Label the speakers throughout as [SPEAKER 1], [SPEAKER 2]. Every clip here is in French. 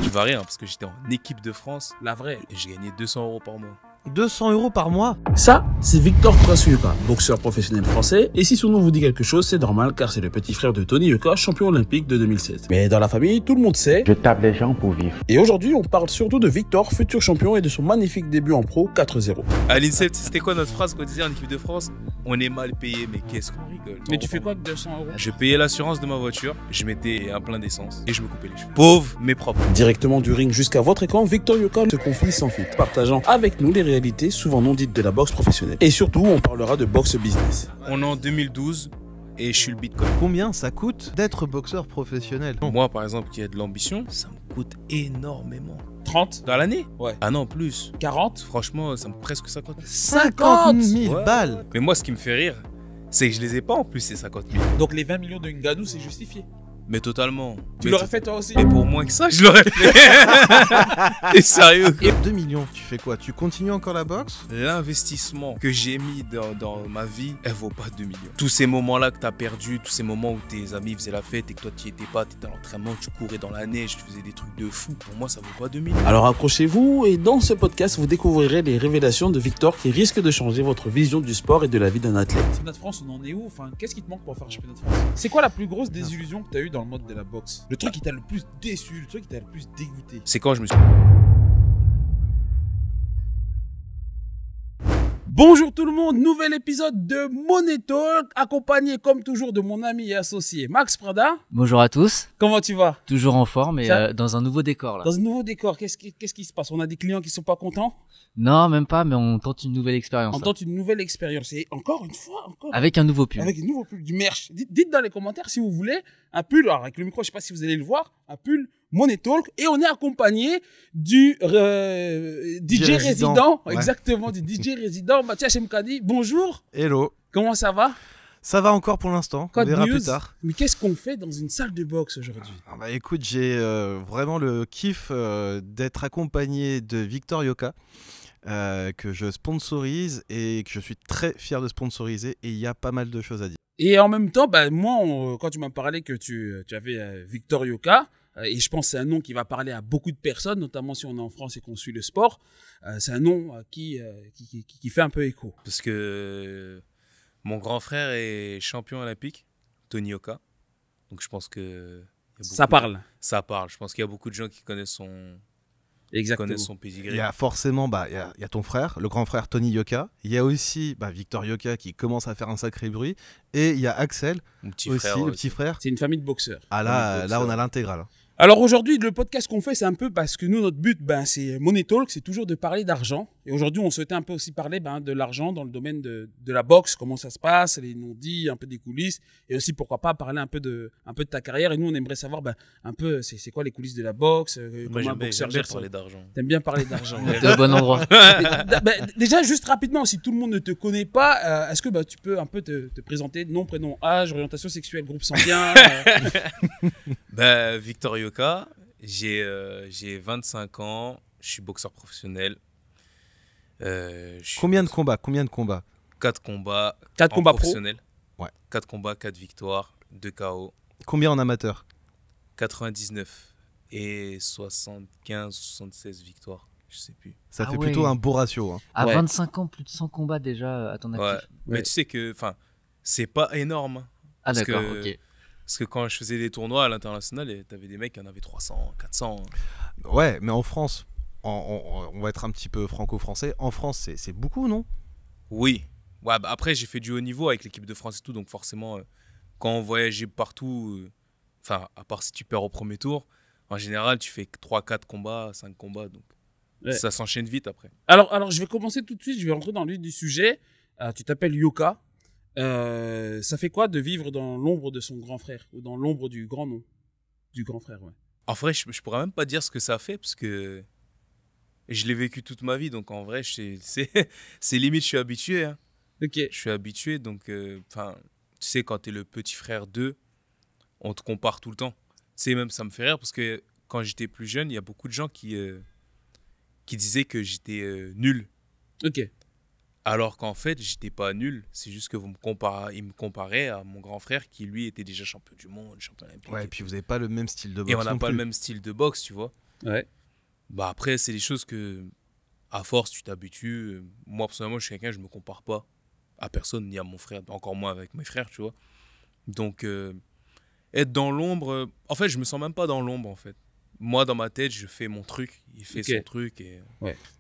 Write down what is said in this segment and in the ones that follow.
[SPEAKER 1] qui varie, hein, parce que j'étais en équipe de France.
[SPEAKER 2] La vraie.
[SPEAKER 1] Et j'ai gagné 200 € par mois.
[SPEAKER 3] 200 € par mois?
[SPEAKER 2] Ça, c'est Victor Yoka, boxeur professionnel français. Et si son nom vous dit quelque chose, c'est normal car c'est le petit frère de Tony Yoka, champion olympique de 2016. Mais dans la famille, tout le monde sait.
[SPEAKER 4] Je tape les gens pour vivre.
[SPEAKER 2] Et aujourd'hui, on parle surtout de Victor, futur champion, et de son magnifique début en pro 4-0.
[SPEAKER 1] À l'INSEP, c'était quoi notre phrase qu'on disait en équipe de France? On est mal payé, mais qu'est-ce qu'on rigole.
[SPEAKER 2] Mais tu fais quoi avec 200 €?
[SPEAKER 1] Je payais l'assurance de ma voiture, je mettais un plein d'essence et je me coupais les cheveux. Pauvre, mais propre.
[SPEAKER 2] Directement du ring jusqu'à votre écran, Victor Yoka se confie sans filtre, partageant avec nous les réalités souvent non dites de la boxe professionnelle. Et surtout, on parlera de boxe business.
[SPEAKER 1] On est en 2012 et je suis le Bitcoin.
[SPEAKER 3] Combien ça coûte d'être boxeur professionnel?
[SPEAKER 1] Moi, par exemple, qui ai de l'ambition, ça me coûte énormément.
[SPEAKER 2] 30?
[SPEAKER 1] Dans l'année?
[SPEAKER 2] Ouais.
[SPEAKER 1] Ah non, plus.
[SPEAKER 2] 40?
[SPEAKER 1] Franchement, ça me presque 50 000.
[SPEAKER 3] 50 000
[SPEAKER 1] Ouais.
[SPEAKER 3] balles!
[SPEAKER 1] Mais moi, ce qui me fait rire, c'est que je les ai pas en plus, ces 50 000.
[SPEAKER 2] Donc les 20 millions de Ngannou, c'est justifié.
[SPEAKER 1] Mais totalement.
[SPEAKER 2] Tu
[SPEAKER 1] Mais
[SPEAKER 2] l'aurais fait toi aussi?
[SPEAKER 1] Mais pour moins que ça, je l'aurais fait. T'es sérieux?
[SPEAKER 3] Et 2 millions, tu fais quoi? Tu continues encore la boxe?
[SPEAKER 1] L'investissement que j'ai mis dans ma vie, elle vaut pas 2 millions. Tous ces moments-là que t'as perdu, tous ces moments où tes amis faisaient la fête et que toi t'y étais pas, t'étais à l'entraînement, tu courais dans la neige, tu faisais des trucs de fou. Pour moi, ça vaut pas 2 millions.
[SPEAKER 2] Alors accrochez-vous et dans ce podcast, vous découvrirez les révélations de Victor qui risquent de changer votre vision du sport et de la vie d'un athlète. Championnat de France, on en est où? Enfin, qu'est-ce qui te manque pour faire un championnat de France? C'est quoi la plus grosse désillusion que tu as eu dans le mode de la boxe? Le truc qui t'a le plus déçu, le truc qui t'a le plus dégoûté?
[SPEAKER 1] C'est quand je me suis...
[SPEAKER 2] Bonjour tout le monde, nouvel épisode de Money Talk, accompagné comme toujours de mon ami et associé Max Prada.
[SPEAKER 5] Bonjour à tous,
[SPEAKER 2] Comment tu vas?
[SPEAKER 5] toujours en forme et
[SPEAKER 2] Ça-
[SPEAKER 5] dans un nouveau décor là.
[SPEAKER 2] Dans un nouveau décor, qu'est-ce qui se passe? On a des clients qui sont pas contents?
[SPEAKER 5] Non, même pas, mais on tente une nouvelle expérience.
[SPEAKER 2] On
[SPEAKER 5] là.
[SPEAKER 2] tente une nouvelle expérience et encore une fois,
[SPEAKER 5] Avec un nouveau pull.
[SPEAKER 2] avec un nouveau pull, du merch. Dites dans les commentaires si vous voulez un pull, alors avec le micro, je sais pas si vous allez le voir, un pull Money Talk, et on est accompagné du DJ résident,
[SPEAKER 3] Ouais.
[SPEAKER 2] exactement, du DJ résident, Mathias Mkadi. Bonjour,
[SPEAKER 3] Hello.
[SPEAKER 2] comment ça va?
[SPEAKER 3] Ça va encore pour l'instant, on
[SPEAKER 2] Code
[SPEAKER 3] verra
[SPEAKER 2] News.
[SPEAKER 3] plus tard.
[SPEAKER 2] Mais qu'est-ce qu'on fait dans une salle de boxe aujourd'hui?
[SPEAKER 3] Ah bah écoute, j'ai vraiment le kiff d'être accompagné de Victor Yoka, que je sponsorise et que je suis très fier de sponsoriser, et il y a pas mal de choses à dire.
[SPEAKER 2] Et en même temps, bah, moi, quand tu m'as parlé que tu avais Victor Yoka, et je pense que c'est un nom qui va parler à beaucoup de personnes, notamment si on est en France et qu'on suit le sport, c'est un nom qui fait un peu écho.
[SPEAKER 1] Parce que mon grand frère est champion olympique, Tony Yoka. Donc je pense que... il y a
[SPEAKER 2] Ça
[SPEAKER 1] beaucoup-
[SPEAKER 2] parle.
[SPEAKER 1] Ça parle. Je pense qu'il y a beaucoup de gens qui connaissent
[SPEAKER 2] Exactement.
[SPEAKER 1] son pédigré.
[SPEAKER 3] Il y a forcément, il y a ton frère, le grand frère Tony Yoka. Il y a aussi Victor Yoka qui commence à faire un sacré bruit. Et il y a Axel,
[SPEAKER 1] Mon petit
[SPEAKER 3] aussi,
[SPEAKER 1] frère.
[SPEAKER 3] le petit frère.
[SPEAKER 2] C'est une famille de boxeurs.
[SPEAKER 3] Ah là on a l'intégrale.
[SPEAKER 2] Alors aujourd'hui, le podcast qu'on fait, c'est un peu parce que nous, notre but, c'est Money Talk, c'est toujours de parler d'argent. Et aujourd'hui, on souhaitait un peu aussi parler de l'argent dans le domaine de la boxe, comment ça se passe, les non-dits, un peu des coulisses, et aussi pourquoi pas parler un peu de ta carrière. Et nous, on aimerait savoir un peu c'est quoi les coulisses de la boxe,
[SPEAKER 1] Moi,
[SPEAKER 2] comment un
[SPEAKER 1] j'aime
[SPEAKER 2] boxeur
[SPEAKER 1] bien
[SPEAKER 2] gère ça.
[SPEAKER 1] parler d'argent.
[SPEAKER 2] T'aimes bien parler d'argent.
[SPEAKER 5] T'es au bon endroit.
[SPEAKER 2] Déjà, juste rapidement, si tout le monde ne te connaît pas, est-ce que tu peux un peu te présenter, nom, prénom, âge, orientation sexuelle, groupe sanguin
[SPEAKER 1] Victor Yoka, j'ai 25 ans, je suis boxeur professionnel.
[SPEAKER 3] Combien de combats
[SPEAKER 1] 4 combats.
[SPEAKER 2] 4
[SPEAKER 1] en
[SPEAKER 2] combats pro.
[SPEAKER 1] professionnel.
[SPEAKER 3] Ouais.
[SPEAKER 1] 4 combats, 4 victoires, 2 KO.
[SPEAKER 3] Combien en amateur?
[SPEAKER 1] 99 et 75, 76 victoires. Je sais plus.
[SPEAKER 3] Ça
[SPEAKER 5] Ah
[SPEAKER 3] fait
[SPEAKER 5] ouais.
[SPEAKER 3] plutôt un beau ratio. Hein.
[SPEAKER 5] À
[SPEAKER 2] Ouais.
[SPEAKER 5] 25 ans, plus de 100 combats déjà à ton
[SPEAKER 1] Ouais.
[SPEAKER 5] actif.
[SPEAKER 1] Mais
[SPEAKER 2] Ouais.
[SPEAKER 1] tu sais que, c'est pas énorme. Hein.
[SPEAKER 5] Ah
[SPEAKER 1] Parce
[SPEAKER 5] d'accord,
[SPEAKER 1] que-
[SPEAKER 5] ok.
[SPEAKER 1] Parce que quand je faisais des tournois à l'international, t'avais des mecs qui en avaient 300, 400.
[SPEAKER 3] Ouais, mais en France, on va être un petit peu franco-français. En France, c'est beaucoup, non?
[SPEAKER 1] Oui. Ouais, après, j'ai fait du haut niveau avec l'équipe de France et tout. Donc forcément, quand on voyageait partout, à part si tu perds au premier tour, en général, tu fais 3, 4 combats, 5 combats. Donc
[SPEAKER 2] Ouais.
[SPEAKER 1] ça s'enchaîne vite après.
[SPEAKER 2] Alors, je vais commencer tout de suite, je vais rentrer dans le vif du sujet. Tu t'appelles Yoka. Ça fait quoi de vivre dans l'ombre de son grand frère ou dans l'ombre du grand nom du grand frère, ouais.
[SPEAKER 1] En vrai, je pourrais même pas dire ce que ça fait parce que je l'ai vécu toute ma vie. Donc en vrai, c'est limite, je suis habitué. Hein.
[SPEAKER 2] Ok.
[SPEAKER 1] Je suis habitué. Donc, tu sais, quand t'es le petit frère d'eux, on te compare tout le temps. Tu sais, même ça me fait rire parce que quand j'étais plus jeune, il y a beaucoup de gens qui disaient que j'étais nul.
[SPEAKER 2] Ok.
[SPEAKER 1] Alors qu'en fait, j'étais pas nul. C'est juste que ils me comparaient à mon grand frère qui, lui, était déjà champion du monde, champion olympique.
[SPEAKER 3] Ouais, et puis vous n'avez pas le même style de boxe.
[SPEAKER 1] Et on n'a
[SPEAKER 3] non
[SPEAKER 1] pas
[SPEAKER 3] plus.
[SPEAKER 1] le même style de boxe, tu vois.
[SPEAKER 2] Ouais.
[SPEAKER 1] Bah après, c'est des choses que, à force, tu t'habitues. Moi, personnellement, je suis quelqu'un, je me compare pas à personne, ni à mon frère, encore moins avec mes frères, tu vois. Donc, être dans l'ombre, en fait, je me sens même pas dans l'ombre, en fait. Moi, dans ma tête, je fais mon truc, il fait
[SPEAKER 2] Ok.
[SPEAKER 1] son truc. Et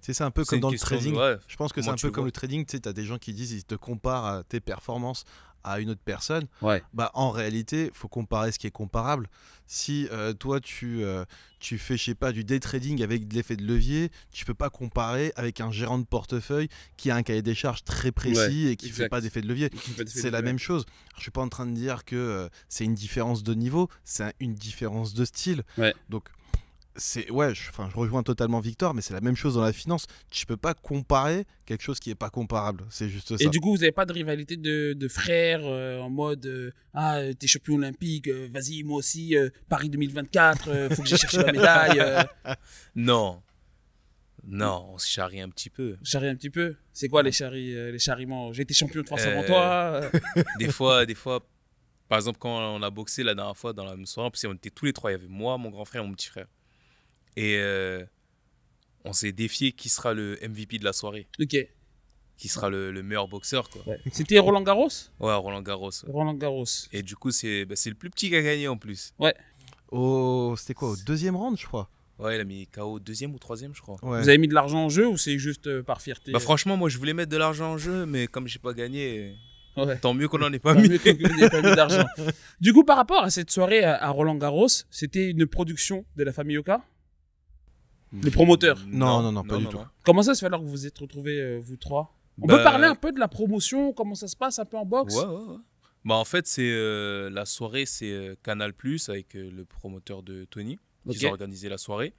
[SPEAKER 3] C'est un peu
[SPEAKER 1] c'est
[SPEAKER 3] comme
[SPEAKER 1] une
[SPEAKER 3] dans le
[SPEAKER 1] question de-
[SPEAKER 3] trading.
[SPEAKER 1] ouais,
[SPEAKER 3] Je pense que c'est
[SPEAKER 1] comment
[SPEAKER 3] un
[SPEAKER 1] tu
[SPEAKER 3] peu
[SPEAKER 1] le
[SPEAKER 3] comme
[SPEAKER 1] vois.
[SPEAKER 3] le trading. Tu sais, t'as des gens qui disent ils te comparent tes performances à une autre personne.
[SPEAKER 2] Ouais.
[SPEAKER 3] Bah, en réalité, faut comparer ce qui est comparable. Si toi, tu fais, je sais pas, du day trading avec de l'effet de levier, tu peux pas comparer avec un gérant de portefeuille qui a un cahier des charges très précis et qui
[SPEAKER 2] exact.
[SPEAKER 3] fait pas d'effet de levier. C'est la même chose. Je suis pas en train de dire que c'est une différence de niveau, c'est une différence de style.
[SPEAKER 2] Ouais.
[SPEAKER 3] Donc, je rejoins totalement Victor, mais c'est la même chose dans la finance. Tu peux pas comparer quelque chose qui est pas comparable. C'est juste ça.
[SPEAKER 2] Et du coup, vous n'avez pas de rivalité de frères en mode t'es champion olympique, vas-y, moi aussi, Paris 2024, faut que j'aille chercher ma médaille.
[SPEAKER 1] Non. Non, on se charrie un petit peu.
[SPEAKER 2] Charrie un petit peu. C'est quoi les charriments? J'ai été champion de France avant
[SPEAKER 1] Euh,
[SPEAKER 2] toi.
[SPEAKER 1] Des fois, par exemple, quand on a boxé la dernière fois dans la même soirée, en plus, on était tous les trois. Il y avait moi, mon grand frère et mon petit frère. Et on s'est défié qui sera le MVP de la soirée,
[SPEAKER 2] Ok.
[SPEAKER 1] qui sera le meilleur boxeur, quoi.
[SPEAKER 2] Ouais. C'était Roland Garros?
[SPEAKER 1] Ouais, Roland Garros. Ouais.
[SPEAKER 2] Roland Garros.
[SPEAKER 1] Et du coup, c'est le plus petit qui a gagné en plus.
[SPEAKER 3] C'était quoi, au deuxième round, je crois.
[SPEAKER 1] Ouais, il a mis KO deuxième ou troisième, je crois.
[SPEAKER 3] Ouais.
[SPEAKER 2] Vous avez mis de l'argent en jeu ou c'est juste par fierté?
[SPEAKER 1] Bah franchement, moi je voulais mettre de l'argent en jeu, mais comme j'ai pas gagné,
[SPEAKER 2] Ouais.
[SPEAKER 1] tant mieux qu'on en ait pas
[SPEAKER 2] Tant
[SPEAKER 1] mis.
[SPEAKER 2] mieux que vous n'ayez pas mis d'argent. Du coup, par rapport à cette soirée à Roland Garros, c'était une production de la famille Oka? Le promoteur?
[SPEAKER 3] Non, pas du tout.
[SPEAKER 2] Comment ça se fait alors que vous vous êtes retrouvés, vous trois? On
[SPEAKER 1] Bah,
[SPEAKER 2] peut parler un peu de la promotion, comment ça se passe un peu en boxe?
[SPEAKER 1] Ouais. Bah en fait, c'est la soirée, c'est Canal+ avec le promoteur de Tony. Ils ont
[SPEAKER 2] Ok.
[SPEAKER 1] organisé la soirée.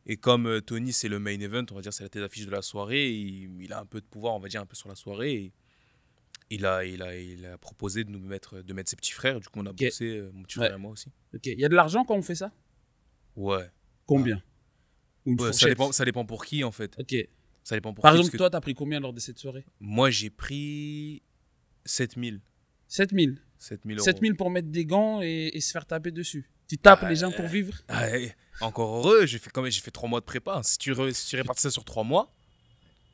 [SPEAKER 1] Et comme Tony, c'est le main event, on va dire, c'est la tête d'affiche de la soirée, il a un peu de pouvoir, on va dire, un peu sur la soirée. Et il a proposé de mettre ses petits frères. Du coup, on a boxé, mon petit frère et moi aussi.
[SPEAKER 2] Ok. Il y a de l'argent quand on fait ça?
[SPEAKER 1] Ouais.
[SPEAKER 2] Combien? Ou une
[SPEAKER 1] Ouais,
[SPEAKER 2] fourchette?
[SPEAKER 1] ça dépend pour qui, en fait.
[SPEAKER 2] Ok.
[SPEAKER 1] Ça dépend pour
[SPEAKER 2] Par
[SPEAKER 1] qui,
[SPEAKER 2] exemple,
[SPEAKER 1] parce que
[SPEAKER 2] toi, t'as pris combien lors de cette soirée?
[SPEAKER 1] moi, j'ai pris 7000.
[SPEAKER 2] 7000.
[SPEAKER 1] 7000 euros.
[SPEAKER 2] 7000 pour mettre des gants et se faire taper dessus. Tu tapes les gens pour vivre?
[SPEAKER 1] Ah, encore heureux, j'ai fait 3 mois de prépa. Si tu répartis ça sur 3 mois,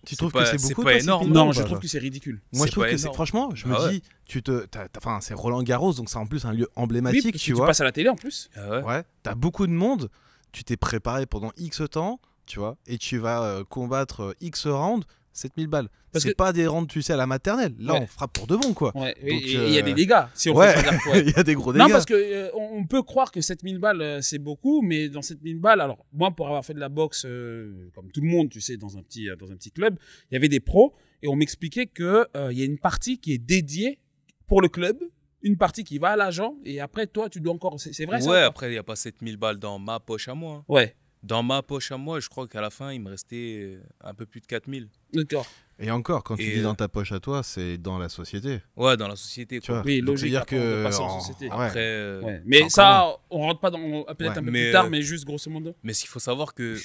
[SPEAKER 3] Tu trouves
[SPEAKER 1] pas-
[SPEAKER 3] que c'est
[SPEAKER 1] c'est
[SPEAKER 3] beaucoup
[SPEAKER 1] pas
[SPEAKER 3] toi,
[SPEAKER 1] énorme.
[SPEAKER 3] 7000
[SPEAKER 2] Non,
[SPEAKER 3] balles,
[SPEAKER 2] je
[SPEAKER 3] ou
[SPEAKER 2] trouve
[SPEAKER 3] pas
[SPEAKER 2] que c'est ridicule.
[SPEAKER 3] Moi,
[SPEAKER 1] c'est
[SPEAKER 3] je trouve
[SPEAKER 1] pas
[SPEAKER 3] que c'est
[SPEAKER 1] énorme.
[SPEAKER 3] franchement, je
[SPEAKER 1] Ah
[SPEAKER 3] me
[SPEAKER 1] ouais.
[SPEAKER 3] dis, c'est Roland Garros, donc c'est en plus un lieu emblématique,
[SPEAKER 2] Oui, parce que
[SPEAKER 3] tu
[SPEAKER 2] tu
[SPEAKER 3] vois.
[SPEAKER 2] passes à la télé en plus.
[SPEAKER 1] ah ouais.
[SPEAKER 3] Ouais, t'as beaucoup de monde, tu t'es préparé pendant X temps, tu vois, et tu vas combattre X rounds, 7000 balles.
[SPEAKER 2] Parce
[SPEAKER 3] C'est
[SPEAKER 2] que-
[SPEAKER 3] pas des rounds, tu sais, à la maternelle. Là,
[SPEAKER 2] Ouais.
[SPEAKER 3] on frappe pour de bon, quoi.
[SPEAKER 2] Ouais.
[SPEAKER 3] Donc,
[SPEAKER 2] Et il y a des dégâts si on
[SPEAKER 3] Ouais,
[SPEAKER 2] fait pas gaffe. Ouais.
[SPEAKER 3] il y a des gros dégâts.
[SPEAKER 2] Non, parce que on peut croire que 7000 balles, c'est beaucoup, mais dans 7000 balles, alors moi, pour avoir fait de la boxe, comme tout le monde, tu sais, dans un petit club, il y avait des pros, et on m'expliquait que il y a une partie qui est dédiée pour le club, une partie qui va à l'agent, et après, toi, tu dois encore... C'est vrai, ça?
[SPEAKER 1] Ouais,
[SPEAKER 2] ou pas?
[SPEAKER 1] après, il n'y a pas 7000 balles dans ma poche à moi.
[SPEAKER 2] Ouais,
[SPEAKER 1] Dans ma poche à moi, je crois qu'à la fin, il me restait un peu plus de 4000.
[SPEAKER 2] d'accord.
[SPEAKER 3] Et encore, quand tu
[SPEAKER 1] Et,
[SPEAKER 3] dis dans ta poche à toi, c'est dans la société.
[SPEAKER 1] Ouais, dans la société,
[SPEAKER 3] Tu
[SPEAKER 1] quoi.
[SPEAKER 3] vois.
[SPEAKER 2] Oui,
[SPEAKER 3] Donc,
[SPEAKER 2] logique,
[SPEAKER 3] c'est-à-dire
[SPEAKER 2] après, on
[SPEAKER 3] que
[SPEAKER 2] doit passer en
[SPEAKER 3] en-
[SPEAKER 2] société.
[SPEAKER 3] ouais.
[SPEAKER 1] Après,
[SPEAKER 2] Ouais. Mais
[SPEAKER 3] encore
[SPEAKER 2] ça, on rentre pas dans... Peut-être
[SPEAKER 1] Ouais,
[SPEAKER 2] un peu
[SPEAKER 1] mais,
[SPEAKER 2] plus tard, mais juste grosso modo.
[SPEAKER 1] mais il faut savoir que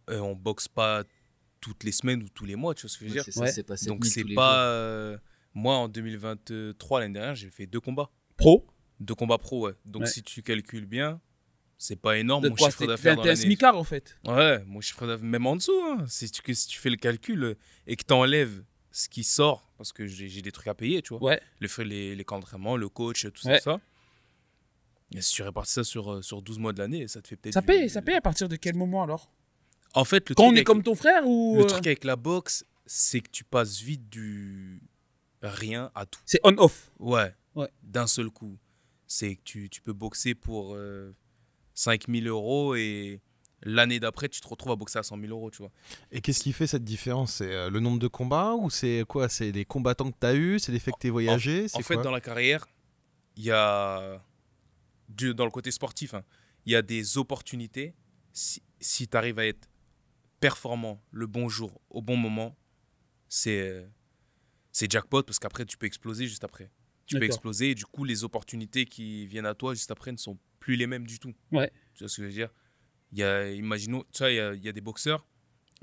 [SPEAKER 1] on boxe pas toutes les semaines ou tous les mois, tu vois ce que je veux dire.
[SPEAKER 5] C'est ça,
[SPEAKER 2] Ouais.
[SPEAKER 5] c'est pas
[SPEAKER 1] Donc
[SPEAKER 5] 7000
[SPEAKER 1] c'est
[SPEAKER 5] tous les
[SPEAKER 1] pas
[SPEAKER 5] jours.
[SPEAKER 1] moi en 2023 l'année dernière, j'ai fait 2 combats.
[SPEAKER 2] Pro?
[SPEAKER 1] 2 combats pro, ouais. Donc
[SPEAKER 2] Ouais.
[SPEAKER 1] si tu calcules bien, c'est pas énorme
[SPEAKER 2] De
[SPEAKER 1] mon
[SPEAKER 2] quoi?
[SPEAKER 1] chiffre d'affaires dans
[SPEAKER 2] T'es un
[SPEAKER 1] l'année.
[SPEAKER 2] smicard, en fait.
[SPEAKER 1] Ouais, mon chiffre d'affaires même en dessous hein. Si tu fais le calcul et que tu enlèves ce qui sort parce que j'ai des trucs à payer, tu vois.
[SPEAKER 2] Ouais.
[SPEAKER 1] Les camps d'entraînement, le coach, tout
[SPEAKER 2] Ouais.
[SPEAKER 1] ça. Et si tu répartis ça sur 12 mois de l'année, ça te fait peut-être
[SPEAKER 2] Ça paye à partir de quel moment, alors?
[SPEAKER 1] En fait, le
[SPEAKER 2] Quand
[SPEAKER 1] truc
[SPEAKER 2] on est
[SPEAKER 1] avec-
[SPEAKER 2] comme ton frère ou...
[SPEAKER 1] le truc avec la boxe, c'est que tu passes vite du rien à tout.
[SPEAKER 2] C'est on-off.
[SPEAKER 1] Ouais.
[SPEAKER 2] Ouais.
[SPEAKER 1] D'un seul coup. C'est que tu peux boxer pour 5000 euros et l'année d'après, tu te retrouves à boxer à 100 000 euros, tu vois.
[SPEAKER 3] Et qu'est-ce qui fait cette différence? C'est le nombre de combats ou c'est quoi? C'est les combattants que tu as eu? C'est les faits que tu as voyagé?
[SPEAKER 1] En fait, dans la carrière, il y a, dans le côté sportif, hein, il y a des opportunités. Si tu arrives à être performant le bon jour, au bon moment, c'est jackpot parce qu'après, tu peux exploser juste après. Tu peux
[SPEAKER 2] D'accord.
[SPEAKER 1] exploser et du coup, les opportunités qui viennent à toi juste après ne sont plus les mêmes du tout.
[SPEAKER 2] Ouais.
[SPEAKER 1] Tu vois ce que je veux dire? Imaginons, tu vois, il y a des boxeurs.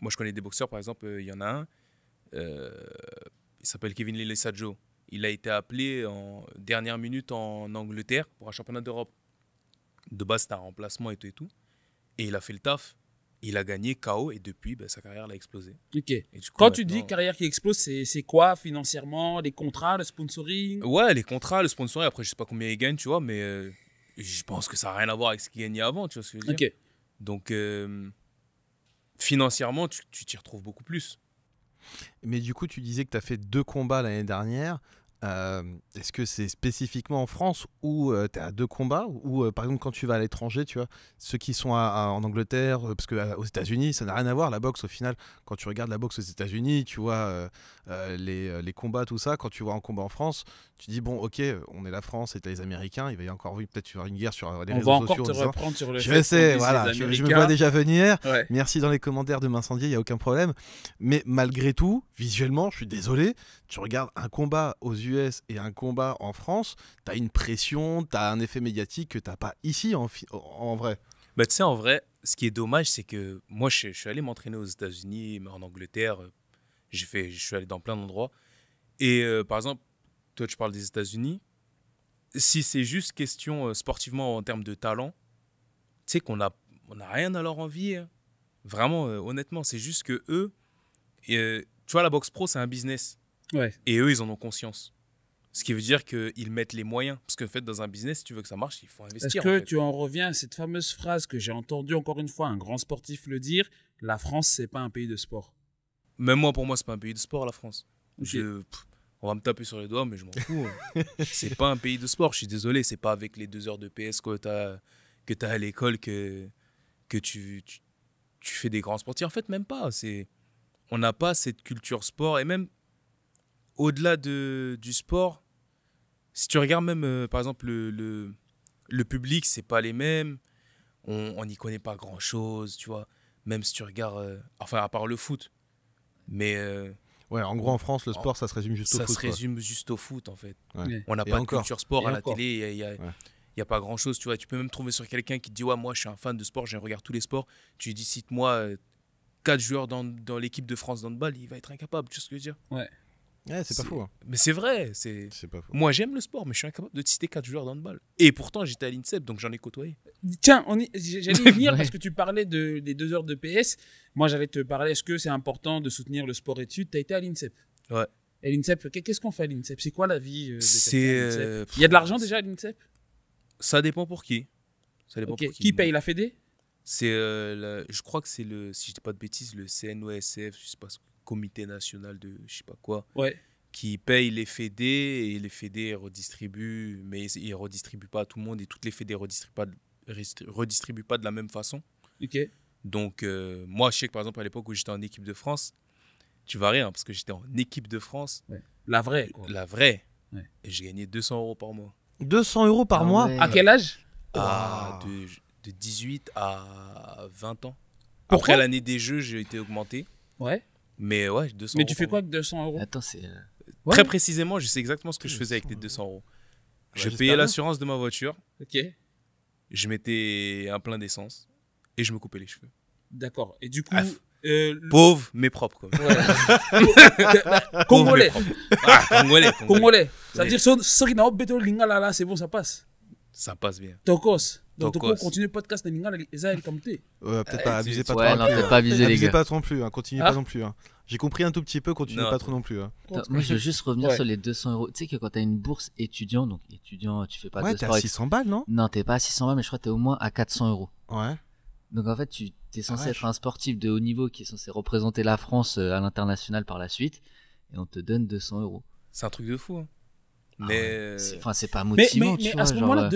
[SPEAKER 1] Moi, je connais des boxeurs, par exemple, il y en a un. Il s'appelle Kevin Lelesadjo. Il a été appelé en dernière minute en Angleterre pour un championnat d'Europe. De base, c'était un remplacement et tout et tout. Et il a fait le taf. Il a gagné KO et depuis, sa carrière a explosé.
[SPEAKER 2] Ok.
[SPEAKER 1] Et du coup,
[SPEAKER 2] Quand tu
[SPEAKER 1] maintenant-
[SPEAKER 2] dis carrière qui explose, c'est quoi financièrement? Les contrats, le sponsoring?
[SPEAKER 1] Ouais, les contrats, le sponsoring, après, je sais pas combien il gagne, tu vois, mais je pense que ça n'a rien à voir avec ce qu'il gagnait avant, tu vois ce que je veux dire.
[SPEAKER 2] Ok.
[SPEAKER 1] Donc, financièrement, tu t'y retrouves beaucoup plus.
[SPEAKER 3] Mais du coup, tu disais que tu as fait 2 combats l'année dernière. Est-ce que c'est spécifiquement en France où tu es à 2 combats ou par exemple quand tu vas à l'étranger, tu vois, ceux qui sont en Angleterre, parce qu'aux États-Unis, ça n'a rien à voir la boxe au final. Quand tu regardes la boxe aux États-Unis, tu vois les combats, tout ça. Quand tu vois un combat en France, tu dis bon, ok, on est la France et t'as les Américains. Il va y avoir peut-être y avoir une guerre sur les
[SPEAKER 2] On
[SPEAKER 3] réseaux
[SPEAKER 2] va
[SPEAKER 3] sociaux.
[SPEAKER 2] encore te
[SPEAKER 3] en disant,
[SPEAKER 2] reprendre sur le
[SPEAKER 3] je
[SPEAKER 2] fait
[SPEAKER 3] sais,
[SPEAKER 2] qu'on
[SPEAKER 3] voilà,
[SPEAKER 2] dise les
[SPEAKER 3] je me
[SPEAKER 2] Américains.
[SPEAKER 3] vois déjà venir.
[SPEAKER 2] Ouais.
[SPEAKER 3] Merci dans les commentaires de m'incendier, il n'y a aucun problème. Mais malgré tout, visuellement, je suis désolé, tu regardes un combat aux US et un combat en France, tu as une pression, tu as un effet médiatique que tu n'as pas ici en vrai.
[SPEAKER 1] Tu sais, en vrai, ce qui est dommage, c'est que moi, je suis allé m'entraîner aux États-Unis, en Angleterre. Je suis allé dans plein d'endroits. Et par exemple, toi, tu parles des États-Unis. Si c'est juste question sportivement en termes de talent, tu sais qu'on a rien à leur envier. Hein. Vraiment, honnêtement, c'est juste que eux, tu vois, la boxe pro, c'est un business.
[SPEAKER 2] Ouais.
[SPEAKER 1] Et eux, ils en ont conscience. Ce qui veut dire qu'ils mettent les moyens. Parce qu'en fait, dans un business, si tu veux que ça marche, il faut investir.
[SPEAKER 2] Est-ce que
[SPEAKER 1] en fait.
[SPEAKER 2] tu en reviens à cette fameuse phrase que j'ai entendue encore une fois un grand sportif le dire, la France, c'est pas un pays de sport?
[SPEAKER 1] Même moi, pour moi, c'est pas un pays de sport, la France.
[SPEAKER 2] Ok.
[SPEAKER 1] On va me taper sur les doigts, mais je m'en fous. C'est pas un pays de sport, je suis désolé. C'est pas avec les 2 heures de PS que t'as à l'école que tu fais des grands sportifs. En fait, même pas. On n'a pas cette culture sport. Et même au-delà du sport, si tu regardes même, par exemple, le public, c'est pas les mêmes. On n'y connaît pas grand-chose, tu vois. Même si tu regardes, enfin, à part le foot. Mais
[SPEAKER 3] Ouais, en gros en France, le sport, ça se résume juste au
[SPEAKER 1] ça
[SPEAKER 3] foot.
[SPEAKER 1] se résume juste au foot, en fait.
[SPEAKER 3] Ouais.
[SPEAKER 2] Ouais.
[SPEAKER 1] On n'a
[SPEAKER 3] Et
[SPEAKER 1] pas de
[SPEAKER 3] encore.
[SPEAKER 1] culture sport
[SPEAKER 2] Et
[SPEAKER 1] à la
[SPEAKER 2] encore.
[SPEAKER 1] télé. Il y a pas grand-chose, tu vois. Tu peux même trouver sur quelqu'un qui te dit « Ouais, moi, je suis un fan de sport, je regarde tous les sports. » Tu lui dis « Cite-moi 4 joueurs dans l'équipe de France d'handball. » Il va être incapable, tu vois ce que je veux dire.
[SPEAKER 3] Ouais, c'est pas fou. Hein.
[SPEAKER 1] Mais c'est vrai.
[SPEAKER 3] C'est pas fou.
[SPEAKER 1] Moi, j'aime le sport, mais je suis incapable de te citer 4 joueurs d'handball. Et pourtant, j'étais à l'INSEP, donc j'en ai côtoyé.
[SPEAKER 2] Tiens, j'allais y venir
[SPEAKER 5] Ouais.
[SPEAKER 2] parce que tu parlais des 2 heures de PS. Moi, j'allais te parler, est-ce que c'est important de soutenir le sport études? Tu as été à l'INSEP.
[SPEAKER 1] Ouais.
[SPEAKER 2] Et l'INSEP, qu'est-ce qu'on fait à l'INSEP? C'est quoi la vie de
[SPEAKER 1] C'est,
[SPEAKER 2] quelqu'un à l'INSEP? Il y a de l'argent déjà à l'INSEP?
[SPEAKER 1] Ça dépend pour qui. Ça dépend
[SPEAKER 2] Ok.
[SPEAKER 1] pour
[SPEAKER 2] Qui paye la Fédé?
[SPEAKER 1] C'est, je crois que c'est si je dis pas de bêtises, le CNOSF, je sais pas, comité national de je sais pas quoi,
[SPEAKER 2] Ouais.
[SPEAKER 1] qui paye les fédés et les fédés redistribuent, mais ils redistribuent pas à tout le monde et toutes les fédés redistribuent pas de la même façon.
[SPEAKER 2] Ok.
[SPEAKER 1] Donc moi, je sais que par exemple à l'époque où j'étais en équipe de France, tu vas rire hein, parce que j'étais en équipe de France,
[SPEAKER 2] La vraie, quoi.
[SPEAKER 1] la vraie,
[SPEAKER 2] Ouais.
[SPEAKER 1] et je gagnais 200 € par mois.
[SPEAKER 3] 200 € par
[SPEAKER 5] Ah
[SPEAKER 3] mois.
[SPEAKER 5] ouais.
[SPEAKER 2] À quel âge?
[SPEAKER 1] De 18 à 20 ans.
[SPEAKER 2] Pourquoi
[SPEAKER 1] Après l'année des Jeux, j'ai été augmenté.
[SPEAKER 2] Ouais.
[SPEAKER 1] Mais ouais, 200
[SPEAKER 2] Mais
[SPEAKER 1] €
[SPEAKER 2] tu fais
[SPEAKER 1] par
[SPEAKER 2] quoi avec 200 euros?
[SPEAKER 5] Attends, c'est.
[SPEAKER 2] Ouais.
[SPEAKER 1] Très précisément, je sais exactement ce que je faisais avec les 200 €.
[SPEAKER 3] Bah,
[SPEAKER 1] Je
[SPEAKER 3] j'espère
[SPEAKER 1] payais
[SPEAKER 3] bien.
[SPEAKER 1] l'assurance de ma voiture,
[SPEAKER 2] Ok.
[SPEAKER 1] je mettais un plein d'essence et je me coupais les cheveux.
[SPEAKER 2] D'accord. Et du coup,
[SPEAKER 1] Ah,
[SPEAKER 2] le-
[SPEAKER 1] Pauvre, mais propre. Quoi.
[SPEAKER 2] Congolais.
[SPEAKER 1] Pauvre, mais propre. Ah, Congolais.
[SPEAKER 2] Congolais. Ça veut
[SPEAKER 1] Oui.
[SPEAKER 2] dire, ceux qui n'ont pas beto lingala là, c'est bon, ça passe.
[SPEAKER 1] Ça passe bien.
[SPEAKER 2] Tokos. Donc,
[SPEAKER 1] Tokos.
[SPEAKER 2] on continue le podcast de lingala, les ailes comme t'es.
[SPEAKER 3] Peut-être pas, abusez pas
[SPEAKER 5] Ouais,
[SPEAKER 3] trop.
[SPEAKER 5] non,
[SPEAKER 3] plus,
[SPEAKER 5] peut-être
[SPEAKER 3] hein.
[SPEAKER 5] pas abuser, les
[SPEAKER 3] Abusez
[SPEAKER 5] gars.
[SPEAKER 3] pas trop non plus, hein. Continuez
[SPEAKER 2] Ah.
[SPEAKER 3] pas non plus. Hein. J'ai compris un tout petit peu, continuez
[SPEAKER 1] Non.
[SPEAKER 3] pas trop non plus. Hein.
[SPEAKER 5] Attends, moi, je veux juste revenir
[SPEAKER 2] Ouais.
[SPEAKER 5] sur les 200 €. Tu sais que quand t'as une bourse étudiant, donc étudiant, tu fais pas
[SPEAKER 3] Ouais,
[SPEAKER 5] de
[SPEAKER 3] t'es
[SPEAKER 5] sport.
[SPEAKER 3] à 600 balles, non?
[SPEAKER 5] Non, t'es pas à 600 balles, mais je crois que t'es au moins à 400 €.
[SPEAKER 3] Ouais.
[SPEAKER 5] Donc en fait, tu es censé
[SPEAKER 3] Ah ouais,
[SPEAKER 5] être un sportif de haut niveau qui est censé représenter la France à l'international par la suite, et on te donne 200 €.
[SPEAKER 1] C'est un truc de fou. Hein.
[SPEAKER 5] Ah
[SPEAKER 1] Mais
[SPEAKER 5] ouais. Enfin, c'est pas
[SPEAKER 2] Mais,
[SPEAKER 5] motivant,
[SPEAKER 2] mais
[SPEAKER 5] tu
[SPEAKER 2] à
[SPEAKER 5] vois.
[SPEAKER 2] ce
[SPEAKER 5] genre,
[SPEAKER 2] moment-là,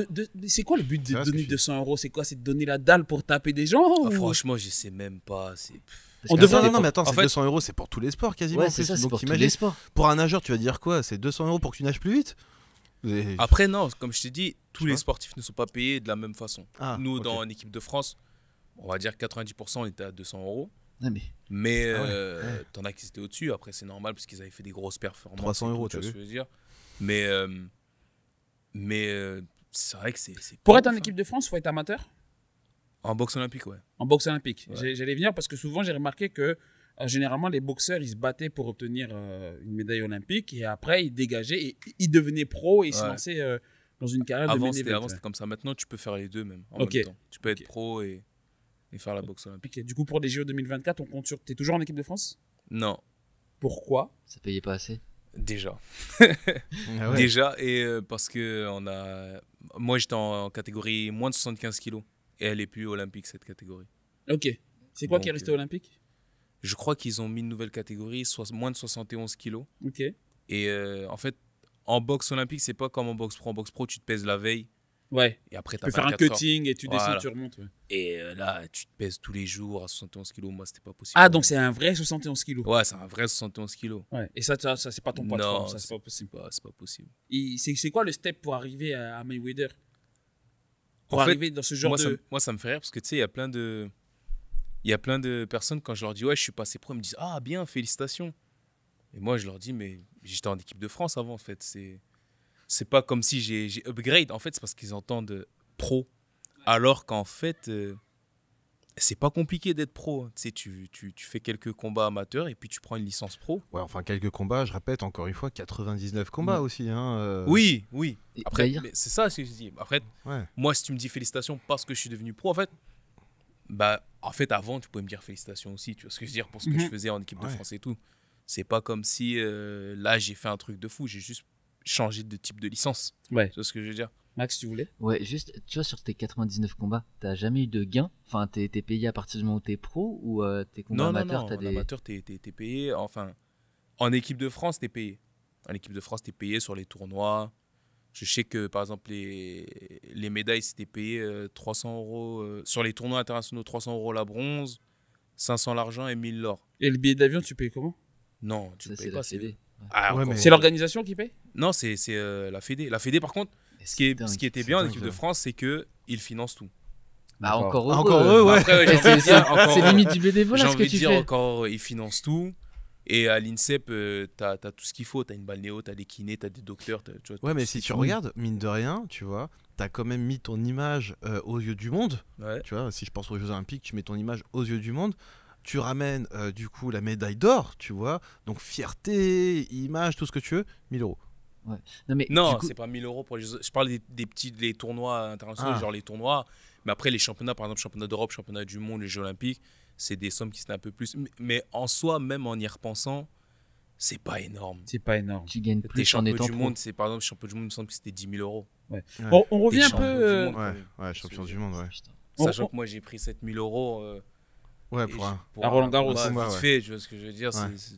[SPEAKER 2] c'est quoi le but
[SPEAKER 3] C'est
[SPEAKER 2] de
[SPEAKER 3] vrai ce que
[SPEAKER 2] donner
[SPEAKER 3] je
[SPEAKER 2] 200 euros? C'est quoi? C'est de donner la dalle pour taper des gens?
[SPEAKER 1] ah,
[SPEAKER 2] ou-
[SPEAKER 1] franchement, je sais même pas.
[SPEAKER 5] parce
[SPEAKER 2] on
[SPEAKER 5] qu'à
[SPEAKER 2] devrait-
[SPEAKER 5] cette
[SPEAKER 3] Non, non,
[SPEAKER 5] époque-
[SPEAKER 3] mais attends,
[SPEAKER 1] en
[SPEAKER 3] c'est
[SPEAKER 1] fait-
[SPEAKER 3] 200 €, c'est pour tous les sports quasiment.
[SPEAKER 5] Ouais,
[SPEAKER 3] en
[SPEAKER 5] c'est
[SPEAKER 3] plus.
[SPEAKER 5] ça, c'est
[SPEAKER 3] Donc
[SPEAKER 5] pour tous
[SPEAKER 3] t'imagines,
[SPEAKER 5] les sports.
[SPEAKER 3] pour un nageur, tu vas dire quoi? C'est 200 € pour que tu nages plus vite? Et-
[SPEAKER 1] Après, non, comme je t'ai dit, tous
[SPEAKER 3] Je sais
[SPEAKER 1] les
[SPEAKER 3] pas.
[SPEAKER 1] sportifs ne sont pas payés de la même façon.
[SPEAKER 3] Ah,
[SPEAKER 1] Nous,
[SPEAKER 3] ok.
[SPEAKER 1] dans l'équipe de France, on va dire 90%, on était à 200 €.
[SPEAKER 5] Non, mais
[SPEAKER 1] Mais
[SPEAKER 3] Ah ouais.
[SPEAKER 1] t'en as qui étaient au-dessus. Après, c'est normal parce qu'ils avaient fait des grosses performances.
[SPEAKER 3] 300
[SPEAKER 1] et tout,
[SPEAKER 3] €,
[SPEAKER 1] tu vois
[SPEAKER 3] t'as
[SPEAKER 1] ce que je veux dire. Mais c'est vrai que c'est
[SPEAKER 2] Pour
[SPEAKER 1] pas
[SPEAKER 2] être en
[SPEAKER 1] ouf,
[SPEAKER 2] équipe de France, il faut être amateur
[SPEAKER 1] hein. En boxe olympique, ouais.
[SPEAKER 2] en boxe olympique.
[SPEAKER 1] Ouais.
[SPEAKER 2] J'allais venir parce que souvent, j'ai remarqué que généralement, les boxeurs, ils se battaient pour obtenir une médaille olympique et après, ils dégageaient et ils devenaient pro et ils se
[SPEAKER 1] Ouais.
[SPEAKER 2] lançaient dans une carrière de
[SPEAKER 1] Avant,
[SPEAKER 2] main
[SPEAKER 1] c'était
[SPEAKER 2] event.
[SPEAKER 1] comme ça. Maintenant, tu peux faire les deux même en
[SPEAKER 2] Ok.
[SPEAKER 1] même temps. Tu peux être
[SPEAKER 2] Ok.
[SPEAKER 1] pro et et faire la boxe olympique.
[SPEAKER 2] Ok, du coup, pour les JO 2024, on compte sur. T'es toujours en équipe de France?
[SPEAKER 1] Non,
[SPEAKER 2] Pourquoi?
[SPEAKER 5] Ça payait pas assez.
[SPEAKER 1] déjà.
[SPEAKER 3] Ah ouais.
[SPEAKER 1] Déjà, et parce que moi j'étais en catégorie moins de 75 kilos. Et elle est plus olympique, cette catégorie.
[SPEAKER 2] Ok. C'est quoi qui est
[SPEAKER 1] Donc,
[SPEAKER 2] resté olympique?
[SPEAKER 1] Je crois qu'ils ont mis une nouvelle catégorie, moins de 71 kilos.
[SPEAKER 2] Ok.
[SPEAKER 1] Et en fait, en boxe olympique, c'est pas comme en boxe pro. En boxe pro, tu te pèses la veille
[SPEAKER 2] Ouais.
[SPEAKER 1] et après,
[SPEAKER 2] Tu
[SPEAKER 1] t'as
[SPEAKER 2] peux faire un
[SPEAKER 1] 24 heures.
[SPEAKER 2] cutting et tu descends,
[SPEAKER 1] Voilà.
[SPEAKER 2] tu remontes. Ouais.
[SPEAKER 1] Et là, tu te pèses tous les jours à 71 kilos. Moi, c'était pas possible.
[SPEAKER 2] Ah, donc c'est un vrai 71 kilos.
[SPEAKER 1] Ouais, c'est un vrai 71 kilos.
[SPEAKER 2] Ouais. Et ça c'est pas ton poids de
[SPEAKER 1] Non,
[SPEAKER 2] forme, ça, c'est pas possible.
[SPEAKER 1] C'est pas possible.
[SPEAKER 2] C'est quoi le step pour arriver à Mayweather? Pour
[SPEAKER 1] En fait,
[SPEAKER 2] arriver dans ce genre
[SPEAKER 1] moi, ça me fait rire parce que tu sais, il y a plein de personnes, quand je leur dis ouais, je suis passé pro, ils me disent ah, bien, félicitations. Et moi, je leur dis, mais j'étais en équipe de France avant, en fait. C'est pas comme si j'ai upgrade. En fait, c'est parce qu'ils entendent pro. Alors qu'en fait, c'est pas compliqué d'être pro. Tu sais, tu fais quelques combats amateurs et puis tu prends une licence pro.
[SPEAKER 3] Ouais, enfin, quelques combats, je répète encore une fois, 99 combats aussi. Hein,
[SPEAKER 1] Oui, oui.
[SPEAKER 5] Et
[SPEAKER 1] Après,
[SPEAKER 5] d'ailleurs-
[SPEAKER 1] mais c'est ça ce que je dis. Après,
[SPEAKER 3] Ouais.
[SPEAKER 1] moi, si tu me dis félicitations parce que je suis devenu pro, en fait, avant, tu pouvais me dire félicitations aussi. Tu vois ce que je veux dire pour ce que je faisais en équipe de
[SPEAKER 3] Ouais.
[SPEAKER 1] France et tout. C'est pas comme si là, j'ai fait un truc de fou. J'ai juste changé de type de licence.
[SPEAKER 2] Ouais.
[SPEAKER 1] Tu vois ce que je veux dire?
[SPEAKER 2] Max, tu voulais?
[SPEAKER 5] Ouais, juste, tu vois, sur tes 99 combats, t'as jamais eu de gain? Enfin, t'es payé à partir du moment où t'es pro ou tes combats
[SPEAKER 1] Non,
[SPEAKER 5] amateurs,
[SPEAKER 1] non.
[SPEAKER 5] t'as
[SPEAKER 1] En
[SPEAKER 5] des.
[SPEAKER 1] amateur, t'es payé. Enfin, en équipe de France, t'es payé. En équipe de France, t'es payé sur les tournois. Je sais que, par exemple, les médailles, c'était payé 300 €. Sur les tournois internationaux, 300 € la bronze, 500 l'argent et 1000 l'or.
[SPEAKER 2] Et le billet d'avion, tu payes comment?
[SPEAKER 1] Non, tu
[SPEAKER 5] Ça,
[SPEAKER 1] ne
[SPEAKER 5] c'est
[SPEAKER 1] payes
[SPEAKER 5] la
[SPEAKER 1] pas.
[SPEAKER 5] CD.
[SPEAKER 1] Ah,
[SPEAKER 3] Ouais,
[SPEAKER 1] encore-
[SPEAKER 3] mais-
[SPEAKER 2] C'est l'organisation qui paye?
[SPEAKER 1] Non, c'est la Fédé. La Fédé, par contre,
[SPEAKER 5] Mais
[SPEAKER 1] ce qui
[SPEAKER 5] dingue.
[SPEAKER 1] était
[SPEAKER 3] c'est
[SPEAKER 1] bien en
[SPEAKER 3] dingue,
[SPEAKER 1] équipe
[SPEAKER 3] ça.
[SPEAKER 1] de France, c'est qu'ils financent tout.
[SPEAKER 5] Ah, encore heureux.
[SPEAKER 3] Encore heureux, ouais.
[SPEAKER 1] Après, j'ai
[SPEAKER 5] C'est
[SPEAKER 1] envie de dire, encore-
[SPEAKER 5] c'est limite du
[SPEAKER 1] j'ai
[SPEAKER 5] bénévolat ce que
[SPEAKER 1] envie de
[SPEAKER 5] tu
[SPEAKER 1] dire
[SPEAKER 5] fais.
[SPEAKER 1] encore, ils financent tout. Et à l'INSEP, t'as tout ce qu'il faut. T'as une balnéo, t'as des kinés, t'as des docteurs. Tu vois,
[SPEAKER 3] Ouais,
[SPEAKER 1] tout
[SPEAKER 3] mais
[SPEAKER 1] ce
[SPEAKER 3] si
[SPEAKER 1] qu'il
[SPEAKER 3] tu
[SPEAKER 1] faut.
[SPEAKER 3] regardes, mine de rien, tu vois, t'as quand même mis ton image aux yeux du monde.
[SPEAKER 1] Ouais.
[SPEAKER 3] Tu vois, si je pense aux Jeux Olympiques, tu mets ton image aux yeux du monde. Tu ramènes du coup la médaille d'or, tu vois. Donc fierté, image, tout ce que tu veux, 1000 €.
[SPEAKER 5] Non, mais
[SPEAKER 1] Non,
[SPEAKER 5] du coup,
[SPEAKER 1] c'est pas 1000 € pour les Jeux. Je parle des petits les tournois internationaux,
[SPEAKER 3] Ah.
[SPEAKER 1] genre les tournois. Mais après, les championnats, par exemple, championnat d'Europe, championnat du monde, les Jeux Olympiques, c'est des sommes qui sont un peu plus. Mais en soi, même en y repensant, c'est pas énorme.
[SPEAKER 2] C'est pas énorme.
[SPEAKER 5] tu gagnes
[SPEAKER 1] T'es
[SPEAKER 5] plus en
[SPEAKER 1] champion
[SPEAKER 5] étant
[SPEAKER 1] du
[SPEAKER 5] pro.
[SPEAKER 1] monde, c'est par exemple, champion du monde, il me semble que c'était 10 000 €.
[SPEAKER 3] Ouais.
[SPEAKER 2] On revient
[SPEAKER 1] T'es
[SPEAKER 2] un peu.
[SPEAKER 1] champion du monde.
[SPEAKER 3] Ouais, champion du monde, ouais.
[SPEAKER 5] Putain.
[SPEAKER 1] Sachant que moi, j'ai pris 7 000 €.
[SPEAKER 3] Ouais,
[SPEAKER 1] Et
[SPEAKER 3] pour un.
[SPEAKER 2] À Roland-Garros.
[SPEAKER 1] combat
[SPEAKER 3] Ouais,
[SPEAKER 1] vite
[SPEAKER 3] ouais.
[SPEAKER 1] fait, tu vois ce que je veux dire.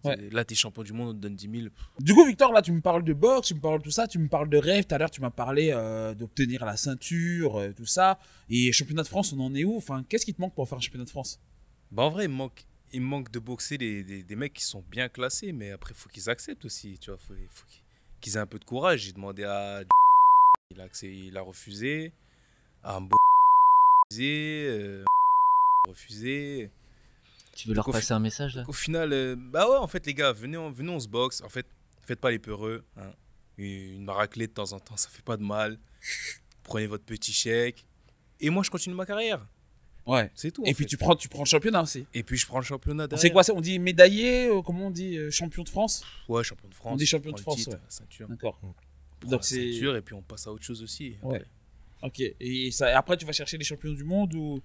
[SPEAKER 3] Ouais.
[SPEAKER 1] Là, t'es champion du monde, on te donne 10 000.
[SPEAKER 2] Du coup, Victor, là, tu me parles de boxe, tu me parles de tout ça, tu me parles de rêve. Tout à l'heure, tu m'as parlé d'obtenir la ceinture, tout ça. Et championnat de France, on en est où? Enfin, qu'est-ce qui te manque pour faire un championnat de France?
[SPEAKER 1] Bah, en vrai, il me manque de boxer des mecs qui sont bien classés, mais après, il faut qu'ils acceptent aussi. Tu vois, faut qu'ils aient un peu de courage. J'ai demandé à. Il a refusé. À Mbo, refusé.
[SPEAKER 5] Tu veux leur
[SPEAKER 1] Donc,
[SPEAKER 5] passer un message là?
[SPEAKER 1] Au final, bah ouais, en fait, les gars, venez, on se boxe. En fait, faites pas les peureux. Hein. Une raclée de temps en temps, ça fait pas de mal. Prenez votre petit chèque. Et moi, je continue ma carrière.
[SPEAKER 2] Ouais.
[SPEAKER 1] C'est tout.
[SPEAKER 2] Et
[SPEAKER 1] en
[SPEAKER 2] puis
[SPEAKER 1] fait.
[SPEAKER 2] tu prends le championnat aussi.
[SPEAKER 1] Et puis, je prends le championnat
[SPEAKER 2] On
[SPEAKER 1] derrière.
[SPEAKER 2] sait quoi ça? On dit médaillé, comment on dit champion de France?
[SPEAKER 1] Ouais, champion de France.
[SPEAKER 2] On dit champion de
[SPEAKER 1] prend le
[SPEAKER 2] France,
[SPEAKER 1] titre,
[SPEAKER 2] ouais.
[SPEAKER 1] la ceinture.
[SPEAKER 2] D'accord.
[SPEAKER 1] On prend
[SPEAKER 2] Donc
[SPEAKER 1] la
[SPEAKER 2] c'est.
[SPEAKER 1] ceinture et puis on passe à autre chose aussi.
[SPEAKER 2] Ouais. Ok. Et ça, après, tu vas chercher les champions du monde ou.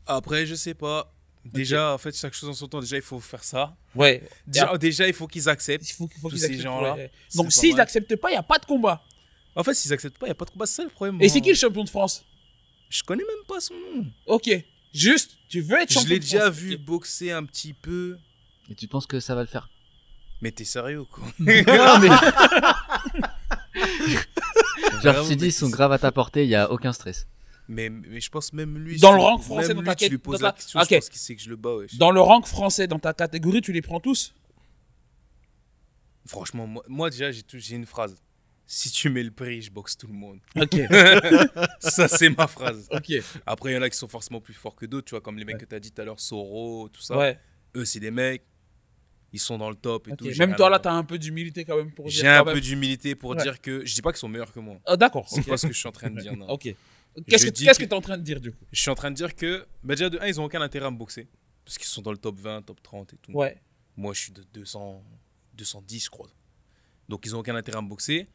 [SPEAKER 1] Après, je sais pas. Déjà, en fait, chaque chose en son temps, déjà, il faut faire ça.
[SPEAKER 2] Ouais.
[SPEAKER 1] Déjà, il faut qu'ils acceptent.
[SPEAKER 2] Il faut
[SPEAKER 1] tous
[SPEAKER 2] qu'ils
[SPEAKER 1] ces
[SPEAKER 2] acceptent.
[SPEAKER 1] gens-là.
[SPEAKER 2] Ouais.
[SPEAKER 1] C'est
[SPEAKER 2] Donc
[SPEAKER 1] pas
[SPEAKER 2] s'ils
[SPEAKER 1] mal.
[SPEAKER 2] n'acceptent pas, il n'y a pas de combat.
[SPEAKER 1] En fait, s'ils acceptent pas, il n'y a pas de combat. C'est ça le problème.
[SPEAKER 2] Et c'est qui le champion de France?
[SPEAKER 1] Je connais même pas son nom.
[SPEAKER 2] Ok. Juste, tu veux être
[SPEAKER 1] Je
[SPEAKER 2] champion
[SPEAKER 1] l'ai
[SPEAKER 2] de
[SPEAKER 1] déjà
[SPEAKER 2] France.
[SPEAKER 1] vu
[SPEAKER 2] Ok.
[SPEAKER 1] boxer un petit peu.
[SPEAKER 5] Et tu penses que ça va le faire?
[SPEAKER 1] Mais t'es sérieux, quoi.
[SPEAKER 5] Non, mais. Genre,
[SPEAKER 1] Vraiment,
[SPEAKER 5] tu dis,
[SPEAKER 1] mais
[SPEAKER 5] ils sont graves à ta portée, il y a aucun stress.
[SPEAKER 1] Mais je pense même lui.
[SPEAKER 2] Dans
[SPEAKER 1] si-
[SPEAKER 2] le rank français,
[SPEAKER 1] même
[SPEAKER 2] dans
[SPEAKER 1] lui,
[SPEAKER 2] ta
[SPEAKER 1] tu lui
[SPEAKER 2] quête-
[SPEAKER 1] poses
[SPEAKER 2] dans
[SPEAKER 1] la
[SPEAKER 2] ta-
[SPEAKER 1] question,
[SPEAKER 2] Ok.
[SPEAKER 1] je pense qu'il sait que je le bats. Wesh.
[SPEAKER 2] Dans le rank français, dans ta catégorie, tu les prends tous?
[SPEAKER 1] Franchement, moi déjà, j'ai une phrase. Si tu mets le prix, je boxe tout le monde.
[SPEAKER 2] Ok.
[SPEAKER 1] Ça, c'est ma phrase.
[SPEAKER 2] Ok.
[SPEAKER 1] Après, il y en a qui sont forcément plus forts que d'autres, tu vois, comme les mecs
[SPEAKER 2] Ouais.
[SPEAKER 1] que tu as dit tout à l'heure, Soro, tout ça.
[SPEAKER 2] Ouais.
[SPEAKER 1] Eux, c'est des mecs, ils sont dans le top et
[SPEAKER 2] Ok.
[SPEAKER 1] tout. j'ai
[SPEAKER 2] Même
[SPEAKER 1] rien
[SPEAKER 2] toi,
[SPEAKER 1] à
[SPEAKER 2] là,
[SPEAKER 1] voir.
[SPEAKER 2] tu as un peu d'humilité quand même pour dire.
[SPEAKER 1] J'ai un
[SPEAKER 2] quand
[SPEAKER 1] peu
[SPEAKER 2] même.
[SPEAKER 1] d'humilité pour
[SPEAKER 2] Ouais.
[SPEAKER 1] dire que. Je dis pas qu'ils sont meilleurs que moi.
[SPEAKER 2] Ah, d'accord.
[SPEAKER 1] C'est
[SPEAKER 2] ok.
[SPEAKER 1] pas ce que je suis en train de dire, non.
[SPEAKER 2] Ok. Qu'est-ce
[SPEAKER 1] Je
[SPEAKER 2] que
[SPEAKER 1] dis
[SPEAKER 2] tu es
[SPEAKER 1] que-
[SPEAKER 2] en train de dire du coup?
[SPEAKER 1] Je suis en train de dire que, bah déjà, de 1, ils ont aucun intérêt à me boxer. Parce qu'ils sont dans le top 20, top 30 et tout.
[SPEAKER 2] Ouais.
[SPEAKER 1] Moi, je suis de 210, je crois. Donc, ils ont aucun intérêt à me boxer.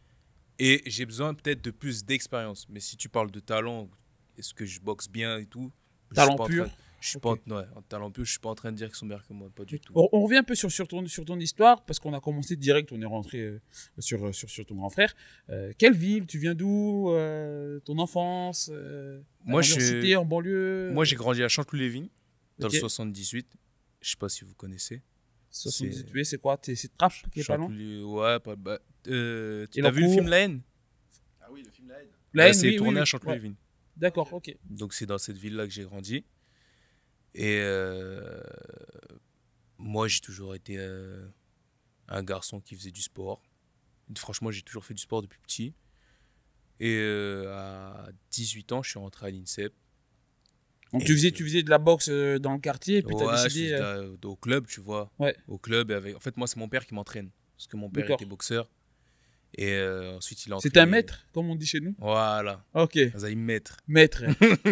[SPEAKER 1] Et j'ai besoin peut-être de plus d'expérience. Mais si tu parles de talent, est-ce que je boxe bien et tout? Je
[SPEAKER 2] Talent
[SPEAKER 1] suis pas en
[SPEAKER 2] pur.
[SPEAKER 1] train- Je suis
[SPEAKER 2] Ok.
[SPEAKER 1] pas en talent pur, je suis pas en train de dire qu'ils sont meilleurs que moi, pas du tout.
[SPEAKER 2] On revient un peu sur ton histoire, parce qu'on a commencé direct, on est rentré sur ton grand frère. Quelle ville? Tu viens d'où? Ton enfance?
[SPEAKER 1] Moi,
[SPEAKER 2] en cité, en banlieue?
[SPEAKER 1] Moi, j'ai grandi à Chanteloup-les-Vignes, dans
[SPEAKER 2] Ok.
[SPEAKER 1] le 78. Je sais pas si vous connaissez.
[SPEAKER 2] 78, c'est quoi? C'est Trappes qui est pas loin?
[SPEAKER 1] Ouais, pas. Tu
[SPEAKER 2] Et
[SPEAKER 1] as vu le
[SPEAKER 2] Lancourt?
[SPEAKER 1] film La haine?
[SPEAKER 3] Ah oui, le film La Haine.
[SPEAKER 2] La
[SPEAKER 1] Bah,
[SPEAKER 2] haine,
[SPEAKER 1] c'est
[SPEAKER 2] oui,
[SPEAKER 1] tourné
[SPEAKER 2] oui,
[SPEAKER 1] à
[SPEAKER 2] oui.
[SPEAKER 1] Chanteloup-les-Vignes.
[SPEAKER 2] Ouais. D'accord, ok.
[SPEAKER 1] Donc, c'est dans cette ville-là que j'ai grandi. Et moi, j'ai toujours été un garçon qui faisait du sport. Franchement, j'ai toujours fait du sport depuis petit. Et à 18 ans, je suis rentré à l'INSEP.
[SPEAKER 2] Donc
[SPEAKER 1] Et
[SPEAKER 2] tu faisais de la boxe dans le quartier, et puis tu as
[SPEAKER 1] Ouais, je
[SPEAKER 2] décidé.
[SPEAKER 1] faisais au club, tu vois.
[SPEAKER 2] Ouais.
[SPEAKER 1] Au club. En fait, moi, c'est mon père qui m'entraîne. Parce que mon père
[SPEAKER 2] D'accord.
[SPEAKER 1] était boxeur. Et ensuite, il a
[SPEAKER 2] C'était un
[SPEAKER 1] entraîné-
[SPEAKER 2] maître, comme on dit chez nous?
[SPEAKER 1] Voilà.
[SPEAKER 2] Ok.
[SPEAKER 1] Ça y maître.
[SPEAKER 2] Maître.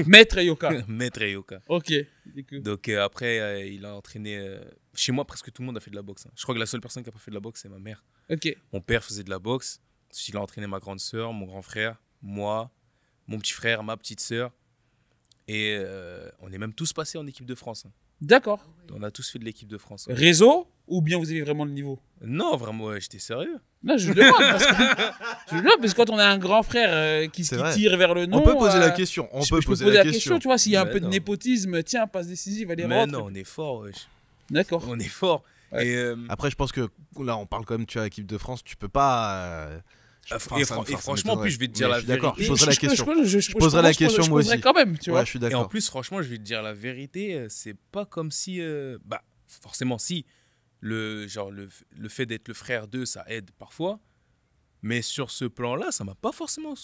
[SPEAKER 2] Maître Yoka.
[SPEAKER 1] Maître et Yoka.
[SPEAKER 2] Ok. Du coup.
[SPEAKER 1] Donc après, il a entraîné. Chez moi, presque tout le monde a fait de la boxe, hein. Je crois que la seule personne qui a pas fait de la boxe, c'est ma mère.
[SPEAKER 2] Ok.
[SPEAKER 1] Mon père faisait de la boxe. Ensuite, il a entraîné ma grande sœur, mon grand frère, moi, mon petit frère, ma petite sœur. Et on est même tous passés en équipe de France, hein.
[SPEAKER 2] D'accord.
[SPEAKER 1] On a tous fait de l'équipe de France, hein.
[SPEAKER 2] Réseau ou bien vous avez vraiment le niveau?
[SPEAKER 1] Non, vraiment, ouais, j'étais sérieux.
[SPEAKER 2] Non, je demande parce que quand on a un grand frère qui
[SPEAKER 3] C'est vrai.
[SPEAKER 2] tire vers le nom,
[SPEAKER 3] On peut poser la question. On
[SPEAKER 2] je
[SPEAKER 3] peut
[SPEAKER 2] peux
[SPEAKER 3] poser
[SPEAKER 2] poser
[SPEAKER 3] la
[SPEAKER 2] la question. Tu vois, s'il y a un
[SPEAKER 1] Mais
[SPEAKER 2] peu de
[SPEAKER 1] non.
[SPEAKER 2] népotisme, tiens, passe décisive, allez
[SPEAKER 1] Mais
[SPEAKER 2] rentre.
[SPEAKER 1] non, on est fort, wesh.
[SPEAKER 2] D'accord.
[SPEAKER 1] On est fort.
[SPEAKER 2] Ouais.
[SPEAKER 1] Et,
[SPEAKER 3] Après, je pense que là, on parle quand même, tu as équipe de France, tu peux pas.
[SPEAKER 1] franchement, en plus, je vais te dire la
[SPEAKER 3] D'accord,
[SPEAKER 1] vérité.
[SPEAKER 3] je poserai la question.
[SPEAKER 2] Je
[SPEAKER 3] poserai la question, moi
[SPEAKER 2] poserai
[SPEAKER 3] aussi.
[SPEAKER 2] quand même, tu vois.
[SPEAKER 3] Ouais, je suis
[SPEAKER 1] Et en
[SPEAKER 3] d'accord.
[SPEAKER 1] plus, franchement, je vais te dire la vérité, c'est pas comme si. Bah, forcément, si. Le fait d'être le frère d'eux, ça aide parfois. Mais sur ce plan-là, ça m'a pas forcément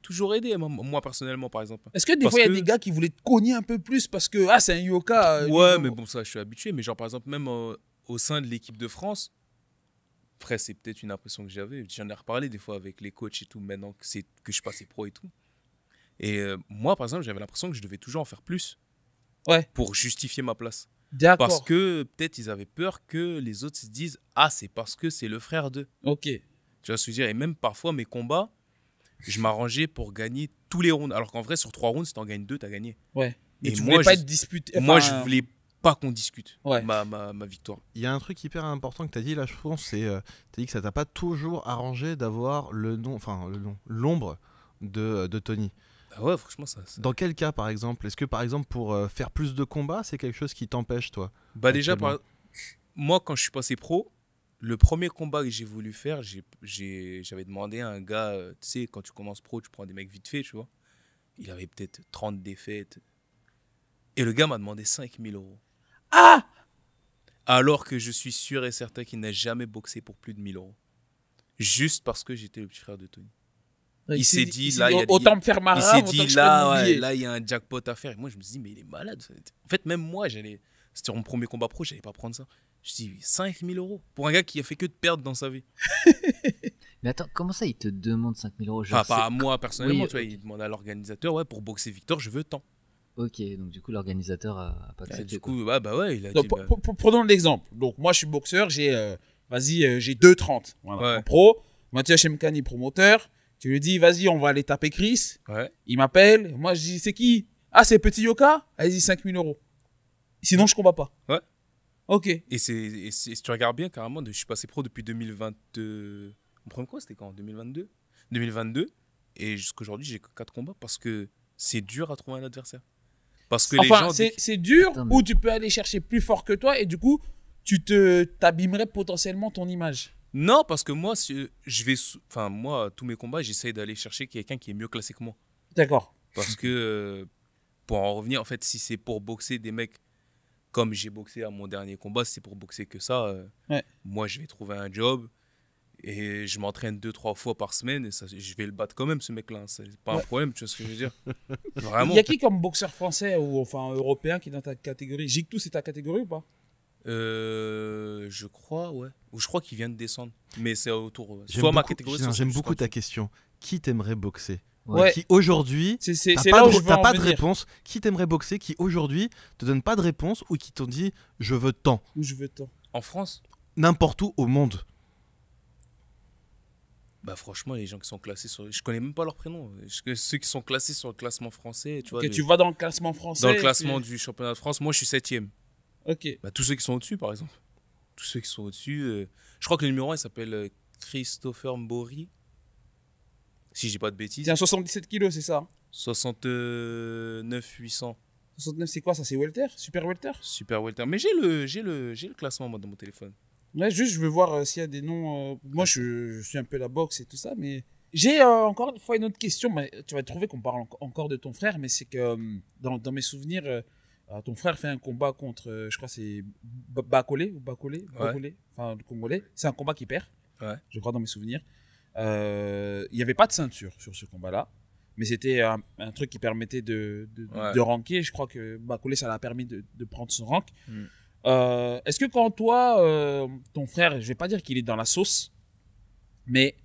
[SPEAKER 1] toujours aidé, moi personnellement, par exemple.
[SPEAKER 2] Est-ce que des
[SPEAKER 1] Parce
[SPEAKER 2] fois, il y a
[SPEAKER 1] que-
[SPEAKER 2] des gars qui voulaient te cogner un peu plus parce que, c'est un Yoka.
[SPEAKER 1] Ouais, mais bon, ça, je suis habitué. Mais genre, par exemple, même au sein de l'équipe de France, après, c'est peut-être une impression que j'avais. J'en ai reparlé des fois avec les coachs et tout, maintenant que je passais pro et tout. Et moi, par exemple, j'avais l'impression que je devais toujours en faire plus.
[SPEAKER 2] Ouais.
[SPEAKER 1] Pour justifier ma place.
[SPEAKER 2] D'accord.
[SPEAKER 1] Parce que peut-être ils avaient peur que les autres se disent « Ah, c'est parce que c'est le frère d'eux.
[SPEAKER 2] Ok. »
[SPEAKER 1] Tu vois ce que je veux dire? Et même parfois, mes combats, je m'arrangeais pour gagner tous les rounds. Alors qu'en vrai, sur 3 rounds, si t'en gagnes 2, t'as gagné.
[SPEAKER 2] Ouais. Mais
[SPEAKER 1] Et
[SPEAKER 2] tu
[SPEAKER 1] moi,
[SPEAKER 2] voulais pas
[SPEAKER 1] je-
[SPEAKER 2] être disputé.
[SPEAKER 1] Moi,
[SPEAKER 2] enfin,
[SPEAKER 1] je voulais pas qu'on discute
[SPEAKER 2] Ouais.
[SPEAKER 1] ma victoire.
[SPEAKER 3] Il y a un truc hyper important que tu as dit là, je pense, c'est tu as dit que ça t'a pas toujours arrangé d'avoir l'ombre de Tony.
[SPEAKER 1] Ah ouais, franchement, ça.
[SPEAKER 3] Dans quel cas, par exemple? Est-ce que, par exemple, pour faire plus de combats, c'est quelque chose qui t'empêche, toi?
[SPEAKER 1] Bah déjà,
[SPEAKER 3] Actuellement.
[SPEAKER 1] moi, quand je suis passé pro, le premier combat que j'ai voulu faire, j'avais demandé à un gars, tu sais, quand tu commences pro, tu prends des mecs vite fait, tu vois. Il avait peut-être 30 défaites. Et le gars m'a demandé 5000 euros.
[SPEAKER 2] Ah!
[SPEAKER 1] Alors que je suis sûr et certain qu'il n'a jamais boxé pour plus de 1000 euros. Juste parce que j'étais le petit frère de Tony. Il s'est dit, là, il y a
[SPEAKER 2] autant me faire ma
[SPEAKER 1] Il
[SPEAKER 2] rave,
[SPEAKER 1] s'est
[SPEAKER 2] autant
[SPEAKER 1] dit,
[SPEAKER 2] que je
[SPEAKER 1] là,
[SPEAKER 2] prenne mon
[SPEAKER 1] ouais,
[SPEAKER 2] billet.
[SPEAKER 1] là, il y a un jackpot à faire. Et moi, je me suis dit, mais il est malade. En fait, même moi, c'était mon premier combat pro, j'allais pas prendre ça. Je me dis, 5000 euros pour un gars qui a fait que de perdre dans sa vie.
[SPEAKER 5] Mais attends, comment ça, il te demande 5000 euros?
[SPEAKER 1] Enfin, pas à moi personnellement,
[SPEAKER 5] Oui,
[SPEAKER 1] tu vois,
[SPEAKER 5] ok.
[SPEAKER 1] il demande à l'organisateur, ouais, pour boxer Victor, je veux tant.
[SPEAKER 5] Ok, donc du coup, l'organisateur a pas
[SPEAKER 1] Et
[SPEAKER 5] accepté.
[SPEAKER 1] du
[SPEAKER 5] quoi.
[SPEAKER 1] coup, ouais, il a
[SPEAKER 2] Donc,
[SPEAKER 1] dit, bah,
[SPEAKER 2] prenons l'exemple. Donc, moi, je suis boxeur, j'ai 2,30. Voilà.
[SPEAKER 1] Ouais.
[SPEAKER 2] En pro, Mathieu Chemkani, promoteur. Tu lui dis, vas-y, on va aller taper Chris.
[SPEAKER 1] ouais.
[SPEAKER 2] Il m'appelle. Moi, je dis, c'est qui? Ah, c'est Petit Yoka? Vas-y, 5000 euros. Sinon, je combats pas.
[SPEAKER 1] Ouais.
[SPEAKER 2] Ok.
[SPEAKER 1] Et si tu regardes bien, carrément, je suis passé pro depuis 2022. Mon premier combat, c'était quand? 2022. 2022. Et jusqu'à aujourd'hui, j'ai que 4 combats parce que c'est dur à trouver un adversaire. Parce que les
[SPEAKER 2] Enfin,
[SPEAKER 1] gens.
[SPEAKER 2] c'est dur
[SPEAKER 5] Attends, mais-
[SPEAKER 2] ou tu peux aller chercher plus fort que toi et du coup, t'abîmerais potentiellement ton image.
[SPEAKER 1] Non, parce que moi, enfin, moi, tous mes combats, j'essaye d'aller chercher quelqu'un qui est mieux classé que moi.
[SPEAKER 2] D'accord.
[SPEAKER 1] Parce que, pour en revenir, en fait, si c'est pour boxer des mecs comme j'ai boxé à mon dernier combat, si c'est pour boxer que ça,
[SPEAKER 2] Ouais.
[SPEAKER 1] moi, je vais trouver un job et je m'entraîne 2-3 fois par semaine et ça, je vais le battre quand même, ce mec-là. C'est pas un
[SPEAKER 2] Ouais.
[SPEAKER 1] problème, tu vois ce que je veux dire?
[SPEAKER 2] Il
[SPEAKER 1] Vraiment.
[SPEAKER 2] y a qui comme boxeur français ou enfin européen qui est dans ta catégorie? Jictou, c'est ta catégorie ou pas?
[SPEAKER 1] Je crois, ouais. Ou je crois qu'il vient de descendre. Mais c'est autour. Ouais.
[SPEAKER 3] J'aime
[SPEAKER 1] Soit ma
[SPEAKER 3] beaucoup-
[SPEAKER 1] catégorie,
[SPEAKER 3] non,
[SPEAKER 1] soit
[SPEAKER 3] j'aime
[SPEAKER 1] juste
[SPEAKER 3] beaucoup
[SPEAKER 1] en
[SPEAKER 3] ta
[SPEAKER 1] dessous.
[SPEAKER 3] question. Qui t'aimerait boxer?
[SPEAKER 2] Ouais.
[SPEAKER 3] Qui aujourd'hui
[SPEAKER 2] C'est
[SPEAKER 3] t'as
[SPEAKER 2] là
[SPEAKER 3] pas,
[SPEAKER 2] où je veux
[SPEAKER 3] t'as
[SPEAKER 2] en
[SPEAKER 3] pas de
[SPEAKER 2] venir.
[SPEAKER 3] réponse? Qui t'aimerait boxer? Qui aujourd'hui te donne pas de réponse ou qui t'ont dit je veux tant?
[SPEAKER 2] Où je veux tant.
[SPEAKER 1] En France?
[SPEAKER 3] N'importe où au monde.
[SPEAKER 1] Bah franchement, les gens qui sont classés sur... Je connais même pas leur prénom. Ceux qui sont classés sur le classement français, tu vois.
[SPEAKER 2] Ok, tu vas dans le classement français.
[SPEAKER 1] Dans le classement du championnat de France, moi je suis 7e.
[SPEAKER 2] Ok.
[SPEAKER 1] Bah, tous ceux qui sont au-dessus, par exemple. Tous ceux qui sont au-dessus. Je crois que le numéro 1, il s'appelle Christopher Mbori. Si je dis pas de bêtises.
[SPEAKER 2] C'est un 77 kilos, c'est ça?
[SPEAKER 1] 69 800.
[SPEAKER 2] 69, c'est quoi ça? C'est welter? Super welter?
[SPEAKER 1] Super welter. Mais j'ai le classement moi dans mon téléphone.
[SPEAKER 2] Ouais, juste, je veux voir s'il y a des noms. Moi, je suis un peu la boxe et tout ça, mais j'ai encore une fois une autre question. Mais tu vas trouver qu'on parle encore de ton frère, mais c'est que dans mes souvenirs, ton frère fait un combat contre, je crois, c'est Bakole ou Bakole, enfin le Congolais. C'est un combat qu'il perd, je crois, dans mes souvenirs. Il n'y avait pas de ceinture sur ce combat-là, mais c'était un truc qui permettait de ranker. Je crois que Bakole, ça l'a permis de prendre son rank. Est-ce que quand toi, ton frère, je vais pas dire qu'il est dans la sauce, mais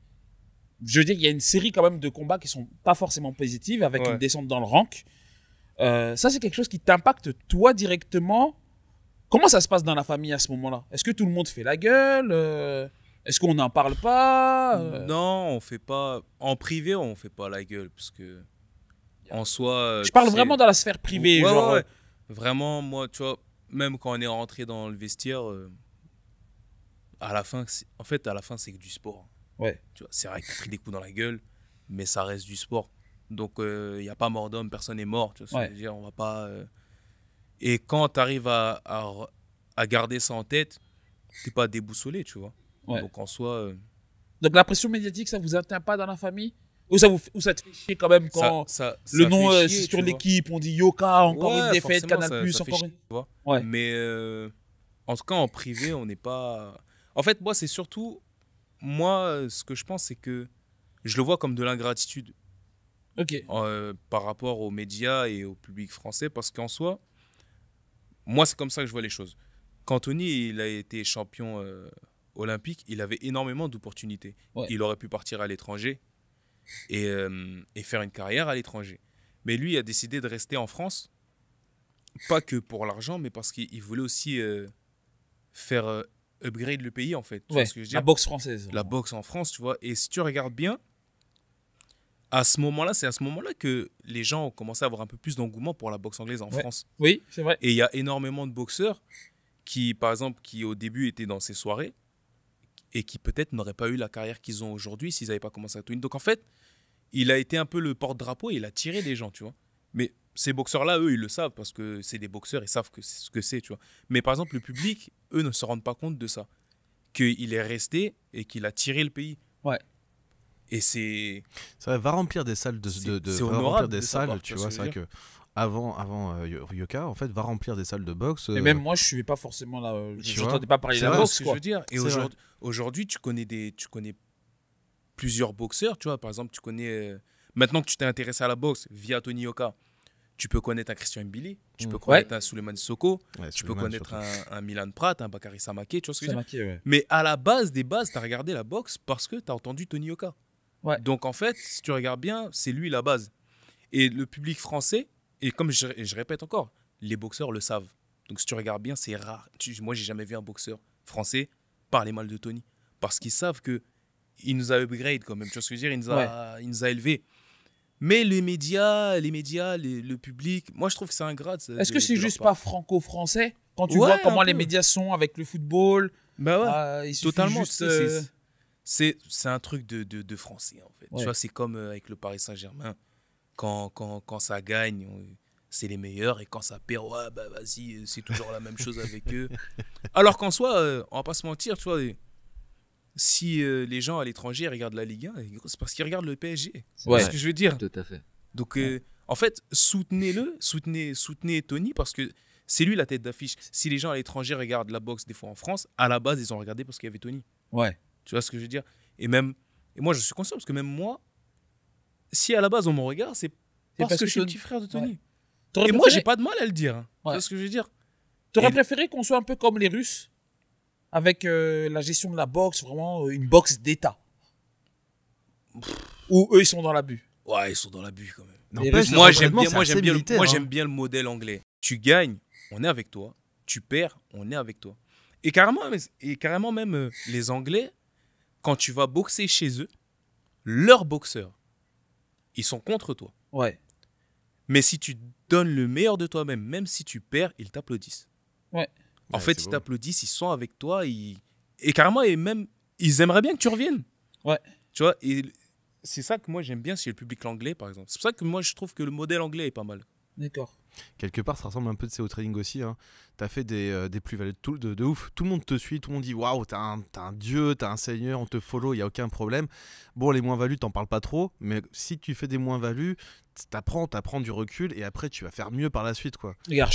[SPEAKER 2] je veux dire qu'il y a une série quand même de combats qui sont pas forcément positives avec une descente dans le rank. Ça, c'est quelque chose qui t'impacte toi directement. Comment ça se passe dans la famille à ce moment-là? Est-ce que tout le monde fait la gueule? Est-ce qu'on n'en parle pas?
[SPEAKER 1] Non, on fait pas. En privé, on fait pas la gueule parce que en soi.
[SPEAKER 2] Je parle vraiment dans la sphère privée, genre.
[SPEAKER 1] Vraiment, moi, tu vois. Même quand on est rentré dans le vestiaire, à la fin, c'est que du sport.
[SPEAKER 2] Ouais.
[SPEAKER 1] Tu vois, c'est vrai que tu as pris des coups dans la gueule, mais ça reste du sport. Donc, il n'y a pas mort d'homme, personne n'est mort. Tu vois ce que je veux dire, on va pas. Et quand tu arrives à garder ça en tête, tu n'es pas déboussolé, tu vois.
[SPEAKER 2] Ouais.
[SPEAKER 1] Donc, en soi.
[SPEAKER 2] Donc, la pression médiatique, ça vous atteint pas dans la famille? Ou ça te fait chier quand même quand le nom c'est sur l'équipe, on dit Yoka, encore une défaite, Canal+, encore une.
[SPEAKER 1] Ouais. Mais en tout cas, en privé, on n'est pas. En fait, moi, c'est surtout. Moi, ce que je pense, c'est que je le vois comme de l'ingratitude.
[SPEAKER 2] Ok.
[SPEAKER 1] Par rapport aux médias et au public français, parce qu'en soi, moi, c'est comme ça que je vois les choses. Quand Tony il a été champion olympique, il avait énormément d'opportunités. Ouais. Il aurait pu partir à l'étranger. Et faire une carrière à l'étranger. Mais lui a décidé de rester en France, pas que pour l'argent, mais parce qu'il voulait aussi faire upgrade le pays, en fait. Tu vois ce que je veux dire?
[SPEAKER 2] La boxe française.
[SPEAKER 1] La boxe en France, tu vois. Et si tu regardes bien, à ce moment-là, c'est à ce moment-là que les gens ont commencé à avoir un peu plus d'engouement pour la boxe anglaise en France.
[SPEAKER 2] Oui, c'est vrai.
[SPEAKER 1] Et il y a énormément de boxeurs qui, par exemple, qui au début étaient dans ces soirées, et qui peut-être n'auraient pas eu la carrière qu'ils ont aujourd'hui s'ils n'avaient pas commencé à Tony. Donc en fait, il a été un peu le porte-drapeau et il a tiré des gens, tu vois. Mais ces boxeurs-là, eux, ils le savent parce que c'est des boxeurs, ils savent ce que c'est, tu vois. Mais par exemple, le public, eux, ne se rendent pas compte de ça. Qu'il est resté et qu'il a tiré le pays.
[SPEAKER 2] Ouais.
[SPEAKER 1] Et c'est...
[SPEAKER 3] Ça va remplir des salles
[SPEAKER 1] c'est honorable
[SPEAKER 3] des salles, tu vois. C'est vrai que avant Yoka, en fait, va remplir des salles de boxe.
[SPEAKER 2] Et même moi, je ne suivais pas forcément là. Je n'entendais pas parler de la boxe,
[SPEAKER 1] ce que je veux dire. Et aujourd'hui, tu connais plusieurs boxeurs, tu vois. Par exemple, tu connais... maintenant que tu t'es intéressé à la boxe via Tony Yoka, tu peux connaître un Christian Mbili, tu peux connaître un Souleymane Sissoko, tu peux connaître un Milan Prat, un Bakary Samaké, tu vois ce que je veux dire. Mais à la base des bases, tu as regardé la boxe parce que tu as entendu Tony Yoka. Ouais. Donc en fait, si tu regardes bien, c'est lui la base. Et le public français, et comme je répète encore, les boxeurs le savent. Donc si tu regardes bien, c'est rare. Moi, j'ai jamais vu un boxeur français parler mal de Tony. Parce qu'ils savent qu'il nous a upgrade quand même. Tu vois ce que je veux dire, il nous a élevés. Mais les médias, le public, moi je trouve que c'est ingrat.
[SPEAKER 2] Est-ce que c'est juste pas franco-français? Quand tu vois comment les médias sont avec le football,
[SPEAKER 1] bah ouais, totalement. C'est un truc de français en fait. Ouais. Tu vois, c'est comme avec le Paris Saint-Germain. Quand ça gagne, c'est les meilleurs. Et quand ça perd, ouais, bah vas-y, c'est toujours la même chose avec eux. Alors qu'en soi, on va pas se mentir, tu vois. Si les gens à l'étranger regardent la Ligue 1, c'est parce qu'ils regardent le PSG. C'est ce que je veux dire.
[SPEAKER 5] Tout à fait.
[SPEAKER 1] Donc, en fait, soutenez-le, soutenez Tony parce que c'est lui la tête d'affiche. Si les gens à l'étranger regardent la boxe des fois en France, à la base, ils ont regardé parce qu'il y avait Tony.
[SPEAKER 2] Ouais.
[SPEAKER 1] Tu vois ce que je veux dire? Et moi, je suis conscient parce que même moi, si à la base on me regarde, c'est parce que je suis le petit frère de Tony. Ouais. Et moi, j'ai pas de mal à le dire. Hein. Ouais. Tu vois ce que je veux dire?
[SPEAKER 2] T'aurais préféré qu'on soit un peu comme les Russes? Avec la gestion de la boxe, vraiment une boxe d'État. Ou eux, ils sont dans l'abus.
[SPEAKER 1] Ouais, ils sont dans l'abus quand même.
[SPEAKER 3] Moi,
[SPEAKER 1] j'aime bien le modèle anglais. Tu gagnes, on est avec toi. Tu perds, on est avec toi. Et carrément même, les Anglais, quand tu vas boxer chez eux, leurs boxeurs, ils sont contre toi.
[SPEAKER 2] Ouais.
[SPEAKER 1] Mais si tu donnes le meilleur de toi-même, même si tu perds, ils t'applaudissent.
[SPEAKER 2] Ouais.
[SPEAKER 1] En
[SPEAKER 3] Ouais,
[SPEAKER 1] fait,
[SPEAKER 3] c'est
[SPEAKER 1] ils
[SPEAKER 3] beau.
[SPEAKER 1] t'applaudissent, ils sont avec toi, et carrément, et même, ils aimeraient bien que tu reviennes.
[SPEAKER 2] Ouais.
[SPEAKER 1] Tu vois, et c'est ça que moi j'aime bien chez le public anglais, par exemple. C'est pour ça que moi je trouve que le modèle anglais est pas mal.
[SPEAKER 2] D'accord.
[SPEAKER 3] Quelque part, ça ressemble un peu au trading aussi. Hein. Tu as fait des plus-values de ouf. Tout le monde te suit, tout le monde dit waouh, t'as un dieu, t'as un seigneur, on te follow, il n'y a aucun problème. Bon, les moins-values, t'en parles pas trop, mais si tu fais des moins-values, t'apprends du recul et après tu vas faire mieux par la suite. Quoi.
[SPEAKER 2] Regarde,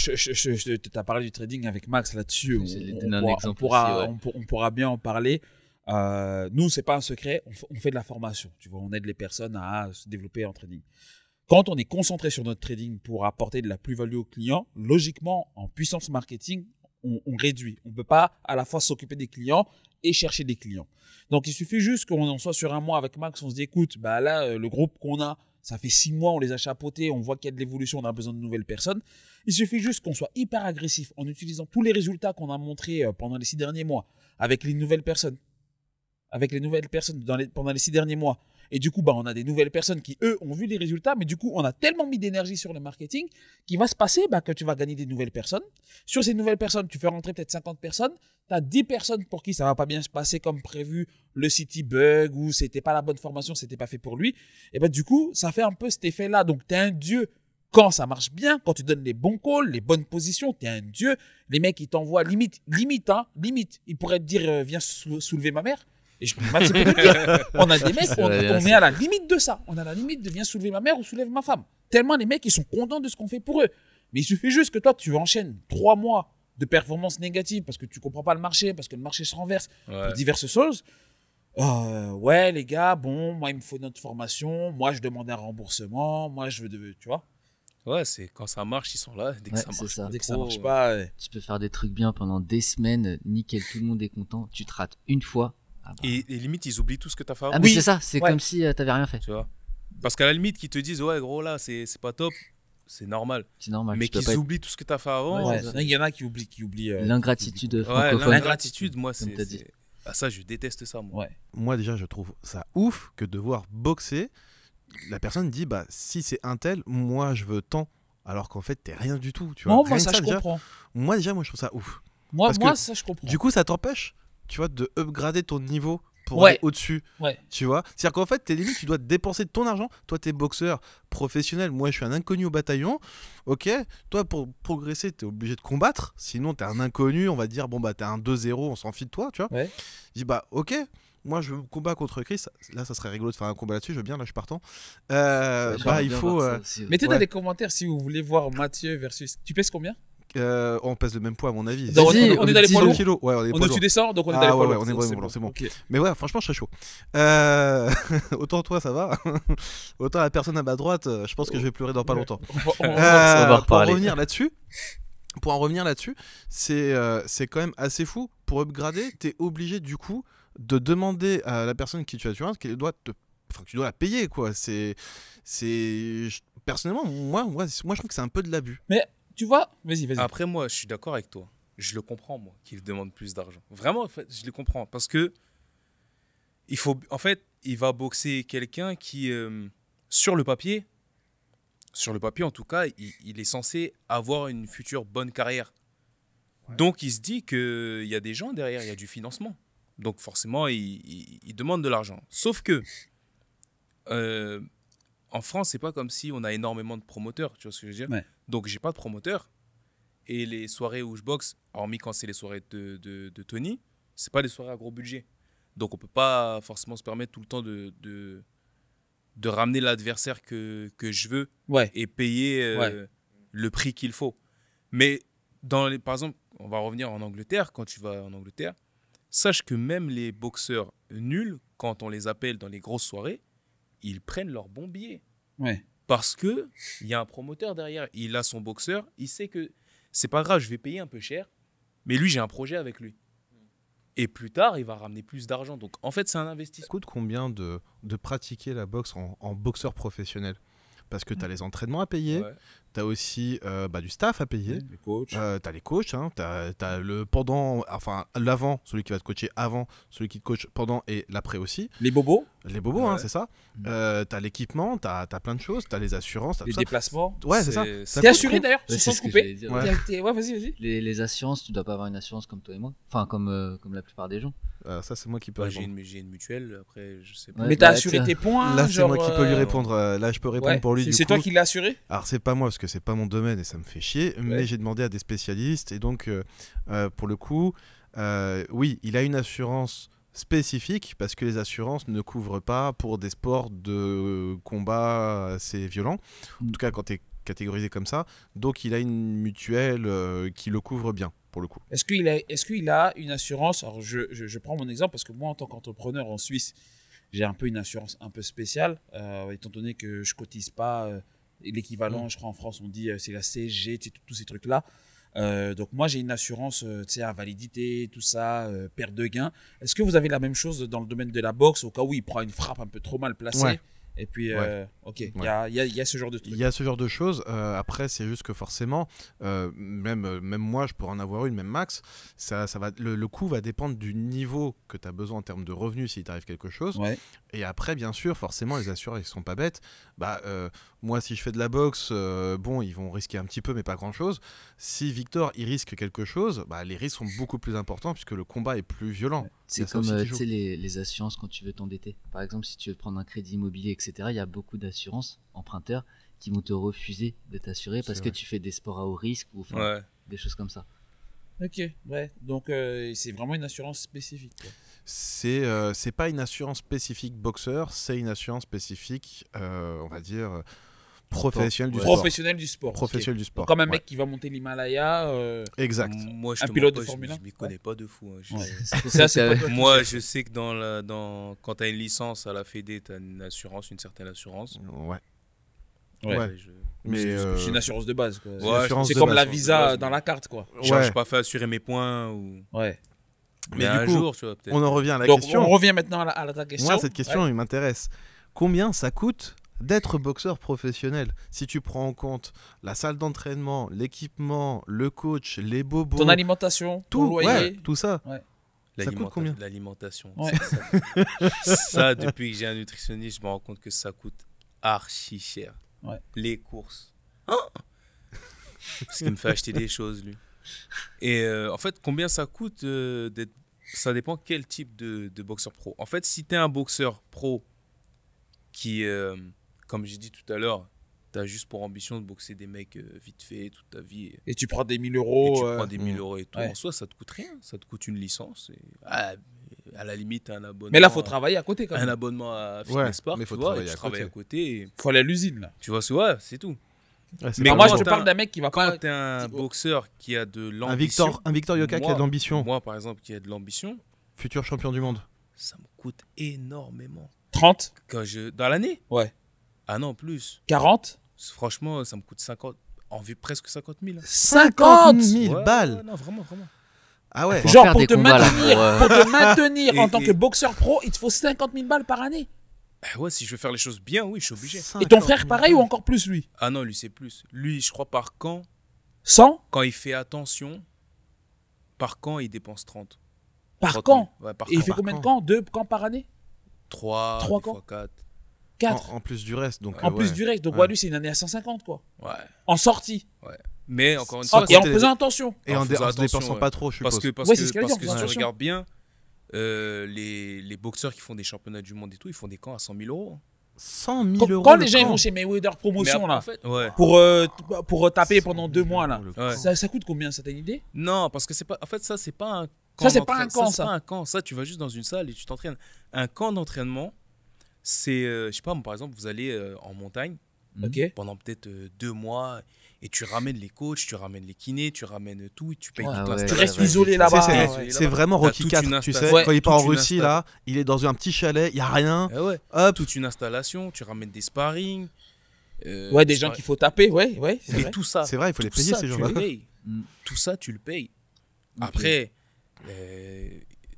[SPEAKER 2] t'as parlé du trading avec Max là-dessus.
[SPEAKER 5] J'allais
[SPEAKER 2] On
[SPEAKER 5] donner un
[SPEAKER 2] pourra-
[SPEAKER 5] exemple
[SPEAKER 2] on pourra,
[SPEAKER 5] aussi, ouais.
[SPEAKER 2] on pourra bien en parler. Nous, c'est pas un secret. On fait de la formation. Tu vois, on aide les personnes à se développer en trading. Quand on est concentré sur notre trading pour apporter de la plus-value aux clients, logiquement, en puissance marketing, on réduit. On ne peut pas à la fois s'occuper des clients et chercher des clients. Donc, il suffit juste qu'on en soit sur un mois avec Max, on se dit, écoute, bah là, le groupe qu'on a, ça fait 6 mois, on les a chapeautés, on voit qu'il y a de l'évolution, on a besoin de nouvelles personnes. Il suffit juste qu'on soit hyper agressif en utilisant tous les résultats qu'on a montrés pendant les 6 derniers mois avec les nouvelles personnes. Pendant les 6 derniers mois. Et du coup, bah, on a des nouvelles personnes qui, eux, ont vu les résultats, mais du coup, on a tellement mis d'énergie sur le marketing qu'il va se passer que tu vas gagner des nouvelles personnes. Sur ces nouvelles personnes, tu fais rentrer peut-être 50 personnes. Tu as 10 personnes pour qui ça va pas bien se passer comme prévu, le site bug ou c'était pas la bonne formation, c'était pas fait pour lui. Et ben du coup, ça fait un peu cet effet-là. Donc, tu es un dieu quand ça marche bien, quand tu donnes les bons calls, les bonnes positions, tu es un dieu. Les mecs, ils t'envoient limite. Ils pourraient te dire, viens soulever ma mère. Et je peux te dire, on a des mecs, on est à la limite de ça. On a la limite de viens soulever ma mère ou soulève ma femme. Tellement les mecs, ils sont contents de ce qu'on fait pour eux. Mais il suffit juste que toi, tu enchaînes 3 mois de performance négative parce que tu comprends pas le marché, parce que le marché se renverse, pour diverses choses. Ouais, les gars, bon, moi, il me faut notre formation. Moi, je demande un remboursement. Moi, je veux, tu vois.
[SPEAKER 1] Ouais, c'est quand ça marche, ils sont là. Dès que
[SPEAKER 5] Ouais,
[SPEAKER 1] ça
[SPEAKER 5] c'est
[SPEAKER 1] marche,
[SPEAKER 5] ça.
[SPEAKER 2] Dès que ça marche pas, ouais.
[SPEAKER 5] Tu peux faire des trucs bien pendant des semaines, nickel, tout le monde est content. Tu te rates une fois. Ah bah.
[SPEAKER 1] Et limite, ils oublient tout ce que t'as fait avant.
[SPEAKER 5] Ah, mais c'est ça, c'est comme si t'avais rien fait.
[SPEAKER 1] Tu vois. Parce qu'à la limite, qu'ils te disent, ouais, gros, là, c'est pas top, c'est normal.
[SPEAKER 5] C'est normal.
[SPEAKER 1] Mais
[SPEAKER 5] tu peux
[SPEAKER 1] qu'ils
[SPEAKER 5] pas être-
[SPEAKER 1] oublient tout ce que t'as fait avant.
[SPEAKER 2] Ouais,
[SPEAKER 5] c'est
[SPEAKER 2] il y en a qui oublient.
[SPEAKER 5] L'ingratitude
[SPEAKER 1] Ouais,
[SPEAKER 5] francophone.
[SPEAKER 1] l'ingratitude, moi,
[SPEAKER 5] Comme t'as dit.
[SPEAKER 1] Ah, ça, je déteste ça, moi.
[SPEAKER 2] Ouais.
[SPEAKER 3] Moi déjà, je trouve ça ouf que de voir boxer, la personne dit bah si c'est un tel, moi je veux tant. Alors qu'en fait, t'es rien du tout. Tu vois.
[SPEAKER 2] Non,
[SPEAKER 3] Rien
[SPEAKER 2] moi,
[SPEAKER 3] que
[SPEAKER 2] ça, je
[SPEAKER 3] déjà,
[SPEAKER 2] comprends.
[SPEAKER 3] moi, je trouve ça ouf.
[SPEAKER 2] Moi,
[SPEAKER 3] Parce que
[SPEAKER 2] ça, je comprends.
[SPEAKER 3] Du coup, ça t'empêche, tu vois, de upgrader ton niveau pour
[SPEAKER 2] Ouais.
[SPEAKER 3] aller au-dessus.
[SPEAKER 2] Ouais.
[SPEAKER 3] Tu vois, c'est-à-dire qu'en fait, t'es limite, tu dois dépenser de ton argent. Toi, t'es boxeur professionnel. Moi, je suis un inconnu au bataillon. Ok. Toi, pour progresser, t'es obligé de combattre. Sinon, t'es un inconnu. On va dire, bon, bah, t'es un 2-0, on s'en fiche de toi, tu vois.
[SPEAKER 2] Ouais.
[SPEAKER 3] Je dis, bah, ok. Moi, je veux combat contre Chris. Là, ça serait rigolo de faire un combat là-dessus. Je veux bien, là, je suis partant.
[SPEAKER 5] J'aimerais
[SPEAKER 3] Bah, il
[SPEAKER 5] bien
[SPEAKER 3] faut.
[SPEAKER 5] voir ça aussi, ouais.
[SPEAKER 2] Mettez dans
[SPEAKER 3] Ouais.
[SPEAKER 2] les commentaires si vous voulez voir Mathieu versus. Tu pèses combien?
[SPEAKER 3] On pèse le même poids, à mon avis.
[SPEAKER 2] Donc,
[SPEAKER 5] Vas-y,
[SPEAKER 2] on est dans les poids
[SPEAKER 3] 100
[SPEAKER 2] lourds.
[SPEAKER 3] kilos. Ouais, on est
[SPEAKER 2] On
[SPEAKER 3] poids
[SPEAKER 2] est au-dessus
[SPEAKER 3] lourds.
[SPEAKER 2] des 100, donc on est dans
[SPEAKER 3] Ah
[SPEAKER 2] les poids
[SPEAKER 3] ouais,
[SPEAKER 2] lourds.
[SPEAKER 3] on est
[SPEAKER 2] C'est
[SPEAKER 3] bon, c'est bon.
[SPEAKER 2] Ok.
[SPEAKER 3] Mais ouais, franchement, je serais chaud. Autant toi, ça va. Autant la personne à ma droite, je pense que je vais pleurer dans pas longtemps.
[SPEAKER 2] On
[SPEAKER 5] va
[SPEAKER 3] Pour en
[SPEAKER 5] reparler.
[SPEAKER 3] revenir là-dessus, c'est quand même assez fou. Pour upgrader, t'es obligé du coup de demander à la personne qui tu as tué qu'elle doit que tu dois la payer quoi. Personnellement, moi, je trouve que c'est un peu de l'abus.
[SPEAKER 2] Mais tu vois, vas-y.
[SPEAKER 1] Après, moi, je suis d'accord avec toi. Je le comprends, moi, qu'il demande plus d'argent. Vraiment, en fait, je le comprends. Parce que, en fait, il va boxer quelqu'un qui, sur le papier, en tout cas, il est censé avoir une future bonne carrière. Ouais. Donc, il se dit qu'il y a des gens derrière, il y a du financement. Donc, forcément, il demande de l'argent. Sauf que, en France, c'est pas comme si on a énormément de promoteurs, tu vois ce que je veux dire?
[SPEAKER 2] Ouais.
[SPEAKER 1] Donc, j'ai pas de promoteur. Et les soirées où je boxe, hormis quand c'est les soirées de Tony, c'est pas des soirées à gros budget. Donc, on peut pas forcément se permettre tout le temps de ramener l'adversaire que je veux et payer le prix qu'il faut. Mais, par exemple, on va revenir en Angleterre. Quand tu vas en Angleterre, sache que même les boxeurs nuls, quand on les appelle dans les grosses soirées, ils prennent leur bon billet.
[SPEAKER 2] Ouais.
[SPEAKER 1] Parce qu'il y a un promoteur derrière. Il a son boxeur. Il sait que c'est pas grave, je vais payer un peu cher. Mais lui, j'ai un projet avec lui. Et plus tard, il va ramener plus d'argent. Donc, en fait, c'est un investissement.
[SPEAKER 3] Ça coûte combien de pratiquer la boxe en boxeur professionnel? Parce que tu as les entraînements à payer, tu as aussi du staff à payer.
[SPEAKER 2] Les coachs.
[SPEAKER 3] Tu as les coachs, hein, tu as le pendant, enfin l'avant, celui qui va te coacher avant, celui qui te coach pendant et l'après aussi.
[SPEAKER 2] Les bobos.
[SPEAKER 3] Les bobos, hein, c'est ça. Tu as l'équipement, tu as plein de choses, tu as les assurances, tu as
[SPEAKER 2] Les
[SPEAKER 3] tout ça.
[SPEAKER 2] déplacements.
[SPEAKER 3] Ouais, c'est ça.
[SPEAKER 2] T'es assuré d'ailleurs,
[SPEAKER 5] Ouais,
[SPEAKER 2] sans
[SPEAKER 5] c'est ce que
[SPEAKER 2] couper.
[SPEAKER 5] j'allais dire.
[SPEAKER 3] Ouais.
[SPEAKER 2] Ouais, vas-y.
[SPEAKER 5] Les assurances, tu dois pas avoir une assurance comme toi et moi. Enfin, comme la plupart des gens.
[SPEAKER 3] Ça, c'est moi qui peux
[SPEAKER 1] Bah, j'ai
[SPEAKER 3] répondre.
[SPEAKER 1] une mutuelle, après, je sais pas.
[SPEAKER 5] Ouais.
[SPEAKER 2] Mais t'as
[SPEAKER 5] bah,
[SPEAKER 2] assuré
[SPEAKER 5] tiens.
[SPEAKER 2] tes points.
[SPEAKER 3] Là, c'est
[SPEAKER 2] genre,
[SPEAKER 3] moi qui peux lui répondre. Là, je peux répondre
[SPEAKER 2] ouais,
[SPEAKER 3] pour lui.
[SPEAKER 2] c'est
[SPEAKER 3] du
[SPEAKER 2] toi
[SPEAKER 3] coup.
[SPEAKER 2] qui l'as assuré.
[SPEAKER 3] Alors, c'est pas moi parce que c'est pas mon domaine et ça me fait chier, mais j'ai demandé à des spécialistes et donc, pour le coup, oui, il a une assurance spécifique parce que les assurances ne couvrent pas pour des sports de combat assez violents. En tout cas, quand tu es catégorisé comme ça. Donc, il a une mutuelle qui le couvre bien, pour le coup.
[SPEAKER 2] Est-ce qu'il a une assurance? Alors, je prends mon exemple parce que moi, en tant qu'entrepreneur en Suisse, j'ai un peu une assurance un peu spéciale, étant donné que je cotise pas l'équivalent, je crois en France, on dit c'est la CSG, tous ces trucs-là. Donc moi, j'ai une assurance invalidité, tout ça, perte de gain. Est-ce que vous avez la même chose dans le domaine de la boxe, au cas où il prend une frappe un peu trop mal placée?
[SPEAKER 3] Ouais.
[SPEAKER 2] Et puis,
[SPEAKER 3] Ouais.
[SPEAKER 2] ok, il y a ce genre de truc.
[SPEAKER 3] Il y a ce genre de choses. Après, c'est juste que forcément, même moi, je pourrais en avoir une, même max. Ça va, le coût va dépendre du niveau que tu as besoin en termes de revenus s'il t'arrive quelque chose.
[SPEAKER 2] Ouais.
[SPEAKER 3] Et après, bien sûr, forcément, les assureurs, ils sont pas bêtes. Moi, si je fais de la boxe, bon, ils vont risquer un petit peu, mais pas grand-chose. Si Victor, il risque quelque chose, les risques sont beaucoup plus importants puisque le combat est plus violent.
[SPEAKER 2] Ouais.
[SPEAKER 3] Il y a
[SPEAKER 5] C'est
[SPEAKER 3] ça aussi
[SPEAKER 5] comme
[SPEAKER 3] qui joue.
[SPEAKER 5] les assurances quand tu veux t'endetter. Par exemple, si tu veux prendre un crédit immobilier, etc., il y a beaucoup d'assurances emprunteurs qui vont te refuser de t'assurer parce
[SPEAKER 3] C'est
[SPEAKER 5] que
[SPEAKER 3] vrai.
[SPEAKER 5] tu fais des sports à haut risque ou enfin,
[SPEAKER 1] Ouais.
[SPEAKER 5] des choses comme ça.
[SPEAKER 2] Ok, ouais. Donc, c'est vraiment une assurance spécifique, quoi.
[SPEAKER 3] C'est pas une assurance spécifique boxeur, c'est une assurance spécifique, on va dire, professionnelle du
[SPEAKER 5] Ouais.
[SPEAKER 3] sport.
[SPEAKER 2] Professionnel du sport.
[SPEAKER 3] Professionnel
[SPEAKER 2] ok.
[SPEAKER 3] du sport.
[SPEAKER 2] Donc, comme un
[SPEAKER 3] ouais.
[SPEAKER 2] mec qui va monter l'Himalaya.
[SPEAKER 3] Exact.
[SPEAKER 1] Moi, je
[SPEAKER 2] Un
[SPEAKER 1] te
[SPEAKER 2] pilote
[SPEAKER 1] mens
[SPEAKER 2] de
[SPEAKER 1] pas,
[SPEAKER 2] Formule 1.
[SPEAKER 1] je m'y connais pas de fou. Hein.
[SPEAKER 2] Ouais.
[SPEAKER 5] C'est pour
[SPEAKER 2] Ça,
[SPEAKER 5] ça
[SPEAKER 2] c'est
[SPEAKER 5] que-
[SPEAKER 2] pas toi.
[SPEAKER 1] Moi, je sais que quand tu as une licence à la Fédé, tu as une assurance, une certaine assurance.
[SPEAKER 3] Ouais.
[SPEAKER 2] Ouais.
[SPEAKER 3] Ouais.
[SPEAKER 1] Je
[SPEAKER 3] Mais
[SPEAKER 2] C'est une assurance de base, quoi.
[SPEAKER 3] une
[SPEAKER 1] Ouais,
[SPEAKER 3] assurance
[SPEAKER 2] C'est
[SPEAKER 3] de
[SPEAKER 2] comme
[SPEAKER 3] base.
[SPEAKER 2] la
[SPEAKER 1] de
[SPEAKER 2] visa
[SPEAKER 1] base,
[SPEAKER 2] dans
[SPEAKER 1] mais-
[SPEAKER 2] la carte, quoi.
[SPEAKER 1] je cherche
[SPEAKER 3] Ouais.
[SPEAKER 1] pas fait assurer mes points. Ou...
[SPEAKER 2] Ouais.
[SPEAKER 3] Mais
[SPEAKER 1] Mais
[SPEAKER 3] du
[SPEAKER 1] un
[SPEAKER 3] coup,
[SPEAKER 1] jour, tu vois, peut-être.
[SPEAKER 3] on en revient à la
[SPEAKER 2] Donc,
[SPEAKER 3] question.
[SPEAKER 2] on revient maintenant à ta question.
[SPEAKER 3] Moi, cette question,
[SPEAKER 2] Ouais.
[SPEAKER 3] il m'intéresse. Combien ça coûte d'être boxeur professionnel? Si tu prends en compte la salle d'entraînement, l'équipement, le coach, les bobos,
[SPEAKER 2] Ton alimentation, ton
[SPEAKER 3] tout,
[SPEAKER 2] loyer.
[SPEAKER 3] ouais, tout ça. Ça coûte combien?
[SPEAKER 1] L'alimentation.
[SPEAKER 2] Ouais.
[SPEAKER 1] Ça, depuis que j'ai un nutritionniste, je me rends compte que ça coûte archi cher.
[SPEAKER 2] Ouais.
[SPEAKER 1] Les courses. Parce qu'il me fait acheter des choses, lui. Et en fait, combien ça coûte d'être... Ça dépend quel type de boxeur pro. En fait, si tu es un boxeur pro qui, comme j'ai dit tout à l'heure, tu as juste pour ambition de boxer des mecs vite fait toute ta vie
[SPEAKER 2] Et tu prends des 1000
[SPEAKER 1] et
[SPEAKER 2] euros.
[SPEAKER 1] tu prends des 1000 euros et tout,
[SPEAKER 2] ouais.
[SPEAKER 1] en soi, ça te coûte rien. Ça te coûte une licence. Et, à la limite, un abonnement.
[SPEAKER 2] Mais là, faut travailler à côté, quand
[SPEAKER 1] Un
[SPEAKER 2] même.
[SPEAKER 1] abonnement à
[SPEAKER 3] Ouais,
[SPEAKER 1] Fitness Park,
[SPEAKER 3] mais
[SPEAKER 1] tu
[SPEAKER 3] faut
[SPEAKER 1] vois, et
[SPEAKER 3] travailler
[SPEAKER 1] tu
[SPEAKER 3] à
[SPEAKER 1] travailles
[SPEAKER 3] côté.
[SPEAKER 1] à côté. Et,
[SPEAKER 2] Faut aller à l'usine, là.
[SPEAKER 1] tu vois, c'est tout.
[SPEAKER 3] Ouais, c'est
[SPEAKER 1] Mais
[SPEAKER 3] pas
[SPEAKER 2] moi,
[SPEAKER 3] mal.
[SPEAKER 2] je te parle d'un mec qui va
[SPEAKER 1] Quand
[SPEAKER 2] pas.
[SPEAKER 1] tu es un boxeur qui a de
[SPEAKER 3] un
[SPEAKER 1] l'ambition.
[SPEAKER 3] Victor Yoka qui a de l'ambition,
[SPEAKER 1] Moi, par exemple, qui a de l'ambition,
[SPEAKER 3] futur champion du monde.
[SPEAKER 1] ça me coûte énormément.
[SPEAKER 2] 30,
[SPEAKER 1] Dans l'année?
[SPEAKER 2] Ouais.
[SPEAKER 1] Ah non, plus.
[SPEAKER 2] 40,
[SPEAKER 1] Franchement, ça me coûte 50, presque 50 000.
[SPEAKER 2] 50
[SPEAKER 3] 000
[SPEAKER 1] Ouais,
[SPEAKER 3] balles.
[SPEAKER 1] ouais, non, vraiment, vraiment.
[SPEAKER 3] Ah ouais.
[SPEAKER 5] Faut
[SPEAKER 2] Genre,
[SPEAKER 5] faire
[SPEAKER 2] pour
[SPEAKER 5] des
[SPEAKER 2] te
[SPEAKER 5] combats, là,
[SPEAKER 2] maintenir, pour te maintenir en tant
[SPEAKER 1] Et-
[SPEAKER 2] que boxeur pro, il te faut 50 000 balles par année.
[SPEAKER 1] Ouais, si je veux faire les choses bien, oui, je suis obligé.
[SPEAKER 2] Et ton
[SPEAKER 3] 50
[SPEAKER 2] frère,
[SPEAKER 3] 000
[SPEAKER 2] pareil, ou
[SPEAKER 3] balles.
[SPEAKER 2] encore plus, lui?
[SPEAKER 1] Ah non, lui, c'est plus. Lui, je crois, par camp,
[SPEAKER 2] 100
[SPEAKER 1] quand il fait attention, par camp, il dépense 30.
[SPEAKER 2] par
[SPEAKER 1] 30 000.
[SPEAKER 2] camp.
[SPEAKER 1] Ouais, par
[SPEAKER 2] Et il
[SPEAKER 1] camp.
[SPEAKER 2] fait combien de camps? 2 camps par année?
[SPEAKER 1] 3,
[SPEAKER 2] Trois
[SPEAKER 1] des
[SPEAKER 2] camps.
[SPEAKER 1] fois 4.
[SPEAKER 2] 4
[SPEAKER 3] En plus du reste. Donc,
[SPEAKER 2] en plus
[SPEAKER 3] ouais.
[SPEAKER 2] du reste. Donc,
[SPEAKER 3] Ouais.
[SPEAKER 2] ouais, lui, c'est une année à 150, quoi.
[SPEAKER 1] Ouais.
[SPEAKER 2] En sortie.
[SPEAKER 1] Mais encore une
[SPEAKER 2] Oh,
[SPEAKER 1] fois,
[SPEAKER 2] et en
[SPEAKER 3] c'était-
[SPEAKER 2] faisant attention.
[SPEAKER 3] Et
[SPEAKER 1] en
[SPEAKER 3] en,
[SPEAKER 1] faisant
[SPEAKER 3] en se
[SPEAKER 1] attention,
[SPEAKER 3] dépensant
[SPEAKER 1] ouais.
[SPEAKER 3] pas trop, je suppose.
[SPEAKER 1] parce que,
[SPEAKER 2] Ouais, c'est ce qu'elle
[SPEAKER 1] parce
[SPEAKER 2] dit,
[SPEAKER 1] que
[SPEAKER 2] en
[SPEAKER 1] si tu
[SPEAKER 2] faisant
[SPEAKER 1] regardes bien, les boxeurs qui font des championnats du monde et tout, ils font des camps à 100 000 euros.
[SPEAKER 3] 100 000
[SPEAKER 2] Quand,
[SPEAKER 3] euros.
[SPEAKER 2] quand
[SPEAKER 3] le
[SPEAKER 2] les gens ils
[SPEAKER 3] camp.
[SPEAKER 2] vont chez Mayweather Promotion,
[SPEAKER 1] Mais
[SPEAKER 2] là,
[SPEAKER 1] en fait, ouais.
[SPEAKER 2] pour taper pendant 2 mois, là,
[SPEAKER 3] Le
[SPEAKER 1] Ouais.
[SPEAKER 2] ça coûte combien, ça, t'as une idée?
[SPEAKER 1] Non, parce que c'est pas. En fait, ça, c'est pas un camp.
[SPEAKER 2] Ça, c'est pas un camp,
[SPEAKER 1] c'est
[SPEAKER 2] ça.
[SPEAKER 1] pas un camp. Ça, tu vas juste dans une salle et tu t'entraînes. Un camp d'entraînement, c'est. Je sais pas, moi, par exemple, vous allez en montagne
[SPEAKER 2] Ok.
[SPEAKER 1] pendant peut-être 2 mois et tu ramènes les coachs, tu ramènes les kinés, tu ramènes tout et tu payes
[SPEAKER 2] Ouais.
[SPEAKER 1] toute
[SPEAKER 5] Ah ouais.
[SPEAKER 1] l'installation.
[SPEAKER 2] Tu restes
[SPEAKER 5] ouais.
[SPEAKER 2] isolé
[SPEAKER 3] C'est-
[SPEAKER 2] là-bas.
[SPEAKER 3] c'est-
[SPEAKER 2] ouais.
[SPEAKER 3] C'est vraiment
[SPEAKER 1] T'as
[SPEAKER 3] Rocky
[SPEAKER 1] toute
[SPEAKER 3] 4,
[SPEAKER 1] une
[SPEAKER 3] tu sais,
[SPEAKER 1] installation.
[SPEAKER 3] quand il part en
[SPEAKER 1] toute une
[SPEAKER 3] Russie, là, il est dans un petit chalet, il y a rien,
[SPEAKER 1] Ah ouais.
[SPEAKER 3] hop,
[SPEAKER 1] Toute une installation, tu ramènes des sparring.
[SPEAKER 2] Ouais, des gens qu'il faut taper, ouais, c'est
[SPEAKER 1] Et
[SPEAKER 2] vrai.
[SPEAKER 1] tout ça.
[SPEAKER 3] c'est vrai, il faut les
[SPEAKER 1] tout
[SPEAKER 3] payer
[SPEAKER 1] ça,
[SPEAKER 3] ces
[SPEAKER 1] tu
[SPEAKER 3] gens-là.
[SPEAKER 1] le payes.
[SPEAKER 5] Mm.
[SPEAKER 1] Tout ça, tu le payes. Après,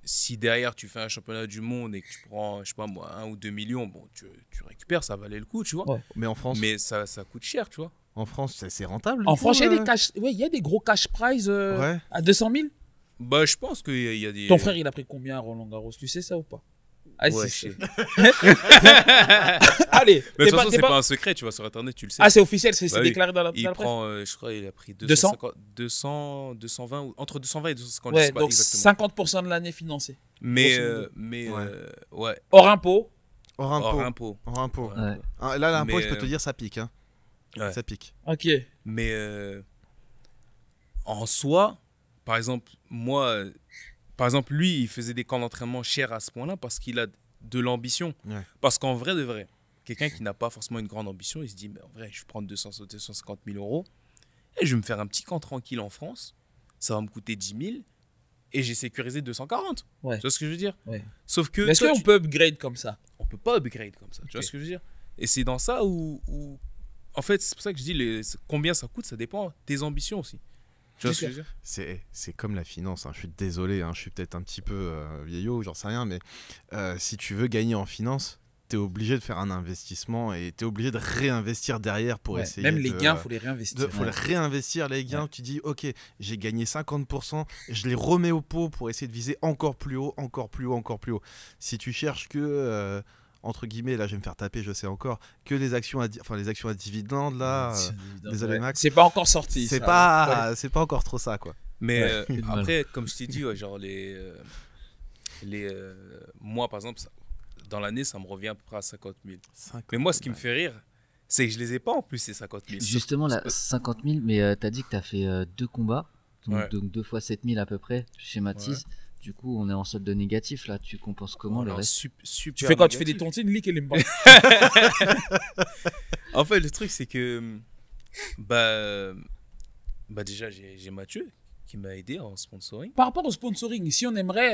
[SPEAKER 1] si derrière tu fais un championnat du monde et que tu prends, je sais pas moi, 1 ou 2 millions, bon, tu récupères, ça valait le coup, tu vois.
[SPEAKER 2] Ouais.
[SPEAKER 3] Mais en France,
[SPEAKER 1] Mais ça coûte cher, tu vois.
[SPEAKER 3] En France, c'est rentable.
[SPEAKER 2] En
[SPEAKER 3] du coup,
[SPEAKER 2] France, il y a des cash, ouais, il y a des gros cash prize
[SPEAKER 3] Ouais.
[SPEAKER 2] à 200 000.
[SPEAKER 1] Bah, je pense qu'il y a des.
[SPEAKER 2] Ton frère, il a pris combien à Roland Garros? Tu sais ça ou pas? Ah,
[SPEAKER 1] Ouais,
[SPEAKER 2] si,
[SPEAKER 1] je sais.
[SPEAKER 2] Allez,
[SPEAKER 1] Mais
[SPEAKER 2] t'es
[SPEAKER 1] de toute façon,
[SPEAKER 2] t'es
[SPEAKER 1] c'est pas un secret, tu vas sur internet, tu le sais.
[SPEAKER 2] Ah, c'est officiel, c'est
[SPEAKER 1] Bah oui.
[SPEAKER 2] déclaré dans la
[SPEAKER 1] Il
[SPEAKER 2] presse.
[SPEAKER 1] prend, je crois, il a pris
[SPEAKER 2] 200?
[SPEAKER 1] 200, 220, ou entre 220 et 250, je
[SPEAKER 2] Ouais,
[SPEAKER 1] sais pas
[SPEAKER 2] donc
[SPEAKER 1] exactement.
[SPEAKER 2] 50% de l'année financée.
[SPEAKER 1] Mais,
[SPEAKER 2] grosso
[SPEAKER 1] ouais. Ouais,
[SPEAKER 2] Hors impôt.
[SPEAKER 3] Hors impôt.
[SPEAKER 1] hors impôt.
[SPEAKER 3] Hors impôt.
[SPEAKER 1] Ouais.
[SPEAKER 5] Ouais.
[SPEAKER 3] Ah, là, l'impôt,
[SPEAKER 1] Mais,
[SPEAKER 3] je peux te dire, ça pique. Hein.
[SPEAKER 1] Ouais.
[SPEAKER 3] Ça pique.
[SPEAKER 2] Ok.
[SPEAKER 1] Mais en soi, par exemple, par exemple, lui, il faisait des camps d'entraînement chers à ce point-là parce qu'il a de l'ambition.
[SPEAKER 3] Ouais.
[SPEAKER 1] Parce qu'en vrai de vrai, quelqu'un qui n'a pas forcément une grande ambition, il se dit, mais en vrai, je vais prendre 250 000 euros et je vais me faire un petit camp tranquille en France. Ça va me coûter 10 000 et j'ai sécurisé 240.
[SPEAKER 2] Ouais.
[SPEAKER 1] Tu vois ce que je veux dire?
[SPEAKER 2] Ouais.
[SPEAKER 1] Sauf que
[SPEAKER 2] Mais est-ce
[SPEAKER 1] toi,
[SPEAKER 2] qu'on peut upgrade comme ça?
[SPEAKER 1] on peut pas upgrade comme ça. Tu vois
[SPEAKER 2] Ok.
[SPEAKER 1] ce que je veux dire? Et c'est dans ça où en fait, c'est pour ça que je dis combien ça coûte, ça dépend tes ambitions aussi. Tu vois ce que je veux dire?
[SPEAKER 3] C'est comme la finance, hein. Je suis désolé, hein. Je suis peut-être un petit peu vieillot, j'en sais rien, mais si tu veux gagner en finance, tu es obligé de faire un investissement et tu es obligé de réinvestir derrière pour
[SPEAKER 2] Ouais.
[SPEAKER 3] essayer
[SPEAKER 2] Même les
[SPEAKER 3] de,
[SPEAKER 2] gains, il faut les réinvestir.
[SPEAKER 3] faut les réinvestir les gains.
[SPEAKER 2] Ouais.
[SPEAKER 3] Tu dis, ok, j'ai gagné 50%, je les remets au pot pour essayer de viser encore plus haut, encore plus haut, encore plus haut. Si tu cherches que, entre guillemets, là je vais me faire taper, je sais encore, que les actions à dividendes, là, désolé
[SPEAKER 2] Ouais.
[SPEAKER 3] Max,
[SPEAKER 2] C'est pas encore sorti.
[SPEAKER 3] c'est
[SPEAKER 2] ça.
[SPEAKER 3] pas encore trop ça, quoi.
[SPEAKER 1] Mais
[SPEAKER 2] Ouais.
[SPEAKER 1] après, comme je t'ai dit, ouais, genre moi, par exemple, dans l'année, ça me revient à peu près à 50 000. Mais moi, ce qui me fait rire, c'est que je les ai pas en plus, ces 50 000.
[SPEAKER 5] Justement, là, 50 000, mais t'as dit que t'as fait 2 combats, donc,
[SPEAKER 1] Ouais.
[SPEAKER 5] donc 2 fois 7 000 à peu près, je schématise. Du coup, on est en solde négatif là. Tu compenses comment le
[SPEAKER 1] Alors,
[SPEAKER 5] reste?
[SPEAKER 1] super
[SPEAKER 2] Tu fais quoi? Tu fais
[SPEAKER 1] négatif.
[SPEAKER 2] des tontines, Lick et les
[SPEAKER 1] En fait, le truc, c'est que bah déjà, j'ai Mathieu qui m'a aidé en sponsoring.
[SPEAKER 2] Par rapport au sponsoring, si on aimerait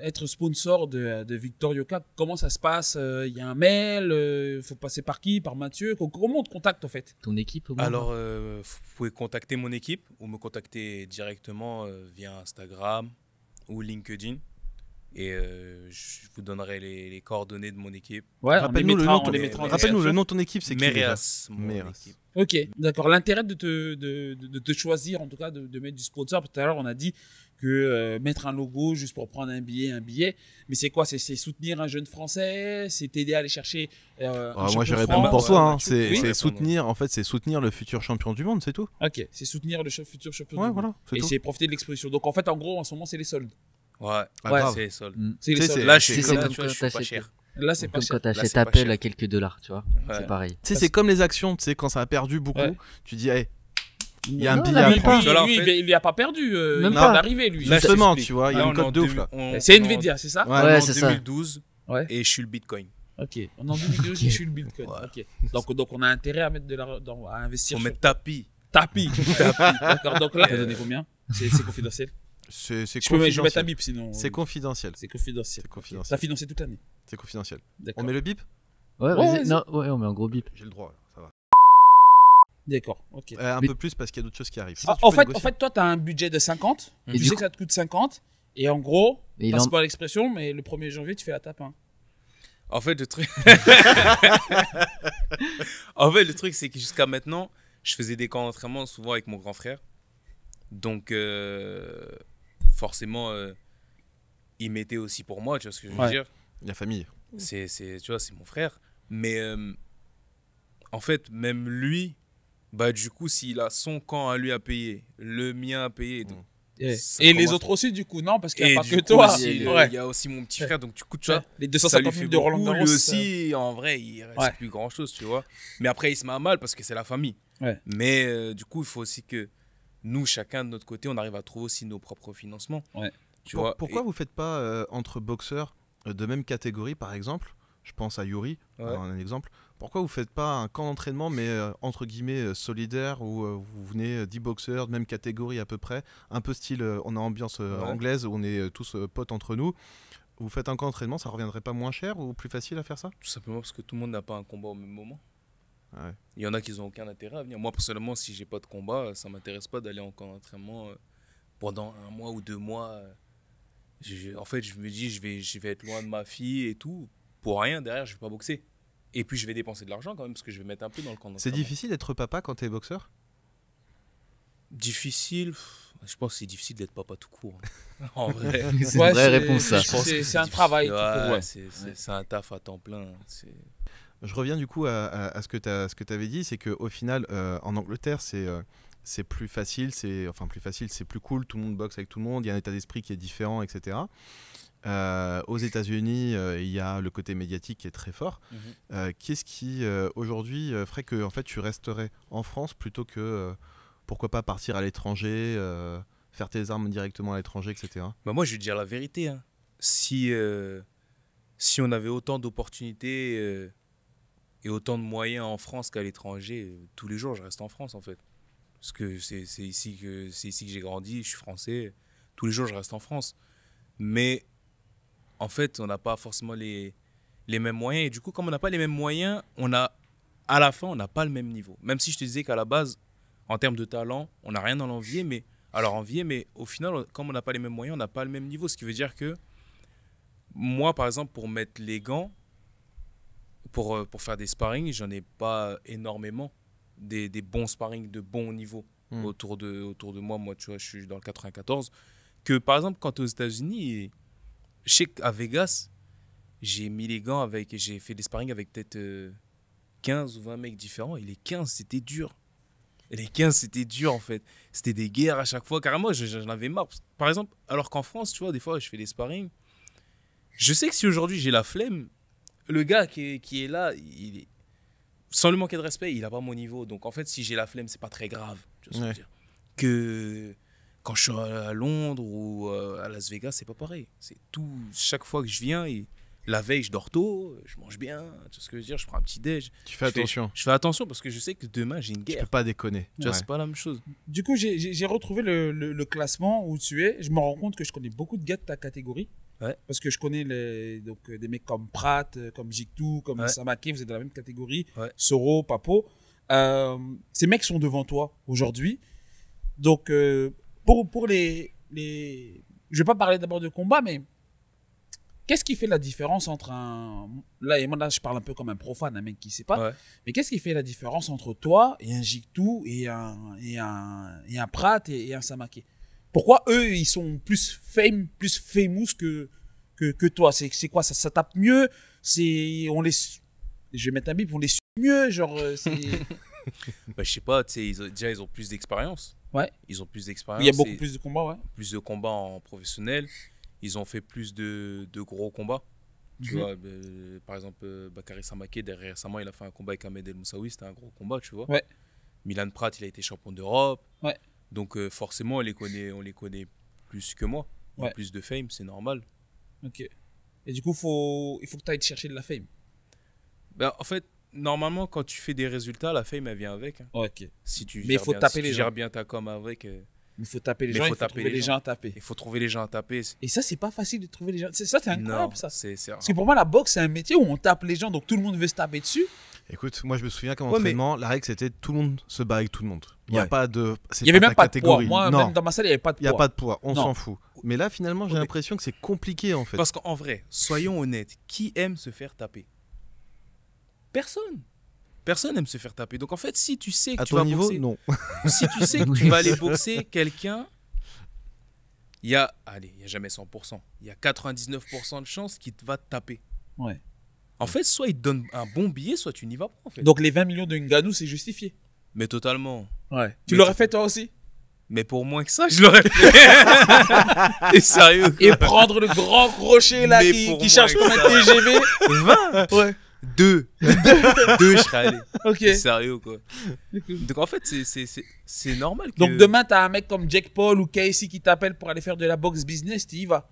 [SPEAKER 2] être sponsor de Victor Yoka, comment ça se passe? Il y a un mail, il faut passer par qui? Par Mathieu? Comment on te contacte en fait?
[SPEAKER 5] Ton équipe au moins?
[SPEAKER 1] Alors, vous pouvez contacter mon équipe ou me contacter directement via Instagram ou LinkedIn. Et je vous donnerai les coordonnées de mon équipe.
[SPEAKER 2] Ouais,
[SPEAKER 3] Rappelle-nous le nom de
[SPEAKER 2] on les
[SPEAKER 3] ton-
[SPEAKER 2] mettra en
[SPEAKER 3] rappelle-nous le
[SPEAKER 2] description.
[SPEAKER 3] nom de ton équipe, c'est qui déjà
[SPEAKER 1] Méréas, mon
[SPEAKER 3] Méréas.
[SPEAKER 1] équipe.
[SPEAKER 2] Ok, d'accord. L'intérêt de te choisir, en tout cas, de mettre du sponsor, tout à l'heure, on a dit que mettre un logo juste pour prendre un billet. Mais c'est quoi? C'est soutenir un jeune Français? C'est t'aider à aller chercher un
[SPEAKER 3] Moi,
[SPEAKER 2] champion
[SPEAKER 3] je
[SPEAKER 2] de
[SPEAKER 3] réponds
[SPEAKER 2] France?
[SPEAKER 3] pour toi. Hein.
[SPEAKER 1] Mathieu,
[SPEAKER 3] C'est
[SPEAKER 1] oui.
[SPEAKER 3] soutenir, en fait, c'est soutenir le futur champion du monde, c'est tout.
[SPEAKER 2] Ok, c'est soutenir le futur champion
[SPEAKER 3] Ouais,
[SPEAKER 2] du monde.
[SPEAKER 3] voilà. C'est
[SPEAKER 2] Et
[SPEAKER 3] tout.
[SPEAKER 2] c'est profiter de l'exposition. Donc, en fait, en gros, en ce moment, c'est les soldes.
[SPEAKER 1] Ouais,
[SPEAKER 3] Ah,
[SPEAKER 2] Ouais.
[SPEAKER 3] grave.
[SPEAKER 1] c'est les soldes.
[SPEAKER 5] Mm.
[SPEAKER 2] C'est les
[SPEAKER 3] Tu sais,
[SPEAKER 2] soldes.
[SPEAKER 3] c'est-
[SPEAKER 1] Là, je suis
[SPEAKER 5] c'est
[SPEAKER 1] comme
[SPEAKER 5] comme
[SPEAKER 1] tu vois,
[SPEAKER 5] quand
[SPEAKER 1] je suis pas
[SPEAKER 5] t'achètes-
[SPEAKER 1] cher.
[SPEAKER 2] Là, c'est pas
[SPEAKER 5] Comme
[SPEAKER 2] cher.
[SPEAKER 5] quand t'achètes
[SPEAKER 1] c'est pas
[SPEAKER 5] Apple
[SPEAKER 1] cher.
[SPEAKER 5] à quelques dollars, tu vois.
[SPEAKER 1] Ouais.
[SPEAKER 5] C'est pareil.
[SPEAKER 3] Tu sais, c'est comme les actions. Tu sais, quand ça a perdu beaucoup,
[SPEAKER 2] Ouais.
[SPEAKER 3] tu dis, hey, il y a un
[SPEAKER 5] Non,
[SPEAKER 3] billet
[SPEAKER 5] là,
[SPEAKER 3] à
[SPEAKER 5] lui,
[SPEAKER 3] prendre.
[SPEAKER 1] Tu vois, là, en
[SPEAKER 2] lui,
[SPEAKER 1] fait-
[SPEAKER 2] il a pas perdu.
[SPEAKER 5] Même
[SPEAKER 2] Il
[SPEAKER 5] pas.
[SPEAKER 2] vient d'arriver, lui.
[SPEAKER 1] Là, je
[SPEAKER 3] Justement,
[SPEAKER 1] t'explique.
[SPEAKER 3] tu vois, il y a
[SPEAKER 1] Là,
[SPEAKER 3] une
[SPEAKER 1] on est
[SPEAKER 3] cote
[SPEAKER 1] en
[SPEAKER 3] de ouf,
[SPEAKER 1] 2000
[SPEAKER 3] là.
[SPEAKER 1] on-
[SPEAKER 2] C'est
[SPEAKER 1] on est en-
[SPEAKER 2] Nvidia, c'est ça?
[SPEAKER 3] Ouais,
[SPEAKER 1] on est en
[SPEAKER 5] c'est ça.
[SPEAKER 1] 2012
[SPEAKER 2] Ouais.
[SPEAKER 1] et je suis le Bitcoin.
[SPEAKER 2] Ok. On est en 2012, je suis le Bitcoin.
[SPEAKER 1] Ouais.
[SPEAKER 2] Ok. Donc, on a intérêt à mettre à investir
[SPEAKER 1] Faut
[SPEAKER 2] sur
[SPEAKER 1] mettre tapis.
[SPEAKER 2] tapis. D'accord. Donc là, t'as donné combien? C'est confidentiel.
[SPEAKER 3] C'est
[SPEAKER 2] Je peux mettre un
[SPEAKER 3] confidentiel.
[SPEAKER 2] bip sinon.
[SPEAKER 3] C'est confidentiel.
[SPEAKER 2] C'est confidentiel.
[SPEAKER 3] C'est confidentiel.
[SPEAKER 2] T'as financé toute l'année.
[SPEAKER 3] C'est confidentiel.
[SPEAKER 2] D'accord.
[SPEAKER 3] On met le bip
[SPEAKER 5] Ouais,
[SPEAKER 2] Ouais,
[SPEAKER 5] vas-y.
[SPEAKER 2] vas-y.
[SPEAKER 5] Non, ouais, on met un gros bip.
[SPEAKER 3] J'ai le droit, là, ça va.
[SPEAKER 2] D'accord. Ok.
[SPEAKER 3] Un
[SPEAKER 5] Mais-
[SPEAKER 3] peu plus parce qu'il y a d'autres choses qui arrivent.
[SPEAKER 2] Ah,
[SPEAKER 3] Tu
[SPEAKER 2] en
[SPEAKER 3] peux
[SPEAKER 2] fait,
[SPEAKER 3] négocier.
[SPEAKER 2] toi, tu as un budget de 50.
[SPEAKER 5] Et
[SPEAKER 2] Tu
[SPEAKER 5] du
[SPEAKER 2] sais
[SPEAKER 5] coup-
[SPEAKER 2] que ça te coûte 50. Et en gros,
[SPEAKER 5] Et il
[SPEAKER 2] passe
[SPEAKER 5] en-
[SPEAKER 2] pas l'expression, mais le 1er janvier, tu fais la tape 1.
[SPEAKER 1] En fait, le truc, c'est que jusqu'à maintenant, je faisais des camps d'entraînement souvent avec mon grand frère. Donc, forcément, il m'aidait aussi pour moi, tu vois ce que je veux
[SPEAKER 2] Ouais.
[SPEAKER 1] dire.
[SPEAKER 3] La famille.
[SPEAKER 1] Tu vois, c'est mon frère. Mais en fait, même lui, bah, du coup, s'il a son camp à lui à payer, le mien à payer, donc, ça
[SPEAKER 2] Et les
[SPEAKER 1] commence-
[SPEAKER 2] autres aussi, du coup, non, parce qu'il n'y
[SPEAKER 1] et
[SPEAKER 2] a pas
[SPEAKER 1] du
[SPEAKER 2] que
[SPEAKER 1] coup
[SPEAKER 2] toi.
[SPEAKER 1] aussi, il
[SPEAKER 2] Ouais.
[SPEAKER 1] y a aussi mon petit frère, donc du coup, tu vois,
[SPEAKER 2] Les
[SPEAKER 1] ça lui
[SPEAKER 2] 250
[SPEAKER 1] fait
[SPEAKER 2] 000 de Roland
[SPEAKER 1] beaucoup.
[SPEAKER 2] Garros.
[SPEAKER 1] Lui aussi, en vrai, il reste
[SPEAKER 2] Ouais.
[SPEAKER 1] plus grand chose, tu vois. Mais après, il se met à mal parce que c'est la famille.
[SPEAKER 2] Ouais.
[SPEAKER 1] Mais du coup, il faut aussi que nous, chacun de notre côté, on arrive à trouver aussi nos propres financements.
[SPEAKER 2] Ouais.
[SPEAKER 1] Tu vois.
[SPEAKER 3] Pourquoi
[SPEAKER 1] Et-
[SPEAKER 3] vous faites pas entre boxeurs de même catégorie, par exemple? Je pense à Yuri,
[SPEAKER 1] Ouais.
[SPEAKER 3] un exemple. Pourquoi vous faites pas un camp d'entraînement, mais entre guillemets solidaire, où vous venez 10 boxeurs de même catégorie à peu près, un peu style, on a ambiance
[SPEAKER 1] Ouais.
[SPEAKER 3] anglaise, où on est tous potes entre nous. Vous faites un camp d'entraînement, ça reviendrait pas moins cher ou plus facile à faire ça?
[SPEAKER 1] Tout simplement parce que tout le monde n'a pas un combat au même moment.
[SPEAKER 3] Ouais.
[SPEAKER 1] Il y en a qui n'ont aucun intérêt à venir. Moi, personnellement, si j'ai pas de combat, ça m'intéresse pas d'aller en camp d'entraînement pendant 1 mois ou 2 mois. En fait, je me dis, je vais être loin de ma fille et tout. Pour rien, derrière, je vais pas boxer. Et puis, je vais dépenser de l'argent quand même, parce que je vais mettre un peu dans le camp
[SPEAKER 3] C'est
[SPEAKER 1] d'entraînement.
[SPEAKER 3] difficile d'être papa quand t'es boxeur?
[SPEAKER 1] Difficile, je pense que c'est difficile d'être papa tout court. En vrai.
[SPEAKER 5] C'est une vraie réponse, ça.
[SPEAKER 1] Je pense que
[SPEAKER 2] C'est un
[SPEAKER 1] difficile.
[SPEAKER 2] travail.
[SPEAKER 1] Ouais,
[SPEAKER 2] tout court, ouais.
[SPEAKER 1] c'est un taf à temps plein.
[SPEAKER 3] Je reviens du coup à ce que tu avais dit, c'est qu'au final, en Angleterre, c'est plus facile, c'est plus cool, tout le monde boxe avec tout le monde, il y a un état d'esprit qui est différent, etc. Aux États-Unis, il y a le côté médiatique qui est très fort. Qu'est-ce qui, aujourd'hui, ferait que en fait, tu resterais en France plutôt que, pourquoi pas, partir à l'étranger, faire tes armes directement à l'étranger, etc.
[SPEAKER 1] Bah moi, je vais te dire la vérité. Hein. Si on avait autant d'opportunités et autant de moyens en France qu'à l'étranger, tous les jours, je reste en France, en fait. Parce que c'est ici que j'ai grandi, je suis français. Tous les jours, je reste en France. Mais en fait, on n'a pas forcément les mêmes moyens. Et du coup, comme on n'a pas les mêmes moyens, à la fin, on n'a pas le même niveau. Même si je te disais qu'à la base, en termes de talent, on n'a rien à l'envier, mais au final, comme on n'a pas les mêmes moyens, on n'a pas le même niveau. Ce qui veut dire que moi, par exemple, pour mettre les gants, pour faire des sparring, j'en ai pas énormément. Des bons sparring de bon niveau autour de moi. Moi, tu vois, je suis dans le 94. Que par exemple, quand tu es aux États-Unis, je sais qu'à Vegas, j'ai mis les gants j'ai fait des sparring avec peut-être 15 ou 20 mecs différents. Et les 15, c'était dur. En fait. C'était des guerres à chaque fois. Carrément, j'en avais marre. Par exemple, alors qu'en France, tu vois, des fois, je fais des sparring. Je sais que si aujourd'hui j'ai la flemme, le gars qui est là, sans lui manquer de respect, il n'a pas mon niveau. Donc en fait, si j'ai la flemme, c'est pas très grave. Tu vois ce que je veux dire. Que quand je suis à Londres ou à Las Vegas, c'est pas pareil. C'est tout. Chaque fois que je viens, la veille, je dors tôt, je mange bien. Tu vois ce que je veux dire. Je prends un petit déj.
[SPEAKER 3] Tu fais attention.
[SPEAKER 1] Je fais attention parce que je sais que demain, j'ai une
[SPEAKER 3] Tu
[SPEAKER 1] guerre.
[SPEAKER 3] peux pas déconner.
[SPEAKER 1] Tu vois, c'est pas la même chose.
[SPEAKER 2] Du coup, j'ai retrouvé le classement où tu es. Je me rends compte que je connais beaucoup de gars de ta catégorie.
[SPEAKER 1] Ouais.
[SPEAKER 2] Parce que je connais des mecs comme Pratt, comme Jictou, comme
[SPEAKER 1] Ouais.
[SPEAKER 2] Samake, vous êtes dans la même catégorie.
[SPEAKER 1] Ouais.
[SPEAKER 2] Soro, Papo. Ces mecs sont devant toi aujourd'hui. Donc, pour les... Je vais pas parler d'abord de combat, mais qu'est-ce qui fait la différence entre un... Là, je parle un peu comme un profane, un mec qui sait pas.
[SPEAKER 1] Ouais.
[SPEAKER 2] Mais qu'est-ce qui fait la différence entre toi et un Jictou et un Pratt et un Samake? Pourquoi eux, ils sont plus famous que toi? C'est quoi? Ça tape mieux? Je vais mettre un bip, on les suit mieux? Genre, c'est...
[SPEAKER 1] Bah, je sais pas, tu sais, ils ont plus d'expérience.
[SPEAKER 2] Ouais.
[SPEAKER 1] Ils ont plus d'expérience.
[SPEAKER 2] Il y a beaucoup plus de combats, ouais.
[SPEAKER 1] Plus de combats en professionnel. Ils ont fait plus de gros combats. Tu vois, par exemple, Bakary Samake, récemment, il a fait un combat avec Ahmed El Moussaoui. C'était un gros combat, tu vois.
[SPEAKER 2] Ouais.
[SPEAKER 1] Milan Pratt, il a été champion d'Europe.
[SPEAKER 2] Ouais.
[SPEAKER 1] Donc, forcément, on les connaît plus que moi. Ils ont
[SPEAKER 2] Ouais.
[SPEAKER 1] plus de fame, c'est normal.
[SPEAKER 2] Ok. Et du coup, il faut que tu ailles te chercher de la fame.
[SPEAKER 1] Ben, en fait, normalement, quand tu fais des résultats, la fame, elle vient avec. Hein.
[SPEAKER 2] Ok.
[SPEAKER 1] Si tu
[SPEAKER 2] Mais il faut taper les gens.
[SPEAKER 1] gères bien ta com avec,
[SPEAKER 2] Il faut taper les
[SPEAKER 1] Mais
[SPEAKER 2] gens,
[SPEAKER 1] faut
[SPEAKER 2] il faut
[SPEAKER 1] taper
[SPEAKER 2] trouver
[SPEAKER 1] les
[SPEAKER 2] les
[SPEAKER 1] gens.
[SPEAKER 2] gens à taper.
[SPEAKER 1] il faut trouver les gens à taper.
[SPEAKER 2] Et ça, c'est pas facile de trouver les gens. Ça, c'est incroyable,
[SPEAKER 1] Non,
[SPEAKER 2] ça.
[SPEAKER 1] c'est
[SPEAKER 2] Parce que pour moi, la boxe, c'est un métier où on tape les gens, donc tout le monde veut se taper dessus.
[SPEAKER 3] Écoute, moi je me souviens qu'en
[SPEAKER 1] Ouais, mais-
[SPEAKER 3] entraînement, la règle c'était tout le monde se bat avec tout le monde. Il n'y a
[SPEAKER 1] Ouais.
[SPEAKER 3] pas de. c'est
[SPEAKER 2] Il y avait
[SPEAKER 3] ta
[SPEAKER 2] même pas de poids.
[SPEAKER 3] catégorie.
[SPEAKER 2] Moi,
[SPEAKER 3] non,
[SPEAKER 2] même dans ma salle, il n'y avait pas de
[SPEAKER 3] il n'y a
[SPEAKER 2] poids.
[SPEAKER 3] pas de poids, on
[SPEAKER 2] Non.
[SPEAKER 3] s'en fout. Mais là, finalement, j'ai
[SPEAKER 1] Ouais, mais-
[SPEAKER 3] l'impression que c'est compliqué en fait.
[SPEAKER 1] Parce qu'en vrai, soyons honnêtes, qui aime se faire taper? Personne. Personne aime se faire taper. Donc en fait, si tu sais que
[SPEAKER 3] À
[SPEAKER 1] tu
[SPEAKER 3] ton
[SPEAKER 1] vas
[SPEAKER 3] niveau,
[SPEAKER 1] boxer,
[SPEAKER 3] non.
[SPEAKER 1] si tu sais que tu vas aller boxer quelqu'un, il y a jamais 100%. Il y a 99% de chances qu'il va te taper.
[SPEAKER 2] Ouais.
[SPEAKER 1] En fait, soit il te donne un bon billet, soit tu n'y vas pas en fait.
[SPEAKER 2] Donc les 20 millions de Ngannou, c'est justifié.
[SPEAKER 1] Mais totalement.
[SPEAKER 2] Ouais. Tu
[SPEAKER 1] Mais
[SPEAKER 2] l'aurais
[SPEAKER 1] c'est-
[SPEAKER 2] fait toi aussi?
[SPEAKER 1] Mais pour moins que ça, je l'aurais fait. T'es sérieux?
[SPEAKER 2] Et prendre le grand crochet là
[SPEAKER 1] Mais
[SPEAKER 2] qui
[SPEAKER 1] pour
[SPEAKER 2] charge
[SPEAKER 1] moi,
[SPEAKER 2] comme un TGV?
[SPEAKER 1] 20?
[SPEAKER 2] Ouais.
[SPEAKER 1] 2. 2, je serais allé.
[SPEAKER 2] Ok.
[SPEAKER 1] T'es sérieux quoi. Donc en fait, c'est normal que...
[SPEAKER 2] Donc demain, t'as un mec comme Jake Paul ou Casey qui t'appelle pour aller faire de la boxe business, tu y vas.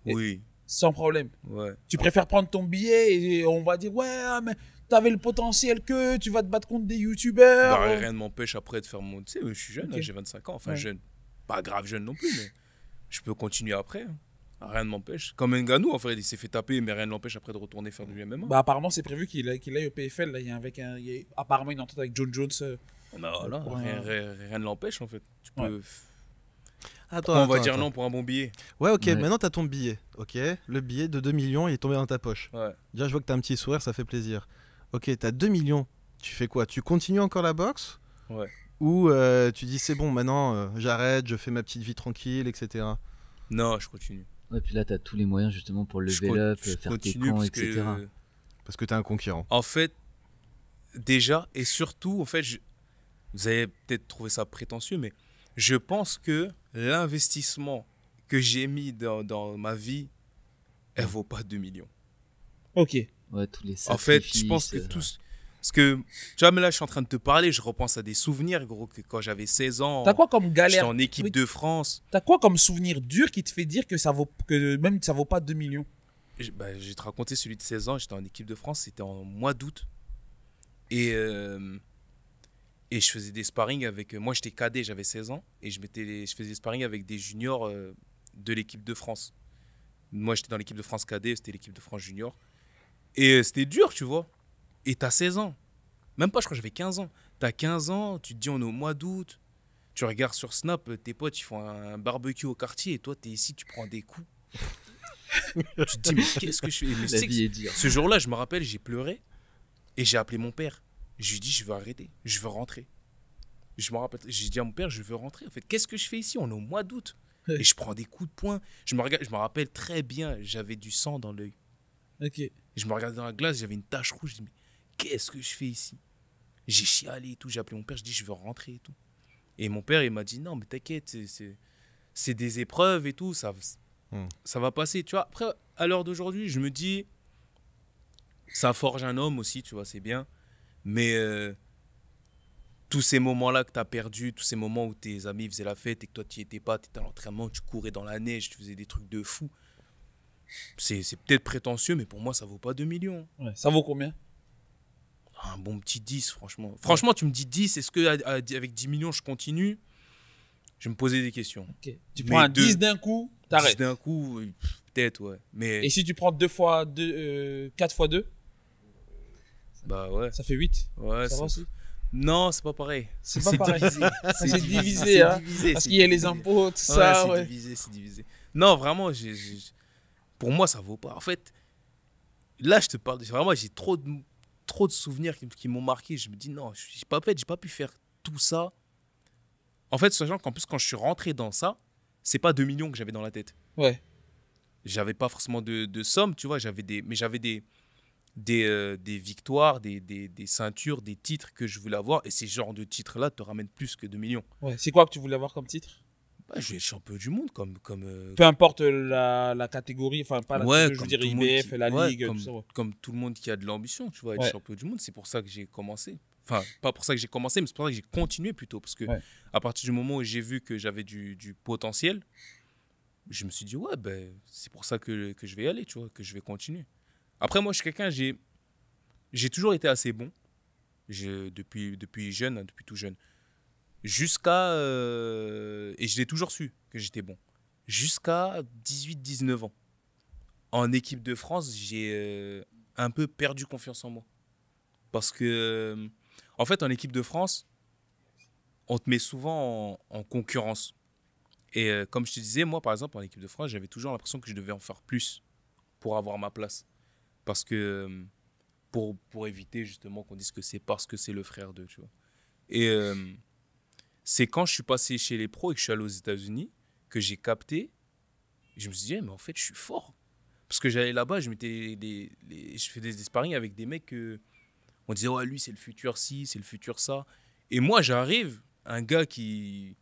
[SPEAKER 1] Oui,
[SPEAKER 2] Sans problème.
[SPEAKER 1] ouais.
[SPEAKER 2] Tu préfères prendre ton billet et on va dire, ouais, mais t'avais le potentiel que tu vas te battre contre des youtubeurs.
[SPEAKER 1] Bah, rien ne m'empêche après de faire mon... Tu sais, je suis jeune,
[SPEAKER 2] Ok.
[SPEAKER 1] là, j'ai 25 ans. Enfin,
[SPEAKER 2] Ouais.
[SPEAKER 1] jeune. Pas grave jeune non plus, mais je peux continuer après. Hein. Rien ne m'empêche. Comme Ngannou, en fait, il s'est fait taper, mais rien ne l'empêche après de retourner faire du MMA.
[SPEAKER 2] Bah, apparemment, c'est prévu qu'il aille au PFL. Là. Il y a apparemment une entente avec John Jones.
[SPEAKER 1] Bah, voilà,
[SPEAKER 2] Ouais.
[SPEAKER 1] rien ne l'empêche, en fait. Tu
[SPEAKER 2] Ouais.
[SPEAKER 1] peux...
[SPEAKER 3] Attends,
[SPEAKER 1] on va
[SPEAKER 3] attends,
[SPEAKER 1] dire
[SPEAKER 3] attends.
[SPEAKER 1] non pour un bon billet.
[SPEAKER 3] Ouais, ok,
[SPEAKER 5] Ouais.
[SPEAKER 3] maintenant t'as ton billet. Ok, le billet de 2 millions, il est tombé dans ta poche.
[SPEAKER 1] Ouais.
[SPEAKER 3] Déjà, je vois que t'as un petit sourire, ça fait plaisir. ok, t'as 2 millions, tu fais quoi? Tu continues encore la boxe?
[SPEAKER 1] Ouais.
[SPEAKER 3] Ou tu dis c'est bon, maintenant j'arrête, je fais ma petite vie tranquille, etc.
[SPEAKER 1] Non, je continue.
[SPEAKER 5] Ouais, puis là, t'as tous les moyens justement pour level up,
[SPEAKER 1] Je
[SPEAKER 5] faire tes
[SPEAKER 1] continue
[SPEAKER 5] camps,
[SPEAKER 1] parce
[SPEAKER 5] etc.
[SPEAKER 1] que,
[SPEAKER 3] Parce que t'es un conquérant.
[SPEAKER 1] en fait, déjà, et surtout, en fait, vous avez peut-être trouvé ça prétentieux, mais je pense que l'investissement que j'ai mis dans ma vie, elle vaut pas 2 millions.
[SPEAKER 2] Ok.
[SPEAKER 5] Ouais, tous les
[SPEAKER 1] En fait, je pense que
[SPEAKER 5] sacrifices,
[SPEAKER 1] tous. Parce que, tu vois, mais là, je suis en train de te parler, je repense à des souvenirs, gros, que quand j'avais 16 ans,
[SPEAKER 2] T'as quoi comme
[SPEAKER 1] j'étais
[SPEAKER 2] galère?
[SPEAKER 1] en équipe
[SPEAKER 2] Oui,
[SPEAKER 1] de France.
[SPEAKER 2] T'as quoi comme souvenir dur qui te fait dire que même ça vaut pas 2 millions?
[SPEAKER 1] Je vais te raconter celui de 16 ans, j'étais en équipe de France, c'était en mois d'août. Et je faisais des sparring avec. Moi, j'étais cadet, j'avais 16 ans. Et je faisais des sparring avec des juniors de l'équipe de France. Moi, j'étais dans l'équipe de France cadet, c'était l'équipe de France junior. Et c'était dur, tu vois. Et t'as 16 ans. Même pas, je crois que j'avais 15 ans. T'as 15 ans, tu te dis on est au mois d'août. Tu regardes sur Snap, tes potes, ils font un barbecue au quartier. Et toi, t'es ici, tu prends des coups. Tu te dis, mais qu'est-ce que je fais? Mais
[SPEAKER 5] la
[SPEAKER 1] c'est
[SPEAKER 5] vie est dure.
[SPEAKER 1] ce jour-là, je me rappelle, j'ai pleuré. Et j'ai appelé mon père. Je lui ai dit, je veux arrêter. Je veux rentrer. Je me rappelle, j'ai dit à mon père, je veux rentrer. En fait, qu'est-ce que je fais ici? On est au mois d'août.
[SPEAKER 2] Ouais.
[SPEAKER 1] Et je prends des coups de poing. Je me rappelle très bien, j'avais du sang dans l'œil.
[SPEAKER 2] Ok.
[SPEAKER 1] Et je me regardais dans la glace, j'avais une tache rouge. Je dis, mais qu'est-ce que je fais ici? J'ai chialé et tout. J'ai appelé mon père, je dis, je veux rentrer et tout. Et mon père, il m'a dit, non, mais t'inquiète, c'est des épreuves et tout. Ça va passer. Tu vois, après, à l'heure d'aujourd'hui, je me dis, ça forge un homme aussi, tu vois, c'est bien. Mais tous ces moments-là que tu as perdus, tous ces moments où tes amis faisaient la fête et que toi, tu n'y étais pas, tu étais à l'entraînement, tu courais dans la neige, tu faisais des trucs de fou. C'est peut-être prétentieux, mais pour moi, ça vaut pas 2 millions.
[SPEAKER 2] Ouais. Ça vaut combien?
[SPEAKER 1] Un bon petit 10, franchement. Franchement, tu me dis 10, est-ce qu'avec 10 millions, je continue? Je me posais des questions.
[SPEAKER 2] Ok. Tu
[SPEAKER 1] Mais
[SPEAKER 2] prends un
[SPEAKER 1] 10
[SPEAKER 2] 10 d'un coup,
[SPEAKER 1] 10
[SPEAKER 2] t'arrêtes.
[SPEAKER 1] d'un coup, peut-être, ouais. Mais,
[SPEAKER 2] Et si tu prends 4 fois 2,
[SPEAKER 1] bah ouais.
[SPEAKER 2] ça fait 8.
[SPEAKER 1] Ouais,
[SPEAKER 2] Ça va aussi?
[SPEAKER 1] Non, c'est pas pareil.
[SPEAKER 2] C'est pas pareil.
[SPEAKER 1] divisé.
[SPEAKER 2] C'est divisé,
[SPEAKER 1] C'est
[SPEAKER 2] hein.
[SPEAKER 1] divisé,
[SPEAKER 2] Parce
[SPEAKER 1] c'est
[SPEAKER 2] qu'il y a les
[SPEAKER 1] divisé.
[SPEAKER 2] impôts, tout
[SPEAKER 1] Ouais,
[SPEAKER 2] ça,
[SPEAKER 1] c'est
[SPEAKER 2] ouais.
[SPEAKER 1] divisé, c'est divisé. Non, vraiment, pour moi, ça vaut pas. En fait, là, je te parle, vraiment, j'ai trop de souvenirs qui m'ont marqué. Je me dis, non, j'ai pas pu faire tout ça. En fait, sachant qu'en plus, quand je suis rentré dans ça, c'est pas 2 millions que j'avais dans la tête.
[SPEAKER 2] Ouais.
[SPEAKER 1] J'avais pas forcément de somme, tu vois, mais j'avais des victoires, des ceintures, des titres que je voulais avoir. Et ces genres de titres-là te ramènent plus que 2 millions.
[SPEAKER 2] Ouais. C'est quoi que tu voulais avoir comme titre?
[SPEAKER 1] Bah, je vais être champion du monde comme
[SPEAKER 2] Peu importe la catégorie, enfin pas la
[SPEAKER 1] ouais,
[SPEAKER 2] catégorie, je veux
[SPEAKER 1] comme
[SPEAKER 2] dire
[SPEAKER 1] tout le monde
[SPEAKER 2] IBF, la
[SPEAKER 1] ouais,
[SPEAKER 2] Ligue,
[SPEAKER 1] comme,
[SPEAKER 2] tout ça. Ouais.
[SPEAKER 1] comme tout le monde qui a de l'ambition, tu vois, être
[SPEAKER 2] Ouais.
[SPEAKER 1] champion du monde. C'est pour ça que j'ai commencé. Enfin, pas pour ça que j'ai commencé, mais c'est pour ça que j'ai continué plutôt. Parce que
[SPEAKER 2] Ouais.
[SPEAKER 1] à partir du moment où j'ai vu que j'avais du potentiel, je me suis dit, ouais, ben, c'est pour ça que je vais y aller, tu vois, que je vais continuer. Après, moi, je suis quelqu'un, j'ai toujours été assez bon. Depuis jeune, hein, depuis tout jeune. Jusqu'à. Et je l'ai toujours su que j'étais bon. Jusqu'à 18-19 ans. En équipe de France, j'ai un peu perdu confiance en moi. Parce que, en fait, en équipe de France, on te met souvent en concurrence. Et comme je te disais, moi, par exemple, en équipe de France, j'avais toujours l'impression que je devais en faire plus pour avoir ma place. Parce que, pour éviter justement qu'on dise que c'est parce que c'est le frère d'eux, tu vois. Et c'est quand je suis passé chez les pros et que je suis allé aux États-Unis que j'ai capté. Je me suis dit, mais en fait, je suis fort. Parce que j'allais là-bas, je faisais des sparring avec des mecs que on disait, ouais, lui, c'est le futur ci, c'est le futur ça. Et moi, j'arrive, un gars qui,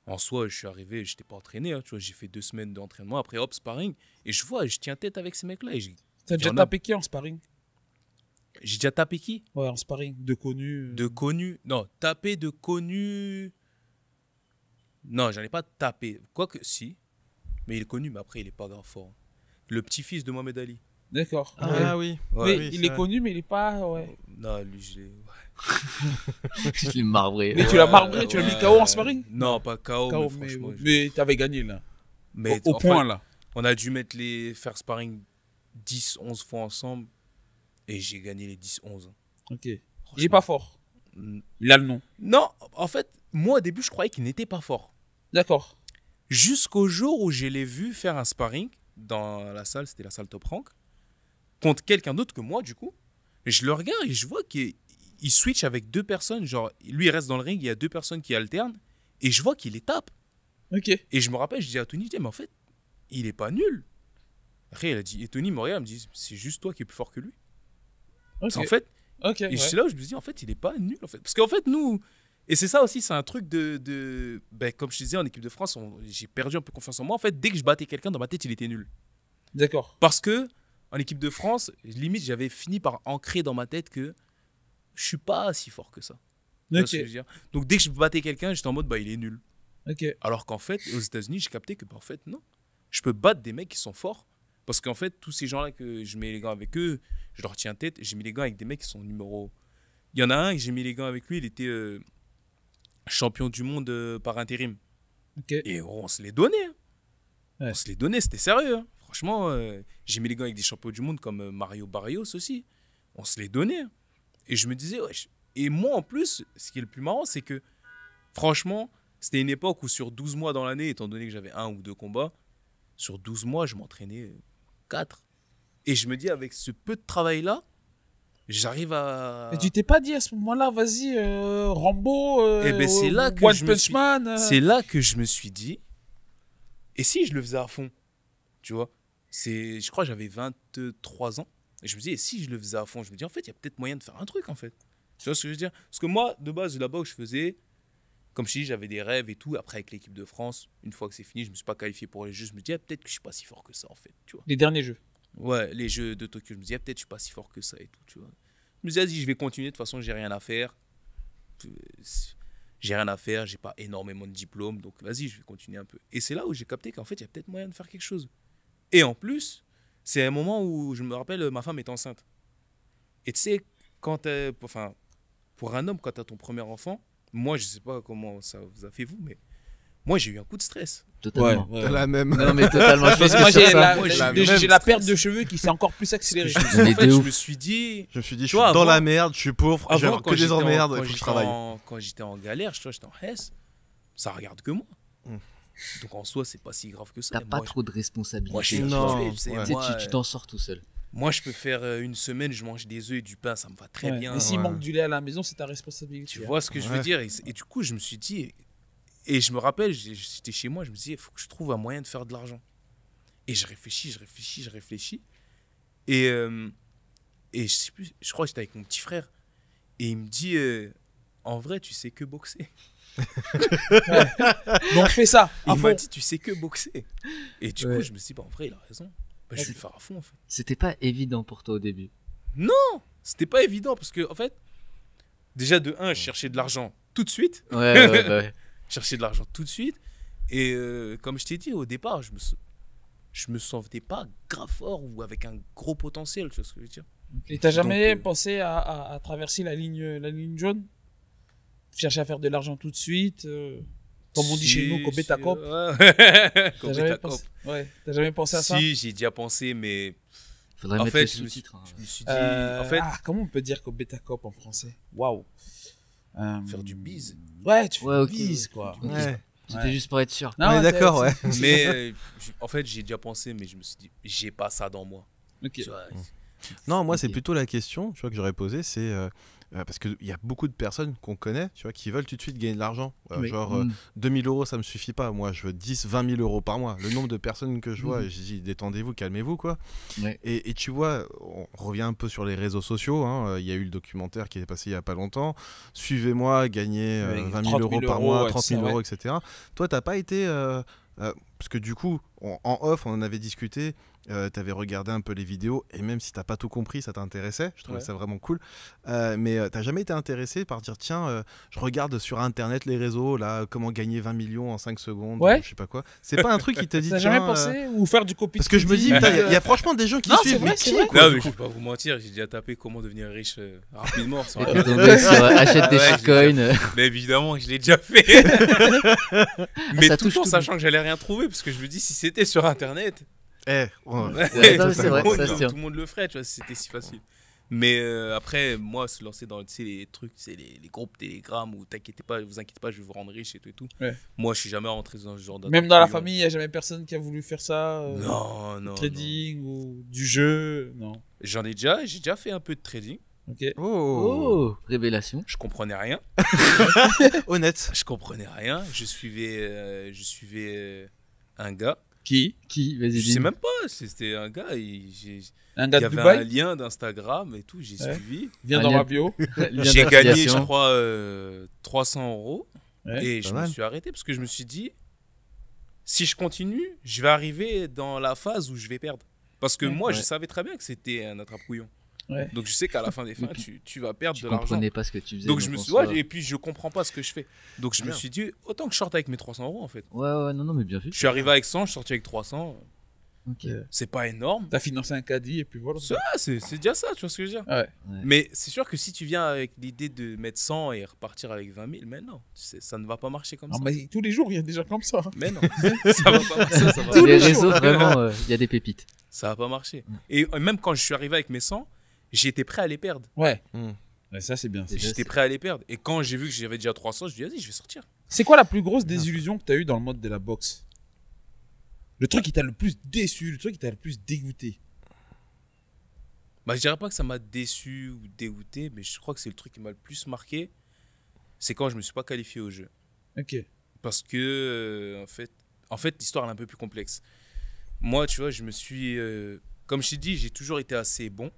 [SPEAKER 1] en soi, je suis arrivé, je n'étais pas entraîné, hein, tu vois, j'ai fait 2 semaines d'entraînement, après, hop, sparring, et je vois, je tiens tête avec ces mecs-là.
[SPEAKER 2] T'as déjà tapé qui en sparring?
[SPEAKER 1] J'ai déjà tapé qui?
[SPEAKER 2] Ouais, en sparring, de connu.
[SPEAKER 1] De connu. Non, tapé de connu. Non, j'en ai pas tapé. Quoique, si. Mais il est connu, mais après, il est pas grave fort. Le petit-fils de Mohamed Ali.
[SPEAKER 2] D'accord.
[SPEAKER 3] Ah
[SPEAKER 2] Ouais.
[SPEAKER 3] oui.
[SPEAKER 1] Ouais.
[SPEAKER 2] Mais il est connu, mais il est pas. Ouais.
[SPEAKER 1] Non, lui, je l'ai.
[SPEAKER 5] Je l'ai marbré.
[SPEAKER 2] Mais tu l'as marbré, tu l'as mis KO en sparring?
[SPEAKER 1] Non, pas KO,
[SPEAKER 2] KO,
[SPEAKER 1] mais franchement.
[SPEAKER 2] mais t'avais gagné là.
[SPEAKER 1] Mais
[SPEAKER 2] Au
[SPEAKER 1] enfin,
[SPEAKER 2] point là.
[SPEAKER 1] on a dû faire sparring 10-11 fois ensemble. Et j'ai gagné les 10-11.
[SPEAKER 2] Ok. Il est
[SPEAKER 1] Franchement.
[SPEAKER 2] pas fort. Il a le nom.
[SPEAKER 1] Non, en fait, moi, au début, je croyais qu'il n'était pas fort.
[SPEAKER 2] D'accord.
[SPEAKER 1] Jusqu'au jour où je l'ai vu faire un sparring dans la salle, c'était la salle Top Rank, contre quelqu'un d'autre que moi, du coup. Et je le regarde et je vois qu'il switch avec 2 personnes. Genre, lui, il reste dans le ring, il y a 2 personnes qui alternent. Et je vois qu'il les tape.
[SPEAKER 2] Ok.
[SPEAKER 1] Et je me rappelle, je dis à Tony, mais en fait, il est pas nul. Après, il a dit, et Tony me regarde, il me dit, c'est juste toi qui es plus fort que lui.
[SPEAKER 2] Ok.
[SPEAKER 1] En fait,
[SPEAKER 2] Ok.
[SPEAKER 1] et
[SPEAKER 2] Ouais.
[SPEAKER 1] c'est là où je me dis, en fait, il est pas nul. En fait. Parce qu'en fait, nous, et c'est ça aussi, c'est un truc ben, comme je te disais, en équipe de France, j'ai perdu un peu confiance en moi. En fait, dès que je battais quelqu'un, dans ma tête, il était nul.
[SPEAKER 2] D'accord.
[SPEAKER 1] Parce que, en équipe de France, limite, j'avais fini par ancrer dans ma tête que je suis pas si fort que ça. Tu vois
[SPEAKER 2] Ok.
[SPEAKER 1] ce que je veux dire. Donc, dès que je battais quelqu'un, j'étais en mode, bah, il est nul.
[SPEAKER 2] Ok.
[SPEAKER 1] Alors qu'en fait, aux États-Unis, j'ai capté que, bah, en fait, non. Je peux battre des mecs qui sont forts. Parce qu'en fait, tous ces gens-là que je mets les gants avec eux, je leur tiens tête. J'ai mis les gants avec des mecs qui sont numéro. Il y en a un, j'ai mis les gants avec lui, il était champion du monde par intérim.
[SPEAKER 2] Ok.
[SPEAKER 1] Et on se les donnait. Hein.
[SPEAKER 2] Ouais.
[SPEAKER 1] On se les donnait, c'était sérieux. Hein. Franchement, j'ai mis les gants avec des champions du monde comme Mario Barrios aussi. On se les donnait. Hein. Et je me disais, ouais. Et moi, en plus, ce qui est le plus marrant, c'est que, franchement, c'était une époque où sur 12 mois dans l'année, étant donné que j'avais 1 ou 2 combats, sur 12 mois, je m'entraînais 4. Et je me dis, avec ce peu de travail-là, j'arrive à...
[SPEAKER 2] Et tu t'es pas dit à ce moment-là, vas-y, Rambo,
[SPEAKER 1] Eh ben, c'est là que
[SPEAKER 2] One
[SPEAKER 1] je me
[SPEAKER 2] Punch
[SPEAKER 1] suis-
[SPEAKER 2] Man.
[SPEAKER 1] C'est là que je me suis dit, et si je le faisais à fond, tu vois, je crois que j'avais 23 ans, et je me dis, et si je le faisais à fond, je me dis, en fait, il y a peut-être moyen de faire un truc, en fait. Tu vois ce que je veux dire? Parce que moi, de base, là-bas où je faisais, comme je dis, j'avais des rêves et tout. Après, avec l'équipe de France, une fois que c'est fini, je me suis pas qualifié pour les Jeux. Je me dis, ah, peut-être que je suis pas si fort que ça, en fait, tu vois.
[SPEAKER 2] Les derniers jeux.
[SPEAKER 1] Ouais, les Jeux de Tokyo, je me dis, ah, peut-être que je suis pas si fort que ça et tout, tu vois. Je me dis, vas-y, je vais continuer, de toute façon, j'ai rien à faire. J'ai rien à faire, j'ai pas énormément de diplômes, donc vas-y, je vais continuer un peu. Et c'est là où j'ai capté qu'en fait, il y a peut-être moyen de faire quelque chose. Et en plus, c'est un moment où je me rappelle, ma femme est enceinte. Et tu sais, enfin, pour un homme, quand tu as ton premier enfant, moi, je sais pas comment ça vous a fait vous, mais moi, j'ai eu un coup de stress.
[SPEAKER 5] Totalement.
[SPEAKER 3] La même.
[SPEAKER 5] Non, mais totalement. Je pense que
[SPEAKER 2] Moi,
[SPEAKER 5] sur
[SPEAKER 2] j'ai
[SPEAKER 5] ça,
[SPEAKER 2] j'ai la perte de cheveux qui s'est encore plus accélérée.
[SPEAKER 5] Mais
[SPEAKER 1] En fait,
[SPEAKER 5] de
[SPEAKER 1] je
[SPEAKER 5] ouf.
[SPEAKER 1] me suis dit,
[SPEAKER 3] Je me suis dit, je
[SPEAKER 1] Tu
[SPEAKER 3] suis
[SPEAKER 1] vois,
[SPEAKER 3] dans
[SPEAKER 1] avant-
[SPEAKER 3] la merde, je suis pauvre, j'ai
[SPEAKER 1] avant,
[SPEAKER 3] que des emmerdes, il faut que je travaille.
[SPEAKER 1] quand j'étais en galère, j'étais en Hesse, ça regarde que moi.
[SPEAKER 3] Mm.
[SPEAKER 1] Donc en soi, c'est pas si grave que ça.
[SPEAKER 5] T'as
[SPEAKER 1] Et
[SPEAKER 5] pas
[SPEAKER 1] moi,
[SPEAKER 5] trop de responsabilité.
[SPEAKER 1] moi, je suis
[SPEAKER 3] Non,
[SPEAKER 1] habitué, tu sais,
[SPEAKER 3] ouais.
[SPEAKER 5] Tu sais,
[SPEAKER 1] moi,
[SPEAKER 5] tu t'en sors tout seul.
[SPEAKER 1] moi, je peux faire une semaine, je mange des œufs et du pain, ça me va très bien.
[SPEAKER 2] Mais s'il
[SPEAKER 3] ouais.
[SPEAKER 2] manque du lait à la maison, c'est ta responsabilité.
[SPEAKER 1] Tu vois ce que je veux
[SPEAKER 3] Ouais.
[SPEAKER 1] dire et du coup, je me suis dit, et je me rappelle, j'étais chez moi, je me disais, il faut que je trouve un moyen de faire de l'argent. Et je réfléchis. Et je sais plus, je crois que j'étais avec mon petit frère. Et il me dit, en vrai, tu sais que boxer.
[SPEAKER 2] Donc fais ça. à
[SPEAKER 1] Il m'a
[SPEAKER 2] fond.
[SPEAKER 1] dit, tu sais que boxer. Et du
[SPEAKER 5] Ouais.
[SPEAKER 1] coup, je me suis dit, bah, en vrai, il a raison. Bah, je vais le faire à fond, en fait.
[SPEAKER 5] C'était pas évident pour toi au début.
[SPEAKER 1] C'était pas évident parce que, en fait, déjà de 1, je cherchais de l'argent tout de suite.
[SPEAKER 5] Ouais.
[SPEAKER 1] Je cherchais de l'argent tout de suite. Et comme je t'ai dit au départ, je me sentais pas grave fort ou avec un gros potentiel, tu vois ce que je veux dire.
[SPEAKER 2] Et t'as jamais
[SPEAKER 1] Donc,
[SPEAKER 2] pensé à traverser la ligne jaune? Chercher à faire de l'argent tout de suite, comme on dit chez nous, Kobe ta cop.
[SPEAKER 1] Ouais.
[SPEAKER 2] T'as
[SPEAKER 1] Kobe
[SPEAKER 2] jamais
[SPEAKER 1] ta
[SPEAKER 2] pensé-
[SPEAKER 1] cop.
[SPEAKER 2] Ouais, t'as jamais pensé à ça?
[SPEAKER 1] Si, j'ai déjà pensé, mais
[SPEAKER 5] Faudrait
[SPEAKER 1] en
[SPEAKER 5] mettre
[SPEAKER 1] fait,
[SPEAKER 5] le
[SPEAKER 1] je me suis
[SPEAKER 5] sous-titre. hein.
[SPEAKER 1] je me suis dit, en fait,
[SPEAKER 2] Comment on peut dire Kobe ta cop en français? Waouh.
[SPEAKER 1] faire du bise.
[SPEAKER 2] Ouais, tu fais
[SPEAKER 5] Ouais,
[SPEAKER 2] du
[SPEAKER 5] ok.
[SPEAKER 2] bise, quoi.
[SPEAKER 5] Ok.
[SPEAKER 3] Ouais.
[SPEAKER 5] C'était
[SPEAKER 2] Ouais.
[SPEAKER 5] juste pour être sûr.
[SPEAKER 2] Non,
[SPEAKER 3] On est
[SPEAKER 2] c'est-
[SPEAKER 3] d'accord, ouais.
[SPEAKER 2] c'est-
[SPEAKER 1] Mais en fait, j'ai déjà pensé, mais je me suis dit, j'ai pas ça dans moi.
[SPEAKER 2] Ok.
[SPEAKER 1] Tu vois,
[SPEAKER 3] Non, moi, c'est
[SPEAKER 5] Ok.
[SPEAKER 3] plutôt la question tu vois, que j'aurais posée, c'est parce qu'il y a beaucoup de personnes qu'on connaît tu vois, qui veulent tout de suite gagner de l'argent.
[SPEAKER 2] Oui.
[SPEAKER 3] Genre,
[SPEAKER 5] Mm.
[SPEAKER 3] 2000 euros, ça me suffit pas. Moi, je veux 10, 20 000 euros par mois. Le nombre de personnes que je vois, j'ai dit, détendez-vous, calmez-vous, quoi.
[SPEAKER 5] Ouais.
[SPEAKER 3] Et tu vois, on revient un peu sur les réseaux sociaux. Hein. Il y a eu le documentaire qui est passé il y a pas longtemps. Suivez-moi, gagnez
[SPEAKER 2] Oui,
[SPEAKER 3] 20 000
[SPEAKER 2] 30
[SPEAKER 3] euros
[SPEAKER 2] 000
[SPEAKER 3] par mois,
[SPEAKER 2] ouais,
[SPEAKER 3] 30 000
[SPEAKER 2] c'est
[SPEAKER 3] euros, etc. Toi, t'as pas été... parce que du coup, en off, on en avait discuté. T'avais regardé un peu les vidéos et même si t'as pas tout compris, ça t'intéressait. Je trouvais
[SPEAKER 1] Ouais.
[SPEAKER 3] ça vraiment cool. Mais t'as jamais été intéressé par dire tiens, je regarde sur internet les réseaux là, comment gagner 20 millions en 5 secondes,
[SPEAKER 2] Ouais.
[SPEAKER 3] ou je sais pas quoi. C'est pas un truc qui te dit
[SPEAKER 2] T'as
[SPEAKER 3] tiens.
[SPEAKER 2] jamais pensé? Ou faire du copy
[SPEAKER 3] Parce que je me dis, putain, il y a franchement des gens qui
[SPEAKER 2] Non, c'est
[SPEAKER 3] suivent.
[SPEAKER 2] vrai,
[SPEAKER 3] mais
[SPEAKER 2] c'est
[SPEAKER 3] qui,
[SPEAKER 2] vrai.
[SPEAKER 3] quoi,
[SPEAKER 1] non,
[SPEAKER 3] du
[SPEAKER 1] mais
[SPEAKER 3] coup
[SPEAKER 1] je vais pas vous mentir, j'ai déjà tapé comment devenir riche rapidement. sur
[SPEAKER 5] Et t'es
[SPEAKER 1] Internet.
[SPEAKER 5] tombé sur achète des
[SPEAKER 1] Ouais,
[SPEAKER 5] shitcoins.
[SPEAKER 1] Mais évidemment, je l'ai déjà fait. Mais
[SPEAKER 5] ça
[SPEAKER 1] tout le
[SPEAKER 5] touche
[SPEAKER 1] temps,
[SPEAKER 5] tout.
[SPEAKER 1] sachant que j'allais rien trouver, parce que je me dis, si c'était sur Internet,
[SPEAKER 3] ouais.
[SPEAKER 5] Ouais, non, mais c'est vrai,
[SPEAKER 1] tout,
[SPEAKER 5] ça se tient.
[SPEAKER 1] tout le monde le ferait, tu vois, si c'était si facile. Mais après, moi, se lancer dans tu sais, les trucs, c'est les groupes Telegram où t'inquiétez pas, vous inquiétez pas, je vais vous rendre riche et tout et tout.
[SPEAKER 2] Ouais.
[SPEAKER 1] Moi, je suis jamais rentré dans ce genre
[SPEAKER 2] Même dans la
[SPEAKER 1] d'aventure.
[SPEAKER 2] famille, il n'y a jamais personne qui a voulu faire ça?
[SPEAKER 1] Non, non.
[SPEAKER 2] Trading ou du jeu? Non.
[SPEAKER 1] J'ai déjà fait un peu de trading.
[SPEAKER 2] Ok.
[SPEAKER 3] Oh,
[SPEAKER 5] Révélation.
[SPEAKER 1] Je comprenais rien.
[SPEAKER 3] honnête.
[SPEAKER 1] Je comprenais rien. Je suivais un gars.
[SPEAKER 2] Qui?
[SPEAKER 5] Vas-y,
[SPEAKER 1] Je
[SPEAKER 5] dis.
[SPEAKER 1] sais même pas. C'était un gars.
[SPEAKER 2] Un
[SPEAKER 1] Il
[SPEAKER 2] gars
[SPEAKER 1] y
[SPEAKER 2] de
[SPEAKER 1] avait un
[SPEAKER 2] Dubaï?
[SPEAKER 1] lien d'Instagram et tout. J'ai
[SPEAKER 2] Ouais.
[SPEAKER 1] suivi.
[SPEAKER 2] Viens
[SPEAKER 5] Un
[SPEAKER 2] dans
[SPEAKER 5] lien-
[SPEAKER 2] ma bio.
[SPEAKER 5] Lien
[SPEAKER 1] J'ai gagné, je
[SPEAKER 5] d'affiliation.
[SPEAKER 1] crois, 300 €.
[SPEAKER 2] Ouais.
[SPEAKER 1] Et
[SPEAKER 3] Pas
[SPEAKER 1] je me
[SPEAKER 3] mal.
[SPEAKER 1] suis arrêté parce que je me suis dit, si je continue, je vais arriver dans la phase où je vais perdre. Parce que
[SPEAKER 2] Ouais.
[SPEAKER 1] moi, je
[SPEAKER 5] Ouais.
[SPEAKER 1] savais très bien que c'était un attrape-couillon.
[SPEAKER 2] Ouais.
[SPEAKER 1] Donc je sais qu'à la fin des fins,
[SPEAKER 5] Et puis,
[SPEAKER 1] tu vas perdre
[SPEAKER 5] Tu
[SPEAKER 1] de l'argent.
[SPEAKER 5] comprenais pas ce que tu faisais.
[SPEAKER 1] Donc je me
[SPEAKER 5] en
[SPEAKER 1] suis,
[SPEAKER 5] soi.
[SPEAKER 1] ouais, et puis je comprends pas ce que je fais. Donc je me
[SPEAKER 3] Bien.
[SPEAKER 1] suis dit, autant que je sorte avec mes 300 € en fait.
[SPEAKER 5] Ouais, non, mais bien vu.
[SPEAKER 1] Je suis arrivé avec 100, je suis sorti avec 300.
[SPEAKER 5] Ok.
[SPEAKER 1] C'est pas énorme.
[SPEAKER 2] T'as financé un caddie et puis voilà.
[SPEAKER 1] C'est déjà ça, tu vois ce que je veux dire.
[SPEAKER 2] Ouais.
[SPEAKER 5] Ouais.
[SPEAKER 1] Mais c'est sûr que si tu viens avec l'idée de mettre 100 et repartir avec 20 000, mais non, ça ne va pas marcher comme
[SPEAKER 2] Ah,
[SPEAKER 1] ça.
[SPEAKER 2] mais tous les jours, il y a des gens comme ça.
[SPEAKER 1] Mais non, ça va pas marcher. Ça va,
[SPEAKER 5] Tous les
[SPEAKER 2] les
[SPEAKER 5] réseaux,
[SPEAKER 2] jours.
[SPEAKER 5] vraiment, il y a des pépites.
[SPEAKER 1] ça va pas marcher.
[SPEAKER 5] Mm.
[SPEAKER 1] Et même quand je suis arrivé avec mes 100, j'étais prêt à les perdre.
[SPEAKER 2] Ouais.
[SPEAKER 3] Hmm.
[SPEAKER 2] Ouais, ça, c'est bien.
[SPEAKER 5] Déjà,
[SPEAKER 1] J'étais
[SPEAKER 5] c'est-
[SPEAKER 1] prêt à les perdre. Et quand j'ai vu que j'avais déjà 300, je me suis dit, vas-y, je vais sortir.
[SPEAKER 2] C'est quoi la plus grosse désillusion que t'as eu dans le mode de la boxe? Le truc qui t'a le plus déçu, le truc qui t'a le plus dégoûté.
[SPEAKER 1] Bah, je dirais pas que ça m'a déçu ou dégoûté, mais je crois que c'est le truc qui m'a le plus marqué. C'est quand je me suis pas qualifié au jeu.
[SPEAKER 2] Ok.
[SPEAKER 1] Parce que, en fait l'histoire elle est un peu plus complexe. Moi, tu vois, je me suis. Comme je t'ai dit, j'ai toujours été assez bon,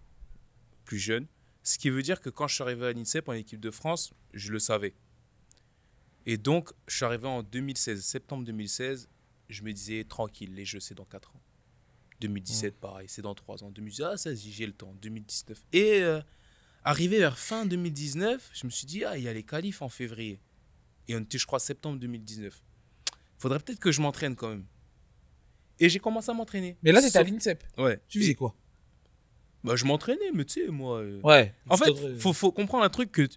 [SPEAKER 1] plus jeune. Ce qui veut dire que quand je suis arrivé à l'INSEP en équipe de France, je le savais. Et donc, je suis arrivé en 2016, septembre 2016. Je me disais, tranquille, les jeux, c'est dans 4 ans. 2017, pareil, c'est dans 3 ans. 2018, ah, ça, j'ai le temps. 2019. Et arrivé vers fin 2019, je me suis dit, ah, il y a les qualifs en février. Et on était, je crois, septembre 2019. Faudrait peut-être que je m'entraîne quand même. Et j'ai commencé à m'entraîner.
[SPEAKER 2] Mais là, t'étais à
[SPEAKER 1] Sauf-
[SPEAKER 2] l'INSEP.
[SPEAKER 1] Ouais.
[SPEAKER 2] Tu faisais quoi?
[SPEAKER 1] Bah, je m'entraînais, mais tu sais, moi.
[SPEAKER 2] Ouais.
[SPEAKER 1] En fait, faut comprendre un truc que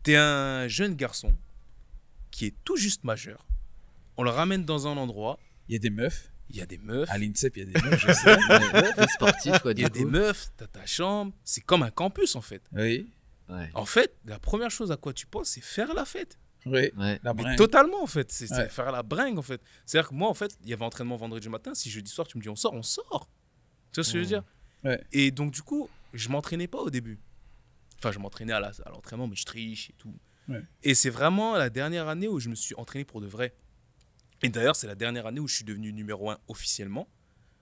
[SPEAKER 1] t'es un jeune garçon qui est tout juste majeur. On le ramène dans un endroit,
[SPEAKER 2] Il y a des meufs.
[SPEAKER 1] il y a des meufs.
[SPEAKER 2] À l'INSEP, il y a des meufs, je sais.
[SPEAKER 5] Ouais, sportif, quoi,
[SPEAKER 1] Il y a
[SPEAKER 5] du
[SPEAKER 1] des
[SPEAKER 5] coup.
[SPEAKER 1] meufs, t'as ta chambre. C'est comme un campus, en fait.
[SPEAKER 2] Oui.
[SPEAKER 5] Ouais.
[SPEAKER 1] En fait, la première chose à quoi tu penses, c'est faire la fête.
[SPEAKER 2] Oui.
[SPEAKER 5] Ouais.
[SPEAKER 2] La
[SPEAKER 1] Mais
[SPEAKER 2] bringue.
[SPEAKER 1] totalement, en fait. C'est
[SPEAKER 2] Ouais.
[SPEAKER 1] faire la bringue, en fait. C'est-à-dire que moi, en fait, il y avait entraînement vendredi matin. Si jeudi soir, tu me dis on sort, on sort. Tu vois ce que je veux dire?
[SPEAKER 2] Ouais.
[SPEAKER 1] Et donc, du coup, je m'entraînais pas au début. Enfin, je m'entraînais à l'entraînement, mais je triche et tout.
[SPEAKER 2] Ouais.
[SPEAKER 1] Et c'est vraiment la dernière année où je me suis entraîné pour de vrai. Et d'ailleurs, c'est la dernière année où je suis devenu numéro 1 officiellement.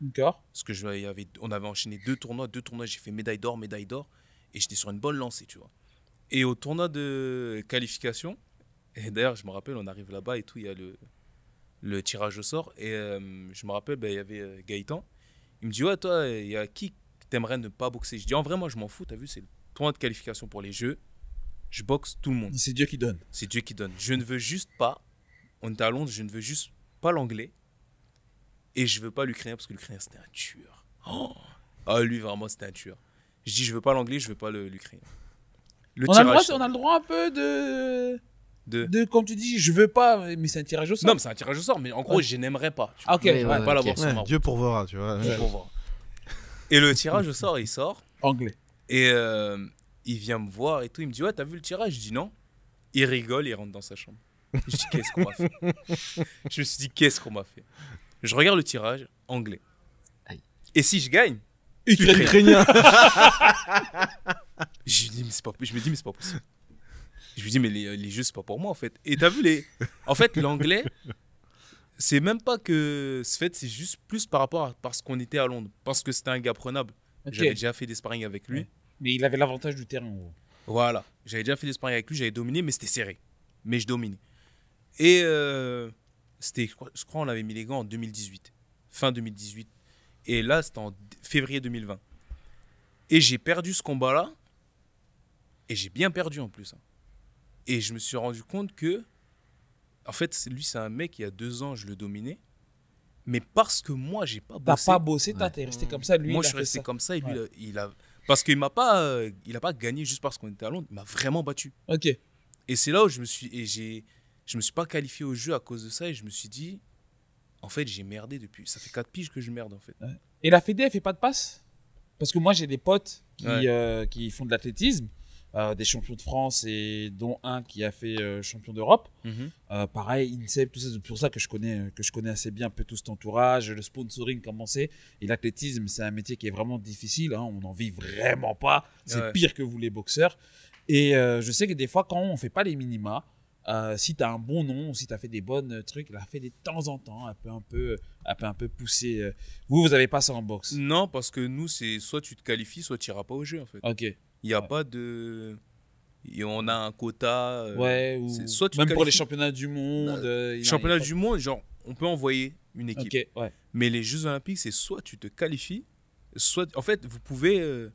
[SPEAKER 2] D'accord.
[SPEAKER 1] Parce que on avait enchaîné 2 tournois. 2 tournois, j'ai fait médaille d'or. Et j'étais sur une bonne lancée, tu vois. Et au tournoi de qualification, et d'ailleurs, je me rappelle, on arrive là-bas et tout, il y a le tirage au sort. Et je me rappelle, il y avait Gaëtan. Il me dit, ouais, toi, il y a qui t'aimerais ne pas boxer? Je dis, en vrai, moi, je m'en fous, t'as vu, c'est le tournoi de qualification pour les Jeux. Je boxe tout le monde.
[SPEAKER 2] C'est Dieu qui donne.
[SPEAKER 1] C'est Dieu qui donne. Je ne veux juste pas, on était à Londres, je ne veux juste pas l'anglais. Et je veux pas l'ukrainien, parce que l'ukrainien, c'était un tueur. Oh, ah, lui, vraiment, c'était un tueur. Je dis, je veux pas l'anglais, je veux pas l'ukrainien. Le
[SPEAKER 2] On a
[SPEAKER 1] tirage
[SPEAKER 2] on a le droit un peu
[SPEAKER 1] de...
[SPEAKER 2] comme tu dis, je veux pas, mais c'est un tirage au sort.
[SPEAKER 1] Non, mais c'est un tirage au sort, mais en gros,
[SPEAKER 2] Ouais.
[SPEAKER 1] je n'aimerais pas. Tu
[SPEAKER 2] Ah, ok.
[SPEAKER 5] Ouais,
[SPEAKER 1] peux
[SPEAKER 5] ouais,
[SPEAKER 1] pas
[SPEAKER 5] ok.
[SPEAKER 1] l'avoir sur
[SPEAKER 3] Ouais,
[SPEAKER 1] ma route.
[SPEAKER 3] Dieu pourvoira, tu vois.
[SPEAKER 1] Pour voir. Et le tirage au sort, il sort.
[SPEAKER 2] Anglais.
[SPEAKER 1] Et il vient me voir et tout. Il me dit, ouais, t'as vu le tirage? Je dis non. Il rigole, il rentre dans sa chambre. Je dis, qu'est-ce qu'on m'a fait? Je me suis dit, qu'est-ce qu'on m'a fait? Je regarde le tirage, anglais.
[SPEAKER 5] Aïe.
[SPEAKER 1] Et si je gagne,
[SPEAKER 3] Ukrainien.
[SPEAKER 1] je me dis, mais c'est pas possible. Je lui dis, mais les jeux, c'est pas pour moi, en fait. Et t'as vu, en fait, l'anglais, c'est même pas que c'est juste plus par rapport à parce qu'on était à Londres. Parce que c'était un gars prenable.
[SPEAKER 2] Ok.
[SPEAKER 1] J'avais déjà fait des sparring avec lui.
[SPEAKER 2] Ouais. Mais il avait l'avantage du terrain. En gros.
[SPEAKER 1] Voilà. J'avais déjà fait des sparring avec lui, j'avais dominé, mais c'était serré. Mais je dominais. Et je crois on avait mis les gants en 2018. Fin 2018. Et là, c'était en février 2020. Et j'ai perdu ce combat-là. Et j'ai bien perdu en plus. Hein. Et je me suis rendu compte que, en fait, c'est un mec, il y a 2 ans, je le dominais. Mais parce que moi, j'ai pas
[SPEAKER 2] T'as
[SPEAKER 1] bossé.
[SPEAKER 2] pas bossé,
[SPEAKER 5] Ouais.
[SPEAKER 2] t'es resté comme ça. Lui,
[SPEAKER 1] Moi,
[SPEAKER 2] il
[SPEAKER 1] je
[SPEAKER 2] a
[SPEAKER 1] suis
[SPEAKER 2] fait
[SPEAKER 1] resté
[SPEAKER 2] ça.
[SPEAKER 1] comme ça. Et lui,
[SPEAKER 2] Ouais.
[SPEAKER 1] il a... Parce qu'il m'a pas, il a pas gagné juste parce qu'on était à Londres. Il m'a vraiment battu.
[SPEAKER 2] Ok.
[SPEAKER 1] Et c'est là où je me suis pas qualifié au jeu à cause de ça. Et je me suis dit, en fait, j'ai merdé depuis. Ça fait 4 piges que je merde, en fait.
[SPEAKER 2] Et la Fédé, elle fait pas de passe? Parce que moi, j'ai des potes
[SPEAKER 1] Ouais.
[SPEAKER 2] qui font de l'athlétisme. des champions de France et dont un qui a fait champion d'Europe. Pareil, INSEP, tout ça, c'est pour ça que je connais assez bien un peu tout cet entourage, le sponsoring, comment c'est. Et l'athlétisme, c'est un métier qui est vraiment difficile. Hein, on n'en vit vraiment pas. C'est pire que vous les boxeurs. Et je sais que des fois, quand on fait pas les minima, si tu as un bon nom, si tu as fait des bonnes trucs, il a fait de temps en temps, un peu poussé. Vous avez pas ça en boxe?
[SPEAKER 1] Non, parce que nous, c'est soit tu te qualifies, soit tu n'iras pas au jeu, en fait.
[SPEAKER 2] Ok.
[SPEAKER 1] Il n'y a pas de... Et on a un quota.
[SPEAKER 2] Ouais, ou
[SPEAKER 1] soit tu
[SPEAKER 2] même
[SPEAKER 1] te
[SPEAKER 2] pour les
[SPEAKER 1] qualifies-
[SPEAKER 2] championnats du monde.
[SPEAKER 1] Championnat du monde, genre, on peut envoyer une équipe.
[SPEAKER 2] Ok, ouais.
[SPEAKER 1] Mais les Jeux Olympiques, c'est soit tu te qualifies, soit. En fait, vous pouvez.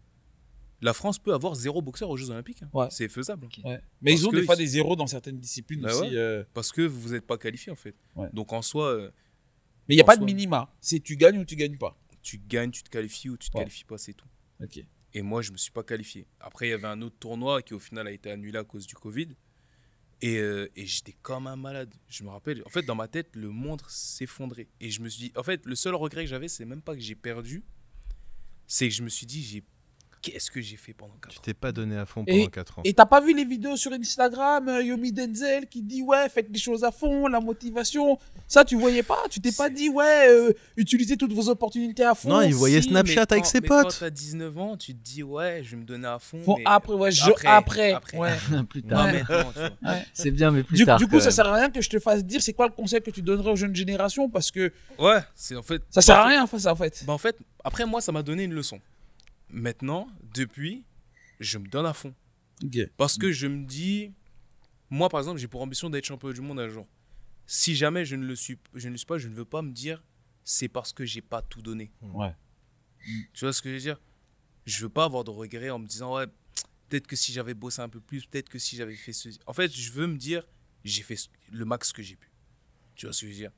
[SPEAKER 1] La France peut avoir 0 boxeur aux Jeux Olympiques. Hein.
[SPEAKER 2] Ouais.
[SPEAKER 1] C'est faisable.
[SPEAKER 5] Ok.
[SPEAKER 2] Ouais. Mais
[SPEAKER 1] Parce
[SPEAKER 2] ils ont
[SPEAKER 1] que
[SPEAKER 2] des fois
[SPEAKER 1] ils-
[SPEAKER 2] des zéros dans certaines disciplines
[SPEAKER 1] Bah
[SPEAKER 2] aussi.
[SPEAKER 1] Parce que vous n'êtes pas qualifié, en fait.
[SPEAKER 2] Ouais.
[SPEAKER 1] Donc, en soi,
[SPEAKER 2] Mais il n'y a
[SPEAKER 1] en
[SPEAKER 2] pas de
[SPEAKER 1] soi-
[SPEAKER 2] minima. C'est tu gagnes ou tu gagnes pas.
[SPEAKER 1] tu gagnes, tu te qualifies ou tu te
[SPEAKER 2] Ouais.
[SPEAKER 1] qualifies pas, c'est tout.
[SPEAKER 2] Ok.
[SPEAKER 1] Et moi, je ne me suis pas qualifié. Après, il y avait un autre tournoi qui, au final, a été annulé à cause du Covid. Et j'étais comme un malade. Je me rappelle, en fait, dans ma tête, le monde s'effondrait. Et je me suis dit, en fait, le seul regret que j'avais, c'est même pas que j'ai perdu. C'est que je me suis dit, qu'est-ce que j'ai fait pendant 4
[SPEAKER 3] Tu
[SPEAKER 1] ans?
[SPEAKER 3] t'es pas donné à fond
[SPEAKER 2] Et-
[SPEAKER 3] pendant 4 ans.
[SPEAKER 2] Et t'as pas vu les vidéos sur Instagram, Yomi Denzel qui dit ouais, faites les choses à fond, la motivation. Ça, tu voyais pas. Tu t'es pas dit ouais, utilisez toutes vos opportunités à fond.
[SPEAKER 3] Non, il voyait
[SPEAKER 1] Si,
[SPEAKER 3] Snapchat
[SPEAKER 1] mais
[SPEAKER 3] avec ses
[SPEAKER 1] mais quand
[SPEAKER 3] potes.
[SPEAKER 1] t'as 19 ans, tu te dis, ouais, je vais me donner à fond.
[SPEAKER 2] Faut
[SPEAKER 1] mais
[SPEAKER 2] après, ouais,
[SPEAKER 1] après.
[SPEAKER 2] ouais.
[SPEAKER 5] Plus
[SPEAKER 1] Pas
[SPEAKER 5] tard.
[SPEAKER 2] Ouais.
[SPEAKER 1] maintenant, tu vois.
[SPEAKER 2] Ouais.
[SPEAKER 5] C'est bien, mais plus
[SPEAKER 2] Du
[SPEAKER 5] tard.
[SPEAKER 2] coup,
[SPEAKER 5] quand
[SPEAKER 2] ça
[SPEAKER 5] même.
[SPEAKER 2] sert à rien que je te fasse dire c'est quoi le conseil que tu donnerais aux jeunes générations parce que
[SPEAKER 1] Ouais, c'est en fait.
[SPEAKER 2] ça sert à rien, ça, en fait.
[SPEAKER 1] Bah, en fait, après, moi, ça m'a donné une leçon. Maintenant, depuis, je me donne à fond. Parce que je me dis, moi par exemple, j'ai pour ambition d'être champion du monde un jour. Si jamais je ne le suis pas, je ne veux pas me dire, c'est parce que j'ai pas tout donné.
[SPEAKER 2] Ouais.
[SPEAKER 1] Tu vois ce que je veux dire? Je veux pas avoir de regrets en me disant, ouais, peut-être que si j'avais bossé un peu plus, peut-être que si j'avais fait ceci. En fait, je veux me dire, j'ai fait le max que j'ai pu. Tu vois ce que je veux dire?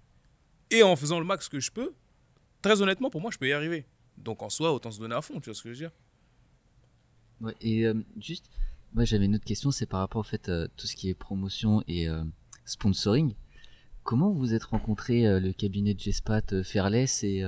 [SPEAKER 1] Et en faisant le max que je peux, très honnêtement, pour moi, je peux y arriver. Donc en soi, autant se donner à fond, tu vois ce que je veux dire?
[SPEAKER 5] Ouais, et juste, moi j'avais une autre question, c'est par rapport au fait tout ce qui est promotion et sponsoring. Comment vous vous êtes rencontrés, le cabinet de Gespat, Fairless et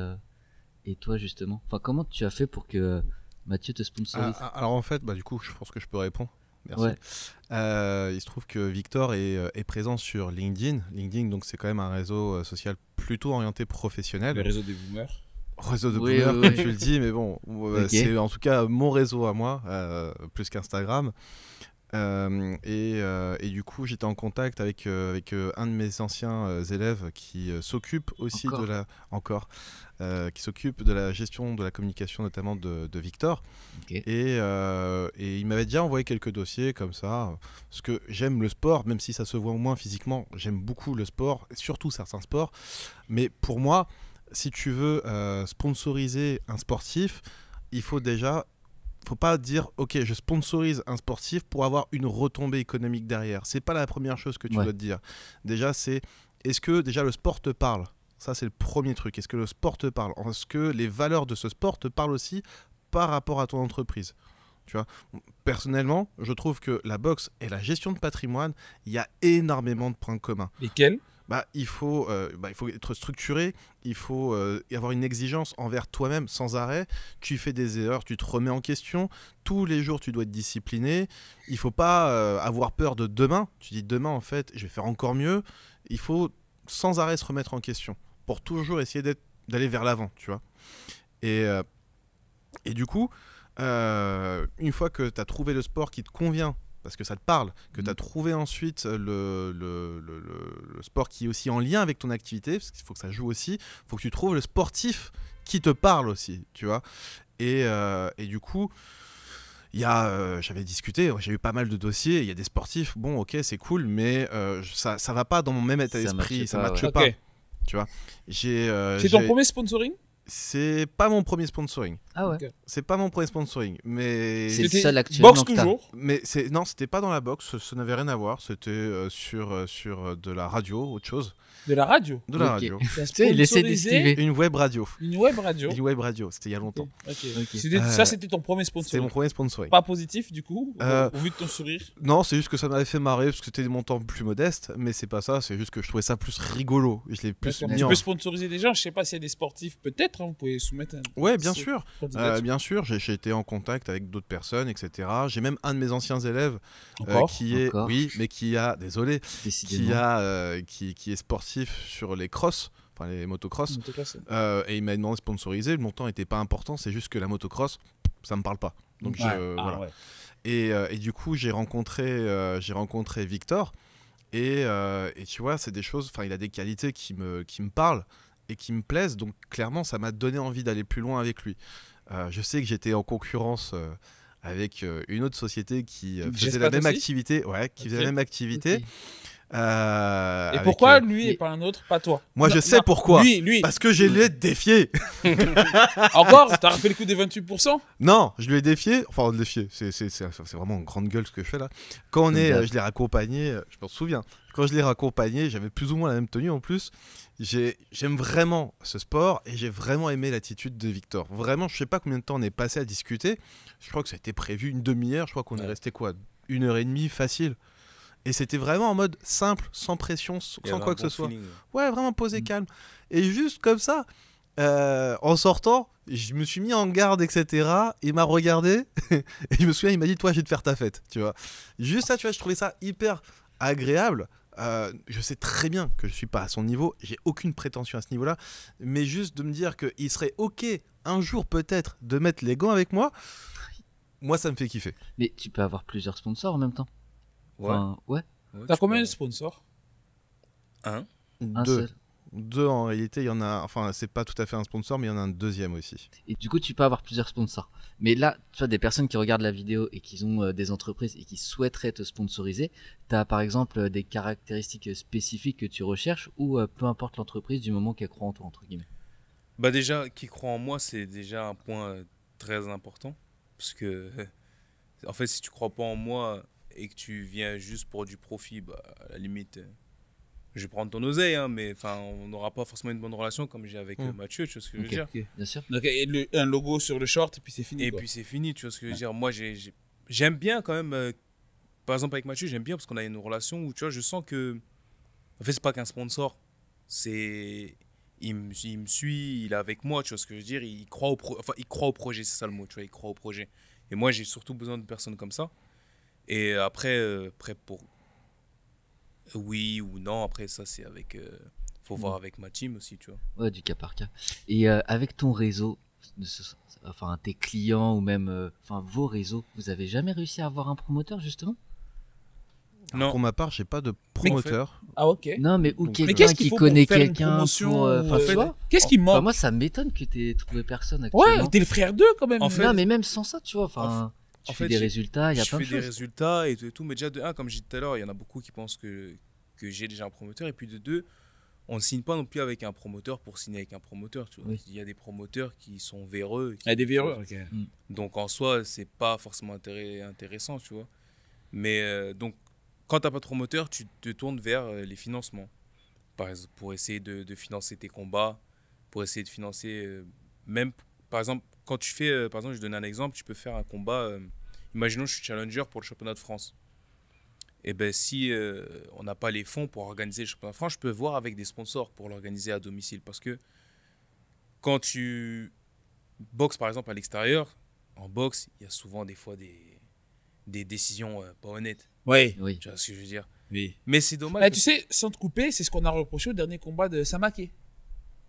[SPEAKER 5] toi justement? Enfin, comment tu as fait pour que Mathieu te sponsorise?
[SPEAKER 3] Alors en fait, bah, du coup, je pense que je peux répondre. Merci.
[SPEAKER 5] Ouais.
[SPEAKER 3] Il se trouve que Victor est présent sur LinkedIn. LinkedIn, donc c'est quand même un réseau social plutôt orienté professionnel.
[SPEAKER 2] Le réseau des boomers.
[SPEAKER 3] Réseau de
[SPEAKER 5] Oui,
[SPEAKER 3] boomers,
[SPEAKER 5] oui,
[SPEAKER 3] comme
[SPEAKER 5] oui.
[SPEAKER 3] tu le dis, mais bon,
[SPEAKER 5] Ok.
[SPEAKER 3] c'est en tout cas mon réseau à moi, plus qu'Instagram. Et du coup, j'étais en contact avec un de mes anciens élèves qui s'occupe aussi qui s'occupe de la gestion de la communication, notamment de Victor.
[SPEAKER 5] Ok.
[SPEAKER 3] Et il m'avait déjà envoyé quelques dossiers comme ça, parce que j'aime le sport, même si ça se voit moins physiquement, j'aime beaucoup le sport, surtout certains sports. Mais pour moi, si tu veux sponsoriser un sportif, il faut pas dire ok, je sponsorise un sportif pour avoir une retombée économique derrière. C'est pas la première chose que tu
[SPEAKER 5] Ouais.
[SPEAKER 3] dois te dire. Déjà, c'est est-ce que déjà le sport te parle? Ça, c'est le premier truc. Est-ce que le sport te parle? Est-ce que les valeurs de ce sport te parlent aussi par rapport à ton entreprise? Tu vois, personnellement, je trouve que la boxe et la gestion de patrimoine, il y a énormément de points communs.
[SPEAKER 2] Lesquels?
[SPEAKER 3] Il faut être structuré, il faut y avoir une exigence envers toi-même sans arrêt. Tu fais des erreurs, tu te remets en question. Tous les jours, tu dois être discipliné. Il faut pas avoir peur de demain. Tu dis demain, en fait, je vais faire encore mieux. Il faut sans arrêt se remettre en question pour toujours essayer d'aller vers l'avant, tu vois. Et du coup, une fois que tu as trouvé le sport qui te convient, parce que ça te parle, que tu as trouvé ensuite le sport qui est aussi en lien avec ton activité, parce qu'il faut que ça joue aussi, il faut que tu trouves le sportif qui te parle aussi, tu vois. Et du coup, j'avais discuté, j'ai eu pas mal de dossiers, il y a des sportifs, bon ok c'est cool, mais ça va pas dans mon même état
[SPEAKER 5] Ça
[SPEAKER 3] d'esprit,
[SPEAKER 5] matche
[SPEAKER 3] ça
[SPEAKER 5] pas,
[SPEAKER 3] matche
[SPEAKER 5] ouais.
[SPEAKER 3] pas,
[SPEAKER 2] Ok.
[SPEAKER 3] tu vois.
[SPEAKER 2] C'est ton premier sponsoring?
[SPEAKER 3] C'est pas mon premier sponsoring.
[SPEAKER 5] Ah ouais.
[SPEAKER 2] Ok.
[SPEAKER 3] C'est pas mon premier sponsoring, mais
[SPEAKER 5] C'est le
[SPEAKER 2] C'était
[SPEAKER 5] seul actuellement
[SPEAKER 2] boxe
[SPEAKER 5] que t'as.
[SPEAKER 2] toujours?
[SPEAKER 3] mais non, c'était pas dans la boxe, ça n'avait rien à voir, c'était sur de la radio, autre chose,
[SPEAKER 2] De la radio?
[SPEAKER 3] de la
[SPEAKER 5] Ok.
[SPEAKER 3] radio,
[SPEAKER 2] Tu as
[SPEAKER 5] Tu sais, il essaie
[SPEAKER 2] sponsorisé
[SPEAKER 5] d'esquiver.
[SPEAKER 3] une web radio,
[SPEAKER 2] une web radio?
[SPEAKER 3] c'était il y a longtemps.
[SPEAKER 2] Ok.
[SPEAKER 5] Ok.
[SPEAKER 2] Ça, c'était ton premier
[SPEAKER 3] C'était
[SPEAKER 2] sponsoring.
[SPEAKER 3] mon premier sponsoring.
[SPEAKER 2] Pas positif, du coup,
[SPEAKER 3] Euh,
[SPEAKER 2] au vu de ton sourire?
[SPEAKER 3] Non, c'est juste que ça m'avait fait marrer parce que c'était des montants plus modestes, mais c'est pas ça, c'est juste que je trouvais ça plus rigolo. Je l'ai plus
[SPEAKER 2] D'accord.
[SPEAKER 3] mis
[SPEAKER 2] Tu
[SPEAKER 3] en...
[SPEAKER 2] peux sponsoriser des gens, je sais pas s'il y a des sportifs, peut-être, hein, vous pouvez soumettre un...
[SPEAKER 3] Ouais, bien
[SPEAKER 2] c'est-
[SPEAKER 3] sûr.
[SPEAKER 2] candidature.
[SPEAKER 3] Bien sûr, j'ai été en contact avec d'autres personnes, etc. J'ai même un de mes anciens élèves
[SPEAKER 2] Encore
[SPEAKER 3] qui est,
[SPEAKER 5] Encore.
[SPEAKER 3] oui, mais qui
[SPEAKER 5] Décidément.
[SPEAKER 3] qui est sportif sur les crosses, enfin les motocross.
[SPEAKER 2] Motocross.
[SPEAKER 3] Et il m'a demandé de sponsoriser. Le montant n'était pas important, c'est juste que la motocross, ça me parle pas. Donc voilà.
[SPEAKER 2] Ouais.
[SPEAKER 3] Et du coup, j'ai rencontré Victor. Et tu vois, c'est des choses. Enfin, il a des qualités qui me parlent et qui me plaisent. Donc clairement, ça m'a donné envie d'aller plus loin avec lui. Je sais que j'étais en concurrence avec une autre société qui faisait la
[SPEAKER 2] Jespat
[SPEAKER 3] même
[SPEAKER 2] aussi
[SPEAKER 3] activité. Ouais, qui faisait la même activité.
[SPEAKER 5] Ok.
[SPEAKER 2] Et
[SPEAKER 3] Avec,
[SPEAKER 2] pourquoi lui et pas un autre, pas toi?
[SPEAKER 3] Moi, je
[SPEAKER 2] Non,
[SPEAKER 3] sais
[SPEAKER 2] non,
[SPEAKER 3] pourquoi.
[SPEAKER 2] Lui.
[SPEAKER 3] Parce que je l'ai défié.
[SPEAKER 2] Encore? T'as refait le coup des 28%?
[SPEAKER 3] Non, je lui ai défié. Enfin, défié, c'est vraiment une grande gueule ce que je fais là. Quand je l'ai raccompagné, je m'en souviens. Quand je l'ai raccompagné, j'avais plus ou moins la même tenue en plus. J'aime vraiment ce sport et j'ai vraiment aimé l'attitude de Victor. Vraiment, je sais pas combien de temps on est passé à discuter. Je crois que ça a été prévu une demi-heure. Je crois qu'on est resté quoi, 1h30 facile. Et c'était vraiment en mode simple, sans pression, sans quoi que ce soit. Ouais, vraiment posé, calme. Et juste comme ça, en sortant, je me suis mis en garde, etc. Il m'a regardé et je me souviens, il m'a dit, toi, je vais te faire ta fête, tu vois. Juste ça, tu vois, je trouvais ça hyper agréable. Je sais très bien que je suis pas à son niveau, j'ai aucune prétention à ce niveau-là, mais juste de me dire qu'il serait ok un jour peut-être de mettre les gants avec moi, ça me fait kiffer.
[SPEAKER 5] Mais tu peux avoir plusieurs sponsors en même temps.
[SPEAKER 1] Ouais.
[SPEAKER 5] Enfin, ouais.
[SPEAKER 2] T'as combien de sponsors?
[SPEAKER 5] Un
[SPEAKER 3] Deux.
[SPEAKER 5] seul.
[SPEAKER 3] Deux en réalité, il y en a. Enfin, c'est pas tout à fait un sponsor, mais il y en a un deuxième aussi.
[SPEAKER 5] Et du coup, tu peux avoir plusieurs sponsors. Mais là, tu vois, des personnes qui regardent la vidéo et qui ont des entreprises et qui souhaiteraient te sponsoriser, tu as par exemple des caractéristiques spécifiques que tu recherches ou peu importe l'entreprise du moment qu'elle croit en toi, entre guillemets.
[SPEAKER 1] Bah déjà, qui croit en moi, c'est déjà un point très important. Parce que, en fait, si tu crois pas en moi et que tu viens juste pour du profit, bah, à la limite, je vais prendre ton oseille, hein, mais on n'aura pas forcément une bonne relation comme j'ai avec Mathieu, tu vois ce que je veux dire.
[SPEAKER 2] Ok.
[SPEAKER 5] Bien sûr.
[SPEAKER 2] Donc, un logo sur le short et puis c'est fini.
[SPEAKER 1] Et
[SPEAKER 2] quoi.
[SPEAKER 1] puis c'est fini, tu vois ce que je veux dire. Moi, j'aime bien quand même, par exemple avec Mathieu, j'aime bien parce qu'on a une relation où, tu vois, je sens que, en fait, c'est pas qu'un sponsor, c'est... Il me suit, il est avec moi, tu vois ce que je veux dire. Il croit il croit au projet, c'est ça le mot, tu vois, il croit au projet. Et moi, j'ai surtout besoin de personnes comme ça. Et après pour oui ou non, après ça, c'est avec... faut voir avec ma team aussi, tu vois.
[SPEAKER 5] Ouais, du cas par cas. Et avec ton réseau, enfin tes clients ou même vos réseaux, vous avez jamais réussi à avoir un promoteur justement?
[SPEAKER 1] Non.
[SPEAKER 3] Pour ma part, j'ai pas de promoteur.
[SPEAKER 2] Ah, ok.
[SPEAKER 5] Non, mais ou
[SPEAKER 1] Donc,
[SPEAKER 5] quelqu'un
[SPEAKER 2] qu'est-ce qu'il
[SPEAKER 5] qui
[SPEAKER 2] faut pour
[SPEAKER 5] connaît
[SPEAKER 2] faire une
[SPEAKER 5] quelqu'un
[SPEAKER 2] promotion,
[SPEAKER 5] pour. Enfin,
[SPEAKER 2] en
[SPEAKER 5] tu vois.
[SPEAKER 2] Qu'est-ce qui
[SPEAKER 5] Enfin,
[SPEAKER 2] manque?
[SPEAKER 5] moi, ça m'étonne que t'aies trouvé personne
[SPEAKER 2] Ouais,
[SPEAKER 5] actuellement.
[SPEAKER 2] t'es le frère d'eux quand même.
[SPEAKER 1] En fait,
[SPEAKER 5] Non, mais même sans ça, tu vois. Enfin, tu
[SPEAKER 1] en
[SPEAKER 5] fais
[SPEAKER 1] fait,
[SPEAKER 5] des résultats, il y a
[SPEAKER 1] je
[SPEAKER 5] plein de
[SPEAKER 1] fais des
[SPEAKER 5] choses.
[SPEAKER 1] résultats et tout, mais déjà de un, comme j'ai dit tout à l'heure, il y en a beaucoup qui pensent que j'ai déjà un promoteur, et puis de deux, on ne signe pas non plus avec un promoteur pour signer avec un promoteur, tu vois.
[SPEAKER 5] Oui.
[SPEAKER 1] Il y a des promoteurs qui sont véreux,
[SPEAKER 2] Il y a des verrous, ok.
[SPEAKER 1] donc en soi c'est pas forcément intéressant, tu vois. Mais donc quand t'as pas de promoteur, tu te tournes vers les financements, par exemple, pour essayer de financer tes combats, pour essayer de financer même, par exemple, quand tu fais, par exemple, je donne un exemple, tu peux faire un combat, imaginons je suis challenger pour le championnat de France. Et ben si on n'a pas les fonds pour organiser le championnat de France, je peux voir avec des sponsors pour l'organiser à domicile. Parce que quand tu boxes par exemple à l'extérieur, en boxe, il y a souvent des fois des décisions pas honnêtes.
[SPEAKER 2] Oui.
[SPEAKER 5] Oui.
[SPEAKER 1] Tu vois ce que je veux dire?
[SPEAKER 2] Oui.
[SPEAKER 1] Mais c'est dommage.
[SPEAKER 2] Ah, tu sais, sans te couper, c'est ce qu'on a reproché au dernier combat de Samake.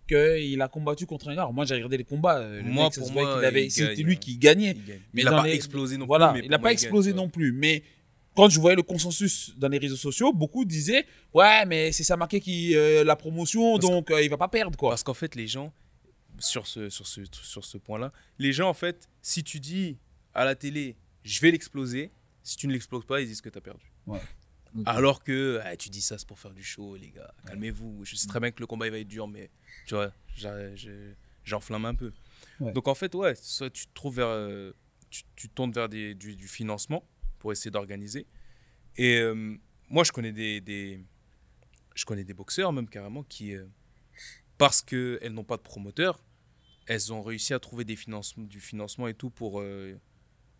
[SPEAKER 2] Qu'il a combattu contre un gars. Alors, moi, j'ai regardé les combats. Le
[SPEAKER 1] Moi,
[SPEAKER 2] mec, ça
[SPEAKER 1] pour
[SPEAKER 2] se voit
[SPEAKER 1] moi,
[SPEAKER 2] qu'il avait...
[SPEAKER 1] il
[SPEAKER 2] C'était
[SPEAKER 1] gagne,
[SPEAKER 2] lui qui gagnait.
[SPEAKER 1] Il gagne.
[SPEAKER 2] Mais
[SPEAKER 1] Il n'a
[SPEAKER 2] dans
[SPEAKER 1] pas
[SPEAKER 2] les-
[SPEAKER 1] explosé non
[SPEAKER 2] Voilà,
[SPEAKER 1] plus. mais
[SPEAKER 2] il n'a
[SPEAKER 1] pour
[SPEAKER 2] pas
[SPEAKER 1] moi,
[SPEAKER 2] explosé
[SPEAKER 1] gagne,
[SPEAKER 2] non plus. Mais quand je voyais le consensus dans les réseaux sociaux, beaucoup disaient ouais, mais c'est Samake qui la promotion,
[SPEAKER 1] Parce
[SPEAKER 2] donc il va pas perdre quoi.
[SPEAKER 1] Parce qu'en fait, les gens, sur ce point-là, les gens, en fait, si tu dis à la télé, je vais l'exploser, si tu ne l'exploses pas, ils disent que tu as perdu.
[SPEAKER 5] Ok.
[SPEAKER 1] Alors que tu dis ça, c'est pour faire du show, les gars. Calmez-vous. Je sais très bien que le combat il va être dur, mais tu vois, j'enflamme un peu.
[SPEAKER 2] Ouais.
[SPEAKER 1] Donc en fait, ouais, soit tu te trouves vers, tu tournes vers du financement pour essayer d'organiser. Et moi, je connais je connais des boxeurs même carrément qui, parce qu'elles n'ont pas de promoteur, elles ont réussi à trouver du financement et tout pour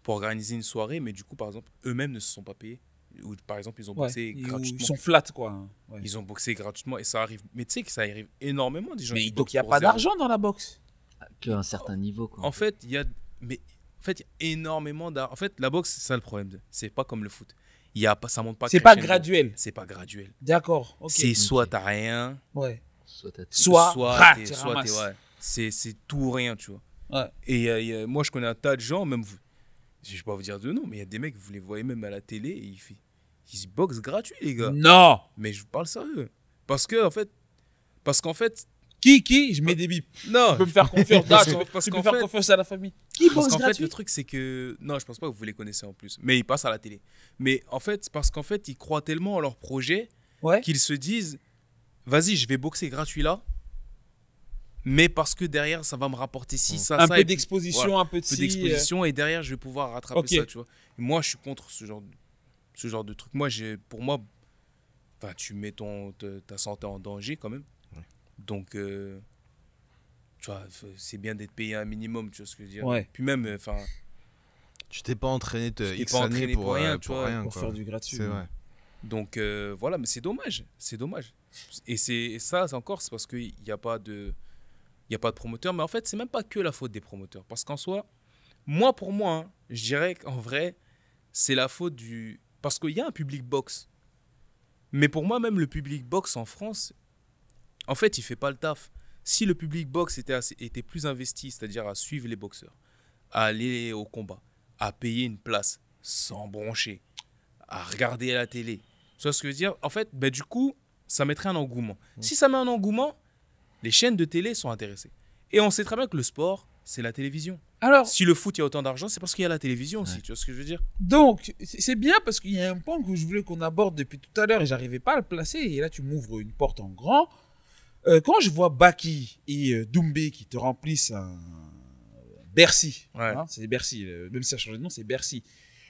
[SPEAKER 1] organiser une soirée, mais du coup, par exemple, eux-mêmes ne se sont pas payés. Ou par exemple, ils ont
[SPEAKER 2] Ouais.
[SPEAKER 1] boxé
[SPEAKER 2] Ils
[SPEAKER 1] gratuitement.
[SPEAKER 2] sont flats quoi.
[SPEAKER 1] Ils ont boxé gratuitement et ça arrive. Mais tu sais que ça arrive énormément des gens
[SPEAKER 2] Mais
[SPEAKER 1] qui
[SPEAKER 2] donc
[SPEAKER 1] boxent
[SPEAKER 2] il n'y a
[SPEAKER 1] pour
[SPEAKER 2] pas
[SPEAKER 1] zéro.
[SPEAKER 2] d'argent dans la boxe.
[SPEAKER 5] Qu'à un certain niveau, quoi.
[SPEAKER 1] En fait, il y a, mais en fait, il y a énormément d'art. En fait, la boxe, c'est ça le problème. C'est pas comme le foot. Il y a pas, ça monte pas.
[SPEAKER 2] C'est pas
[SPEAKER 1] crescendo.
[SPEAKER 2] graduel.
[SPEAKER 1] C'est pas graduel.
[SPEAKER 2] D'accord. Ok.
[SPEAKER 1] C'est soit
[SPEAKER 5] Ok.
[SPEAKER 1] t'as rien,
[SPEAKER 2] Ouais.
[SPEAKER 5] Soit t'as tout.
[SPEAKER 2] Soit, tu
[SPEAKER 1] soit
[SPEAKER 2] ramasses.
[SPEAKER 1] ouais. C'est tout ou rien, tu vois.
[SPEAKER 2] Ouais.
[SPEAKER 1] Et moi, je connais un tas de gens, même vous. Je vais pas vous dire de nom, mais il y a des mecs, vous les voyez même à la télé, et ils se boxent gratuit, les gars.
[SPEAKER 2] Non.
[SPEAKER 1] Mais je vous parle sérieux. Parce qu'en fait,
[SPEAKER 2] Qui je mets des bips.
[SPEAKER 1] non.
[SPEAKER 2] Tu peux me faire confiance.
[SPEAKER 1] Parce
[SPEAKER 2] Non,
[SPEAKER 1] qu'en-
[SPEAKER 2] tu
[SPEAKER 1] parce
[SPEAKER 2] peux
[SPEAKER 1] qu'en
[SPEAKER 2] faire
[SPEAKER 1] fait-
[SPEAKER 2] confiance à la famille. Qui
[SPEAKER 1] Parce
[SPEAKER 2] boxe
[SPEAKER 1] qu'en fait,
[SPEAKER 2] gratuit
[SPEAKER 1] le truc, c'est que. Non, je pense pas que vous les connaissez en plus. Mais ils passent à la télé. Mais en fait, c'est parce qu'en fait, ils croient tellement en leur projet
[SPEAKER 2] Ouais.
[SPEAKER 1] qu'ils se disent vas-y, je vais boxer gratuit là. Mais parce que derrière, ça va me rapporter ci, ça,
[SPEAKER 2] Un
[SPEAKER 1] ça.
[SPEAKER 2] peu
[SPEAKER 1] et puis,
[SPEAKER 2] d'exposition,
[SPEAKER 1] voilà,
[SPEAKER 2] un peu de
[SPEAKER 1] un peu
[SPEAKER 2] ci,
[SPEAKER 1] d'exposition. Et derrière, je vais pouvoir rattraper
[SPEAKER 2] Ok.
[SPEAKER 1] ça, tu vois. Et moi, je suis contre ce genre de truc. Pour moi, enfin, tu mets ta santé en danger quand même.
[SPEAKER 3] Ouais.
[SPEAKER 1] Donc, tu vois, c'est bien d'être payé un minimum, tu vois ce que je veux dire.
[SPEAKER 2] Ouais.
[SPEAKER 1] Puis même, enfin.
[SPEAKER 3] Tu t'es pas entraîné de
[SPEAKER 1] t'es
[SPEAKER 3] X
[SPEAKER 1] pas
[SPEAKER 3] années
[SPEAKER 1] entraîné pour rien, tu vois,
[SPEAKER 2] pour
[SPEAKER 3] quoi.
[SPEAKER 2] faire du gratuit.
[SPEAKER 3] C'est vrai.
[SPEAKER 1] Donc voilà, mais c'est dommage, c'est dommage. Et c'est encore, c'est parce qu'il n'y a pas de, il y a pas de promoteur. Mais en fait, c'est même pas que la faute des promoteurs, parce qu'en soi, pour moi, hein, je dirais qu'en vrai, c'est la faute du, parce qu'il y a un public box. Mais pour moi, même le public box en France, en fait, il fait pas le taf. Si le public box était plus investi, c'est-à-dire à suivre les boxeurs, à aller au combat, à payer une place sans broncher, à regarder à la télé. Tu vois ce que je veux dire? En fait, du coup, ça mettrait un engouement. Si ça met un engouement, les chaînes de télé sont intéressées. Et on sait très bien que le sport, c'est la télévision.
[SPEAKER 2] Alors,
[SPEAKER 1] Si le foot, il y a autant d'argent, c'est parce qu'il y a la télévision aussi.
[SPEAKER 5] Ouais.
[SPEAKER 1] Tu vois ce que je veux dire?
[SPEAKER 2] donc, c'est bien parce qu'il y a un point que je voulais qu'on aborde depuis tout à l'heure et j'arrivais pas à le placer. Et là, tu m'ouvres une porte en grand. Quand je vois Baki et Doumbé qui te remplissent un Bercy,
[SPEAKER 1] Ouais.
[SPEAKER 2] hein, c'est Bercy, même si ça a changé de nom, c'est Bercy.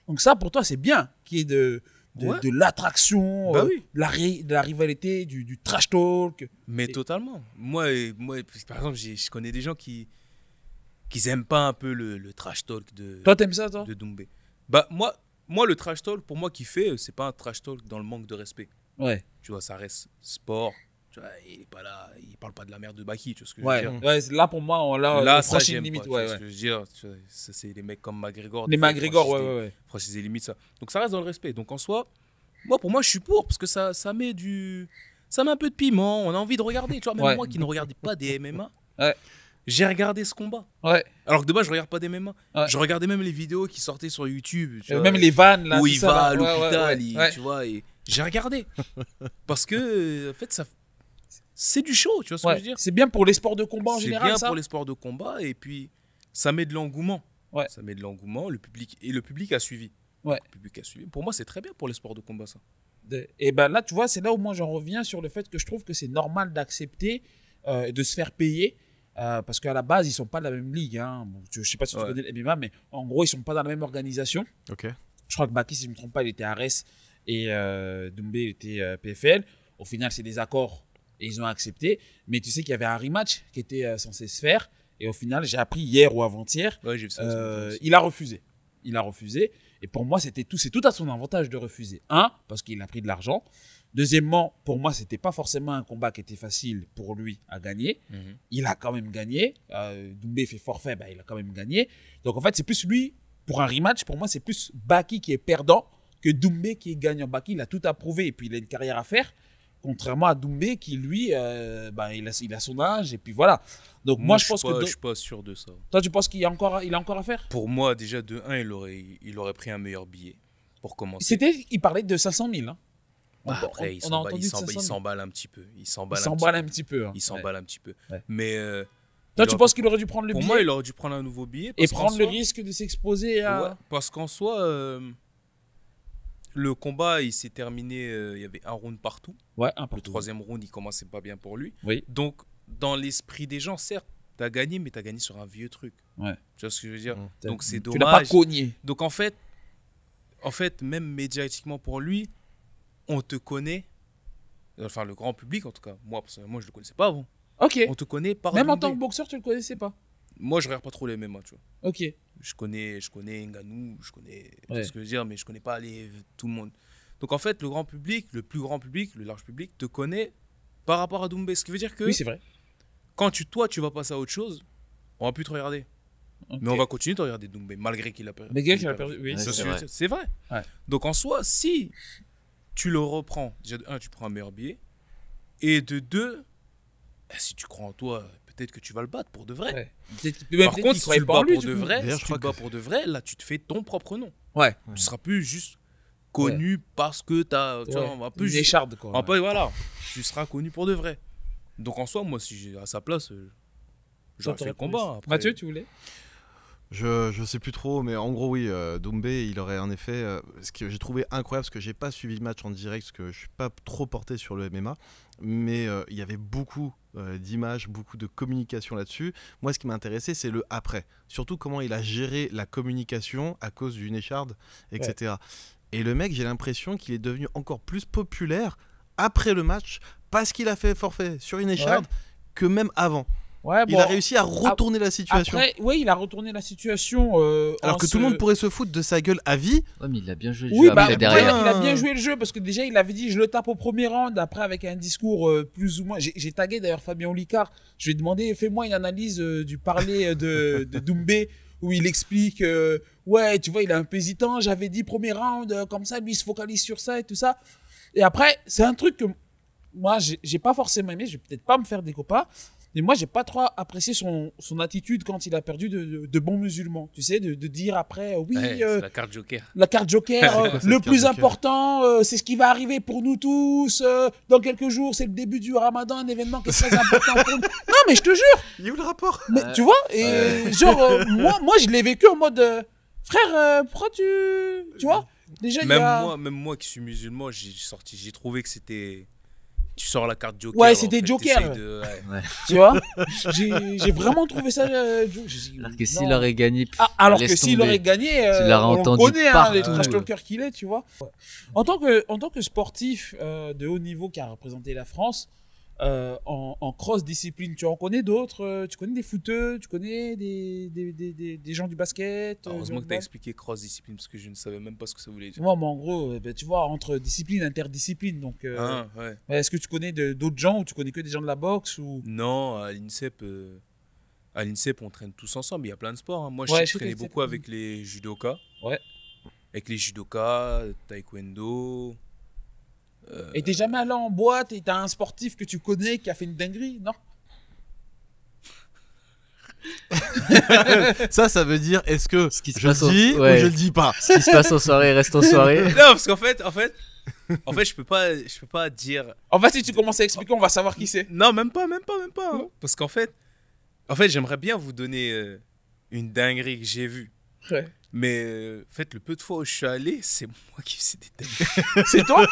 [SPEAKER 2] Donc ça, pour toi, c'est bien qu'il y ait
[SPEAKER 1] Ouais.
[SPEAKER 2] de l'attraction,
[SPEAKER 1] Bah oui.
[SPEAKER 2] de la rivalité, du trash talk.
[SPEAKER 1] Mais
[SPEAKER 2] Et-
[SPEAKER 1] totalement. Moi, par exemple, je connais des gens qui aiment pas un peu le trash talk
[SPEAKER 2] Toi, t'aimes ça, toi?
[SPEAKER 1] de Doumbé. Bah, moi, le trash talk, pour moi, qu'il fait, c'est pas un trash talk dans le manque de respect.
[SPEAKER 2] Ouais.
[SPEAKER 1] Tu vois, ça reste sport. Tu vois, il est pas là, il parle pas de la merde de Baki, tu vois ce que je
[SPEAKER 2] Ouais.
[SPEAKER 1] veux dire.
[SPEAKER 2] Ouais, là, pour moi, on
[SPEAKER 1] Là,
[SPEAKER 2] l'a
[SPEAKER 1] ça,
[SPEAKER 2] franchi
[SPEAKER 1] j'aime
[SPEAKER 2] une limite.
[SPEAKER 1] pas, tu vois
[SPEAKER 2] Ouais,
[SPEAKER 1] ce
[SPEAKER 2] ouais.
[SPEAKER 1] que je veux dire. Tu vois, ça, c'est les mecs comme McGregor.
[SPEAKER 2] Les
[SPEAKER 1] des fois,
[SPEAKER 2] McGregor,
[SPEAKER 1] ils
[SPEAKER 2] ouais,
[SPEAKER 1] franchissent
[SPEAKER 2] ouais, ouais.
[SPEAKER 1] franchissent des limites, ça. Donc ça reste dans le respect. Donc en soi, pour moi, je suis pour, parce que ça met un peu de piment, on a envie de regarder. Tu vois, même
[SPEAKER 2] Ouais.
[SPEAKER 1] moi qui ne regardais pas des MMA,
[SPEAKER 2] Ouais.
[SPEAKER 1] j'ai regardé ce combat.
[SPEAKER 2] Ouais.
[SPEAKER 1] Alors que de base, je regarde pas des MMA.
[SPEAKER 2] Ouais.
[SPEAKER 1] Je regardais même les vidéos qui sortaient sur YouTube. Tu vois,
[SPEAKER 2] Même les vannes, là.
[SPEAKER 1] où
[SPEAKER 2] tout
[SPEAKER 1] il
[SPEAKER 2] ça,
[SPEAKER 1] va
[SPEAKER 2] là.
[SPEAKER 1] à
[SPEAKER 2] Ouais,
[SPEAKER 1] l'hôpital,
[SPEAKER 2] ouais, ouais.
[SPEAKER 1] tu vois, et j'ai regardé. Parce que, en fait, c'est du show, tu vois ce que
[SPEAKER 2] Ouais.
[SPEAKER 1] je veux dire?
[SPEAKER 2] C'est bien pour les sports de combat en
[SPEAKER 1] C'est
[SPEAKER 2] général,
[SPEAKER 1] bien
[SPEAKER 2] ça.
[SPEAKER 1] pour les sports de combat, et puis ça met de l'engouement.
[SPEAKER 2] Ouais.
[SPEAKER 1] Ça met de l'engouement, le public a suivi.
[SPEAKER 2] Ouais.
[SPEAKER 1] Le public a suivi. Pour moi, c'est très bien pour les sports de combat, ça.
[SPEAKER 2] Et ben là, tu vois, c'est là où moi j'en reviens sur le fait que je trouve que c'est normal d'accepter de se faire payer. Parce qu'à la base, ils sont pas de la même ligue. Hein. Bon, je sais pas si tu
[SPEAKER 1] Ouais.
[SPEAKER 2] connais le MMA, mais en gros, ils sont pas dans la même organisation.
[SPEAKER 3] Ok.
[SPEAKER 2] Je crois que Baki, si je ne me trompe pas, il était Ares et Doumbé il était PFL. Au final, c'est des accords et ils ont accepté. Mais tu sais qu'il y avait un rematch qui était censé se faire. Et au final, j'ai appris hier ou avant-hier,
[SPEAKER 1] Ouais, j'ai vu ça. ce matin aussi.
[SPEAKER 2] il a refusé. Il a refusé. Et pour moi, c'est tout à son avantage de refuser. Un, parce qu'il a pris de l'argent. Deuxièmement, pour moi, c'était pas forcément un combat qui était facile pour lui à gagner.
[SPEAKER 1] Mhm.
[SPEAKER 2] Il a quand même gagné. Doumbé fait forfait, il a quand même gagné. Donc en fait, c'est plus lui, pour un rematch, pour moi, c'est plus Baki qui est perdant que Doumbé qui est gagnant. Baki, il a tout approuvé et puis il a une carrière à faire. Contrairement à Doumbé qui, lui, il a son âge et puis voilà. Donc moi, je pense
[SPEAKER 1] suis pas,
[SPEAKER 2] que...
[SPEAKER 1] je suis pas sûr de ça.
[SPEAKER 2] Toi, tu penses qu'il a encore à faire?
[SPEAKER 1] Pour moi, déjà, de 1, il aurait pris un meilleur billet pour commencer.
[SPEAKER 2] Il parlait de 500 000. Hein.
[SPEAKER 1] Bah, après, il s'emballe un petit peu. Il s'emballe
[SPEAKER 2] un petit peu. Hein.
[SPEAKER 1] Il s'emballe un petit peu.
[SPEAKER 2] Ouais.
[SPEAKER 1] Mais
[SPEAKER 2] Toi, tu penses qu'il aurait dû prendre le
[SPEAKER 1] pour
[SPEAKER 2] billet
[SPEAKER 1] moi, il aurait dû prendre un nouveau billet.
[SPEAKER 2] et
[SPEAKER 1] parce qu'en
[SPEAKER 2] prendre le
[SPEAKER 1] soi-
[SPEAKER 2] risque de s'exposer à...
[SPEAKER 1] Ouais, parce qu'en soi, le combat, il s'est terminé. Il y avait un round partout.
[SPEAKER 2] Ouais, un
[SPEAKER 1] Le
[SPEAKER 2] partout.
[SPEAKER 1] troisième round, il commençait pas bien pour lui.
[SPEAKER 2] Oui.
[SPEAKER 1] Donc, dans l'esprit des gens, certes, t'as gagné, mais t'as gagné sur un vieux truc.
[SPEAKER 2] Ouais.
[SPEAKER 1] Tu vois ce que je veux dire?
[SPEAKER 3] Mm.
[SPEAKER 1] Donc, c'est
[SPEAKER 2] Tu n'as pas
[SPEAKER 1] dommage.
[SPEAKER 2] cogné.
[SPEAKER 1] Donc, en fait, même médiatiquement pour lui, on te connaît. Enfin, le grand public, en tout cas. Moi, personnellement, je le connaissais pas avant.
[SPEAKER 2] Ok.
[SPEAKER 1] On te connaît par
[SPEAKER 2] Même en
[SPEAKER 1] Doumbé.
[SPEAKER 2] tant que boxeur, tu le connaissais pas.
[SPEAKER 1] Moi, je regarde pas trop les MMA, tu vois.
[SPEAKER 2] Ok.
[SPEAKER 1] Je connais Ngannou, je connais
[SPEAKER 2] Ouais.
[SPEAKER 1] ce que je veux dire, mais je connais pas tout le monde. Donc en fait, le grand public, le plus grand public, le large public, te connaît par rapport à Doumbé. Ce qui veut dire que
[SPEAKER 2] Oui, c'est vrai.
[SPEAKER 1] quand toi, tu vas passer à autre chose, on va plus te regarder.
[SPEAKER 2] Ok.
[SPEAKER 1] Mais on va continuer de regarder Doumbé, malgré qu'il a perdu.
[SPEAKER 2] Mais gars, qu'il a perdu. Oui,
[SPEAKER 5] Ouais,
[SPEAKER 2] c'est
[SPEAKER 5] c'est
[SPEAKER 2] sûr.
[SPEAKER 5] vrai.
[SPEAKER 1] C'est vrai.
[SPEAKER 2] Ouais.
[SPEAKER 1] Donc en soi, si tu le reprends, déjà de un, tu prends un meilleur billet. Et de deux, si tu crois en toi, peut-être que tu vas le battre pour de vrai.
[SPEAKER 2] Ouais. Par
[SPEAKER 1] Par contre, si tu le bats pour de vrai,
[SPEAKER 3] D'ailleurs,
[SPEAKER 1] si
[SPEAKER 3] je
[SPEAKER 1] tu le
[SPEAKER 3] crois
[SPEAKER 1] bats pour de vrai, là, tu te fais ton propre nom.
[SPEAKER 2] Ouais.
[SPEAKER 1] Tu seras plus juste connu parce que t'as. Tu vois,
[SPEAKER 2] Ouais.
[SPEAKER 1] on va plus
[SPEAKER 2] Une
[SPEAKER 1] juste-
[SPEAKER 2] écharde, quoi.
[SPEAKER 1] on va pas- voilà. Tu seras connu pour de vrai. Donc en soi, moi, si j'ai à sa place, j'aurais fait le combat. Après.
[SPEAKER 2] Mathieu, tu voulais
[SPEAKER 3] Je sais plus trop, mais en gros, oui, Doumbé, il aurait en effet. Ce que j'ai trouvé incroyable, parce que j'ai pas suivi le match en direct, parce que je suis pas trop porté sur le MMA, mais il y avait beaucoup d'images, beaucoup de communication là-dessus. Moi, ce qui m'a intéressé, c'est le après. Surtout comment il a géré la communication à cause d'une écharde, etc. Et le mec, j'ai l'impression qu'il est devenu encore plus populaire après le match, parce qu'il a fait forfait sur une écharde, que même avant.
[SPEAKER 2] Ouais,
[SPEAKER 3] Il a réussi à retourner la situation.
[SPEAKER 2] Après, oui, il a retourné la situation.
[SPEAKER 3] Alors que tout le monde pourrait se foutre de sa gueule à vie.
[SPEAKER 5] Ouais, mais il a bien joué le
[SPEAKER 2] Oui,
[SPEAKER 5] jeu
[SPEAKER 2] bah,
[SPEAKER 5] après
[SPEAKER 2] ouais,
[SPEAKER 5] derrière.
[SPEAKER 2] il a bien joué le jeu parce que déjà il avait dit je le tape au premier round. Après avec un discours plus ou moins. J'ai tagué d'ailleurs Fabien Olicard. Je lui ai demandé fais-moi une analyse du parler de Doumbé où il explique ouais tu vois il est un peu hésitant. J'avais dit premier round comme ça lui il se focalise sur ça et tout ça. Et après c'est un truc que moi j'ai pas forcément aimé. Je vais peut-être pas me faire des copains. Mais moi, j'ai pas trop apprécié son attitude quand il a perdu de bons musulmans. Tu sais, de dire après, oui,
[SPEAKER 1] Ouais, c'est la carte joker.
[SPEAKER 2] la carte joker,
[SPEAKER 3] quoi, cette
[SPEAKER 2] le
[SPEAKER 3] carte
[SPEAKER 2] plus
[SPEAKER 3] joker
[SPEAKER 2] important, c'est ce qui va arriver pour nous tous. Dans quelques jours, c'est le début du Ramadan, un événement qui est très important pour nous. Non, mais je te jure.
[SPEAKER 3] Il y a où le rapport?
[SPEAKER 2] Mais tu vois, et genre, moi, je l'ai vécu en mode, frère, pourquoi tu vois, déjà il y a.
[SPEAKER 1] Même moi qui suis musulman, j'ai trouvé que c'était. Tu sors la carte joker.
[SPEAKER 2] Ouais,
[SPEAKER 1] alors,
[SPEAKER 2] c'était
[SPEAKER 1] en fait,
[SPEAKER 2] joker.
[SPEAKER 1] t'essayes ouais.
[SPEAKER 2] Tu vois, j'ai vraiment trouvé ça.
[SPEAKER 5] Alors que s'il aurait gagné,
[SPEAKER 2] alors
[SPEAKER 5] laisse
[SPEAKER 2] que s'il
[SPEAKER 5] tomber.
[SPEAKER 2] aurait gagné,
[SPEAKER 5] Tu l'auras
[SPEAKER 2] on le
[SPEAKER 5] entendu
[SPEAKER 2] connaît, hein,
[SPEAKER 5] partout.
[SPEAKER 2] les trash talkers qu'il est, tu vois. En tant que sportif de haut niveau qui a représenté la France en cross-discipline, tu en connais d'autres tu connais des footeux, tu connais des gens du basket
[SPEAKER 1] Heureusement
[SPEAKER 2] du
[SPEAKER 1] que tu as
[SPEAKER 2] handball.
[SPEAKER 1] expliqué cross-discipline parce que je ne savais même pas ce que ça voulait dire.
[SPEAKER 2] Ouais, mais en gros, ben, tu vois, entre discipline, interdiscipline. Donc,
[SPEAKER 1] Ah, ouais.
[SPEAKER 2] est-ce que tu connais d'autres gens ou tu connais que des gens de la boxe ou...
[SPEAKER 1] Non, à l'INSEP, on traîne tous ensemble. Il y a plein de sports. Hein. Moi,
[SPEAKER 2] Ouais,
[SPEAKER 1] je
[SPEAKER 2] je
[SPEAKER 1] traînais
[SPEAKER 2] sais,
[SPEAKER 1] beaucoup avec les judokas.
[SPEAKER 2] Ouais.
[SPEAKER 1] Avec les judokas, taekwondo.
[SPEAKER 2] Et t'es jamais allé en boîte et t'as un sportif que tu connais qui a fait une dinguerie, non?
[SPEAKER 3] Ça veut dire est-ce que
[SPEAKER 5] Ce qui se
[SPEAKER 3] je
[SPEAKER 5] passe
[SPEAKER 3] le dis ou
[SPEAKER 5] ouais.
[SPEAKER 3] je le dis pas?
[SPEAKER 5] Ce qui se passe en soirée reste en soirée.
[SPEAKER 1] Non, parce qu'en fait, je peux pas dire.
[SPEAKER 2] En fait, si tu commences à expliquer, on va savoir qui c'est.
[SPEAKER 1] Non, même pas. Hein. Parce qu'en fait, j'aimerais bien vous donner une dinguerie que j'ai vue.
[SPEAKER 2] Ouais.
[SPEAKER 1] Mais en fait, le peu de fois où je suis allé, c'est moi qui faisais des dingueries.
[SPEAKER 2] C'est toi?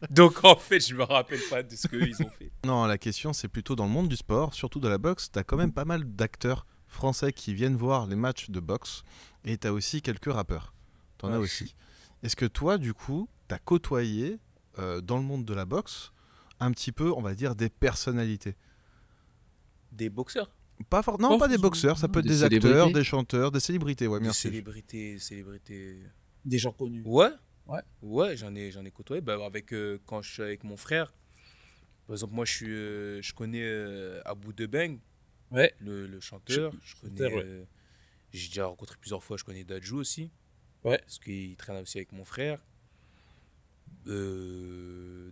[SPEAKER 1] Donc en fait, je me rappelle pas de ce qu'ils ont fait.
[SPEAKER 3] Non, la question c'est plutôt dans le monde du sport, surtout de la boxe. T'as quand même pas mal d'acteurs français qui viennent voir les matchs de boxe et t'as aussi quelques rappeurs. T'en as aussi. Est-ce que toi, du coup, t'as côtoyé dans le monde de la boxe un petit peu, on va dire, des personnalités?
[SPEAKER 1] Des boxeurs.
[SPEAKER 3] Non, pas des boxeurs, ça peut être
[SPEAKER 5] Des
[SPEAKER 3] des acteurs,
[SPEAKER 5] célébrités.
[SPEAKER 3] des chanteurs, des célébrités, ouais,
[SPEAKER 1] Des
[SPEAKER 3] merci.
[SPEAKER 1] célébrités.
[SPEAKER 2] Des gens connus.
[SPEAKER 1] Ouais.
[SPEAKER 2] Ouais.
[SPEAKER 1] Ouais, j'en ai côtoyé. Bah, quand je suis avec mon frère, par exemple, moi, je connais Abou Debeng,
[SPEAKER 2] Ouais.
[SPEAKER 1] le chanteur. Je connais.
[SPEAKER 2] Chanteur, ouais.
[SPEAKER 1] J'ai déjà rencontré plusieurs fois. Je connais Dadju aussi.
[SPEAKER 2] Ouais.
[SPEAKER 1] Parce qu'il traîne aussi avec mon frère.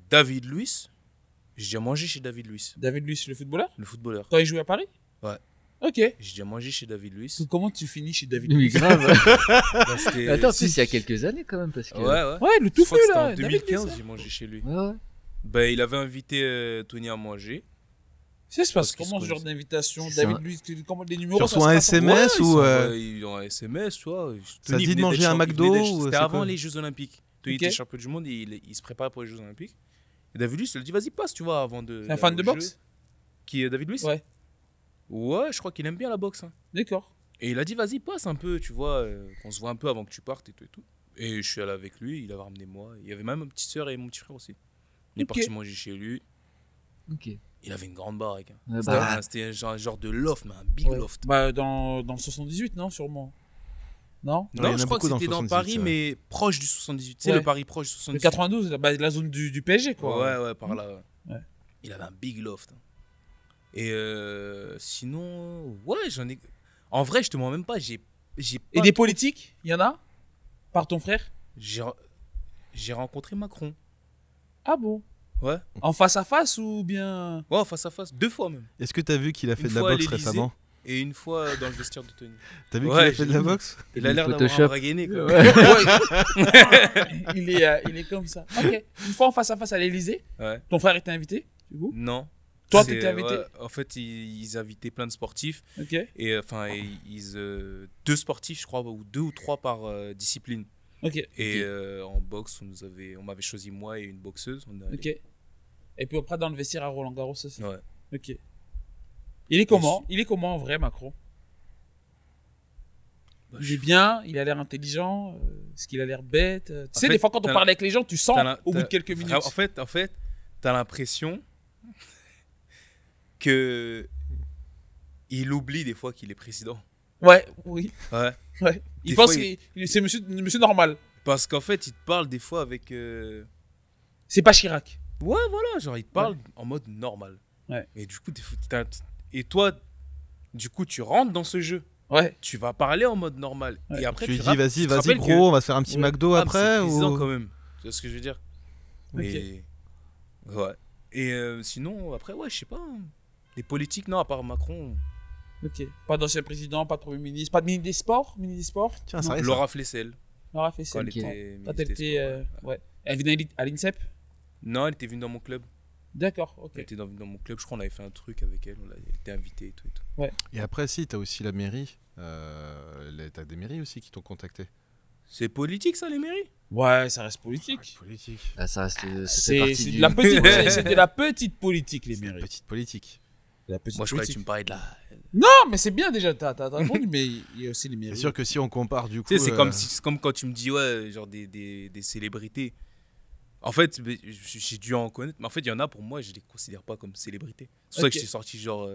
[SPEAKER 1] David Luiz. J'ai déjà mangé chez David Luiz,
[SPEAKER 2] David Luiz, le footballeur?
[SPEAKER 1] le footballeur.
[SPEAKER 2] Quand il jouait à Paris?
[SPEAKER 1] Ouais.
[SPEAKER 2] Ok.
[SPEAKER 1] J'ai déjà mangé chez David Luiz.
[SPEAKER 2] Comment tu finis chez David
[SPEAKER 5] Oui,
[SPEAKER 2] Luiz?
[SPEAKER 5] grave.
[SPEAKER 1] Bah, c'était-
[SPEAKER 5] Attends, en plus, il y a quelques années quand même. Parce que...
[SPEAKER 1] Ouais, ouais.
[SPEAKER 2] Ouais, le
[SPEAKER 1] Je
[SPEAKER 2] tout
[SPEAKER 1] crois
[SPEAKER 2] feu
[SPEAKER 1] que c'était
[SPEAKER 2] là.
[SPEAKER 1] en
[SPEAKER 2] David
[SPEAKER 1] 2015,
[SPEAKER 2] Luiz, hein.
[SPEAKER 1] j'ai mangé chez lui.
[SPEAKER 5] Ouais, ouais.
[SPEAKER 1] Ben, il avait invité Tony à manger.
[SPEAKER 2] Ça se passe
[SPEAKER 1] Parce qu'ils
[SPEAKER 2] comment
[SPEAKER 1] se
[SPEAKER 2] ce genre
[SPEAKER 1] connaissent.
[SPEAKER 2] d'invitation?
[SPEAKER 5] C'est
[SPEAKER 2] David
[SPEAKER 5] ça.
[SPEAKER 2] Luiz, comment les numéros
[SPEAKER 3] Sur
[SPEAKER 2] ça
[SPEAKER 3] son
[SPEAKER 2] se passe en-
[SPEAKER 3] SMS
[SPEAKER 1] Ouais,
[SPEAKER 3] ou
[SPEAKER 1] ils ont un SMS, tu vois.
[SPEAKER 3] Ça
[SPEAKER 1] Tony
[SPEAKER 3] dit de
[SPEAKER 1] venait
[SPEAKER 3] manger
[SPEAKER 1] d'être
[SPEAKER 3] un
[SPEAKER 1] champion-
[SPEAKER 3] McDo
[SPEAKER 1] il venait d'être-
[SPEAKER 3] ou
[SPEAKER 1] C'était
[SPEAKER 3] c'est
[SPEAKER 1] avant
[SPEAKER 3] quoi
[SPEAKER 1] les Jeux Olympiques. Tony
[SPEAKER 2] Ok.
[SPEAKER 1] était champion du monde et il se prépare pour les Jeux Olympiques. Et David Luiz, il a dit vas-y, passe, tu vois, avant de.
[SPEAKER 2] C'est un fan de
[SPEAKER 1] d'aller au
[SPEAKER 2] boxe?
[SPEAKER 1] jeu. Qui est David Luiz?
[SPEAKER 2] Ouais.
[SPEAKER 1] Ouais, je crois qu'il aime bien la boxe. Hein.
[SPEAKER 2] D'accord.
[SPEAKER 1] Et il a dit vas-y, passe un peu, tu vois, qu'on se voit un peu avant que tu partes et tout et tout. Et je suis allé avec lui, il avait ramené moi. Il y avait même ma petite soeur et mon petit frère aussi. On est
[SPEAKER 2] Ok.
[SPEAKER 1] parti manger chez lui.
[SPEAKER 5] Ok.
[SPEAKER 1] Il avait une grande baraque. Hein.
[SPEAKER 5] Ouais,
[SPEAKER 1] C'était
[SPEAKER 5] bah,
[SPEAKER 1] c'était un genre de loft, mais un big
[SPEAKER 2] Ouais.
[SPEAKER 1] loft.
[SPEAKER 2] Bah, dans le 78, non, sûrement. Non?
[SPEAKER 3] il y en
[SPEAKER 1] Non,
[SPEAKER 3] a
[SPEAKER 1] je crois que
[SPEAKER 3] beaucoup dans
[SPEAKER 1] c'était dans
[SPEAKER 3] 78,
[SPEAKER 1] Paris,
[SPEAKER 3] c'est vrai.
[SPEAKER 1] mais proche du 78. Tu sais,
[SPEAKER 2] Ouais.
[SPEAKER 1] le Paris proche du
[SPEAKER 2] Le
[SPEAKER 1] 78.
[SPEAKER 2] 92, la zone du PSG, quoi.
[SPEAKER 1] Ouais, par là. Ouais.
[SPEAKER 2] Ouais.
[SPEAKER 1] Il avait un big loft. Hein. Et sinon, ouais, j'en ai. En vrai, je te mens même pas. J'ai
[SPEAKER 2] Et
[SPEAKER 1] pas
[SPEAKER 2] des
[SPEAKER 1] trop-
[SPEAKER 2] politiques, il y en a? Par ton frère?
[SPEAKER 1] J'ai rencontré Macron.
[SPEAKER 2] Ah bon?
[SPEAKER 1] Ouais.
[SPEAKER 2] En face à face ou bien.
[SPEAKER 1] Ouais, face à face. 2 fois même.
[SPEAKER 3] Est-ce que t'as vu qu'il a fait
[SPEAKER 1] Une
[SPEAKER 3] de la
[SPEAKER 1] fois à
[SPEAKER 3] boxe
[SPEAKER 1] l'Élysée.
[SPEAKER 3] récemment?
[SPEAKER 1] Et une fois dans le vestiaire de Tony.
[SPEAKER 3] T'as vu
[SPEAKER 1] Ouais,
[SPEAKER 3] qu'il a fait de
[SPEAKER 1] j'ai
[SPEAKER 3] la
[SPEAKER 1] vu.
[SPEAKER 3] boxe?
[SPEAKER 1] Il a
[SPEAKER 5] Du
[SPEAKER 1] l'air d'avoir un
[SPEAKER 5] Photoshop.
[SPEAKER 1] bras gainé, quoi.
[SPEAKER 2] Il est comme ça. Ok. Une fois en face à face à l'Elysée,
[SPEAKER 1] Ouais.
[SPEAKER 2] ton frère était invité, du coup?
[SPEAKER 1] Non.
[SPEAKER 2] Toi,
[SPEAKER 1] C'est-
[SPEAKER 2] t'étais invité?
[SPEAKER 1] ouais, en fait, ils invitaient plein de sportifs.
[SPEAKER 2] Ok.
[SPEAKER 1] Et enfin, deux sportifs, je crois, ou 2 ou 3 par discipline.
[SPEAKER 2] Ok.
[SPEAKER 1] Et en boxe, on m'avait choisi moi et une boxeuse. On est allé.
[SPEAKER 2] Ok. Et puis après, dans le vestiaire à Roland Garros aussi.
[SPEAKER 1] Ouais.
[SPEAKER 2] Ok. Il est comment? Il est comment en vrai, Macron?
[SPEAKER 1] Bah,
[SPEAKER 2] Il est bien, il a l'air intelligent, est-ce qu'il a l'air bête? Tu sais,
[SPEAKER 1] fait,
[SPEAKER 2] des fois, quand on
[SPEAKER 1] t'as-
[SPEAKER 2] parle avec les gens, tu sens au bout de
[SPEAKER 1] t'as-
[SPEAKER 2] quelques minutes.
[SPEAKER 1] En fait, t'as l'impression que il oublie des fois qu'il est président.
[SPEAKER 2] Ouais, oui.
[SPEAKER 1] Ouais.
[SPEAKER 2] Ouais. Il
[SPEAKER 1] Des
[SPEAKER 2] pense
[SPEAKER 1] fois,
[SPEAKER 2] que c'est monsieur normal.
[SPEAKER 1] Parce qu'en fait, il te parle des fois avec.
[SPEAKER 2] C'est pas Chirac.
[SPEAKER 1] Ouais, voilà, genre il te parle en mode normal.
[SPEAKER 2] Ouais.
[SPEAKER 1] Et du coup, et toi, du coup, tu rentres dans ce jeu.
[SPEAKER 2] Ouais.
[SPEAKER 1] Tu vas parler en mode normal.
[SPEAKER 2] Ouais.
[SPEAKER 1] Et après,
[SPEAKER 3] Tu lui dis,
[SPEAKER 1] tu
[SPEAKER 3] vas-y,
[SPEAKER 1] te
[SPEAKER 3] vas-y,
[SPEAKER 1] rappelles
[SPEAKER 3] gros,
[SPEAKER 1] que-
[SPEAKER 3] on va se faire un petit
[SPEAKER 2] Ouais.
[SPEAKER 3] McDo
[SPEAKER 1] Ah, mais
[SPEAKER 3] après
[SPEAKER 1] c'est président
[SPEAKER 3] ou...
[SPEAKER 1] quand même. Tu vois ce que je veux dire? Mais. Ouais. Et sinon, après, ouais, je sais pas. Les politiques, non, à part Macron.
[SPEAKER 2] Ok. Pas d'ancien président, pas de premier ministre, pas de ministre des Sports? Ministre des Sports?
[SPEAKER 3] Tiens, ça reste.
[SPEAKER 1] Laura Flessel.
[SPEAKER 2] Laura fait ça.
[SPEAKER 1] Quand elle
[SPEAKER 5] Ok.
[SPEAKER 1] était.
[SPEAKER 2] Quand
[SPEAKER 1] ministre
[SPEAKER 2] elle
[SPEAKER 1] des
[SPEAKER 2] était.
[SPEAKER 1] Sports,
[SPEAKER 2] Ouais. Elle venait à l'INSEP?
[SPEAKER 1] Non, elle était venue dans mon club.
[SPEAKER 2] D'accord, ok.
[SPEAKER 1] Elle était dans mon club. Je crois qu'on avait fait un truc avec elle. Elle était invitée et tout.
[SPEAKER 3] Et après, si, t'as aussi la mairie. T'as des mairies aussi qui t'ont contacté.
[SPEAKER 1] C'est politique, ça, les mairies?
[SPEAKER 2] Ouais, ça reste politique.
[SPEAKER 3] Politique.
[SPEAKER 5] Ah, ça reste. Ça fait
[SPEAKER 2] C'est
[SPEAKER 5] partie
[SPEAKER 2] c'est
[SPEAKER 5] du.
[SPEAKER 2] de la petite, c'est de la petite politique, les
[SPEAKER 3] C'est la
[SPEAKER 2] mairies.
[SPEAKER 3] petite politique.
[SPEAKER 2] De la petite
[SPEAKER 1] Moi, je croyais que tu
[SPEAKER 2] politique.
[SPEAKER 1] me parlais de la.
[SPEAKER 2] Non, mais c'est bien déjà, t'as répondu, mais il y a aussi les mairies.
[SPEAKER 3] C'est sûr que si on compare du coup.
[SPEAKER 1] Tu sais, c'est comme quand tu me dis, ouais, genre des célébrités. En fait, j'ai dû en connaître, mais en fait, il y en a pour moi, je les considère pas comme célébrités. C'est pour ça
[SPEAKER 2] Ok.
[SPEAKER 1] que j'étais sorti genre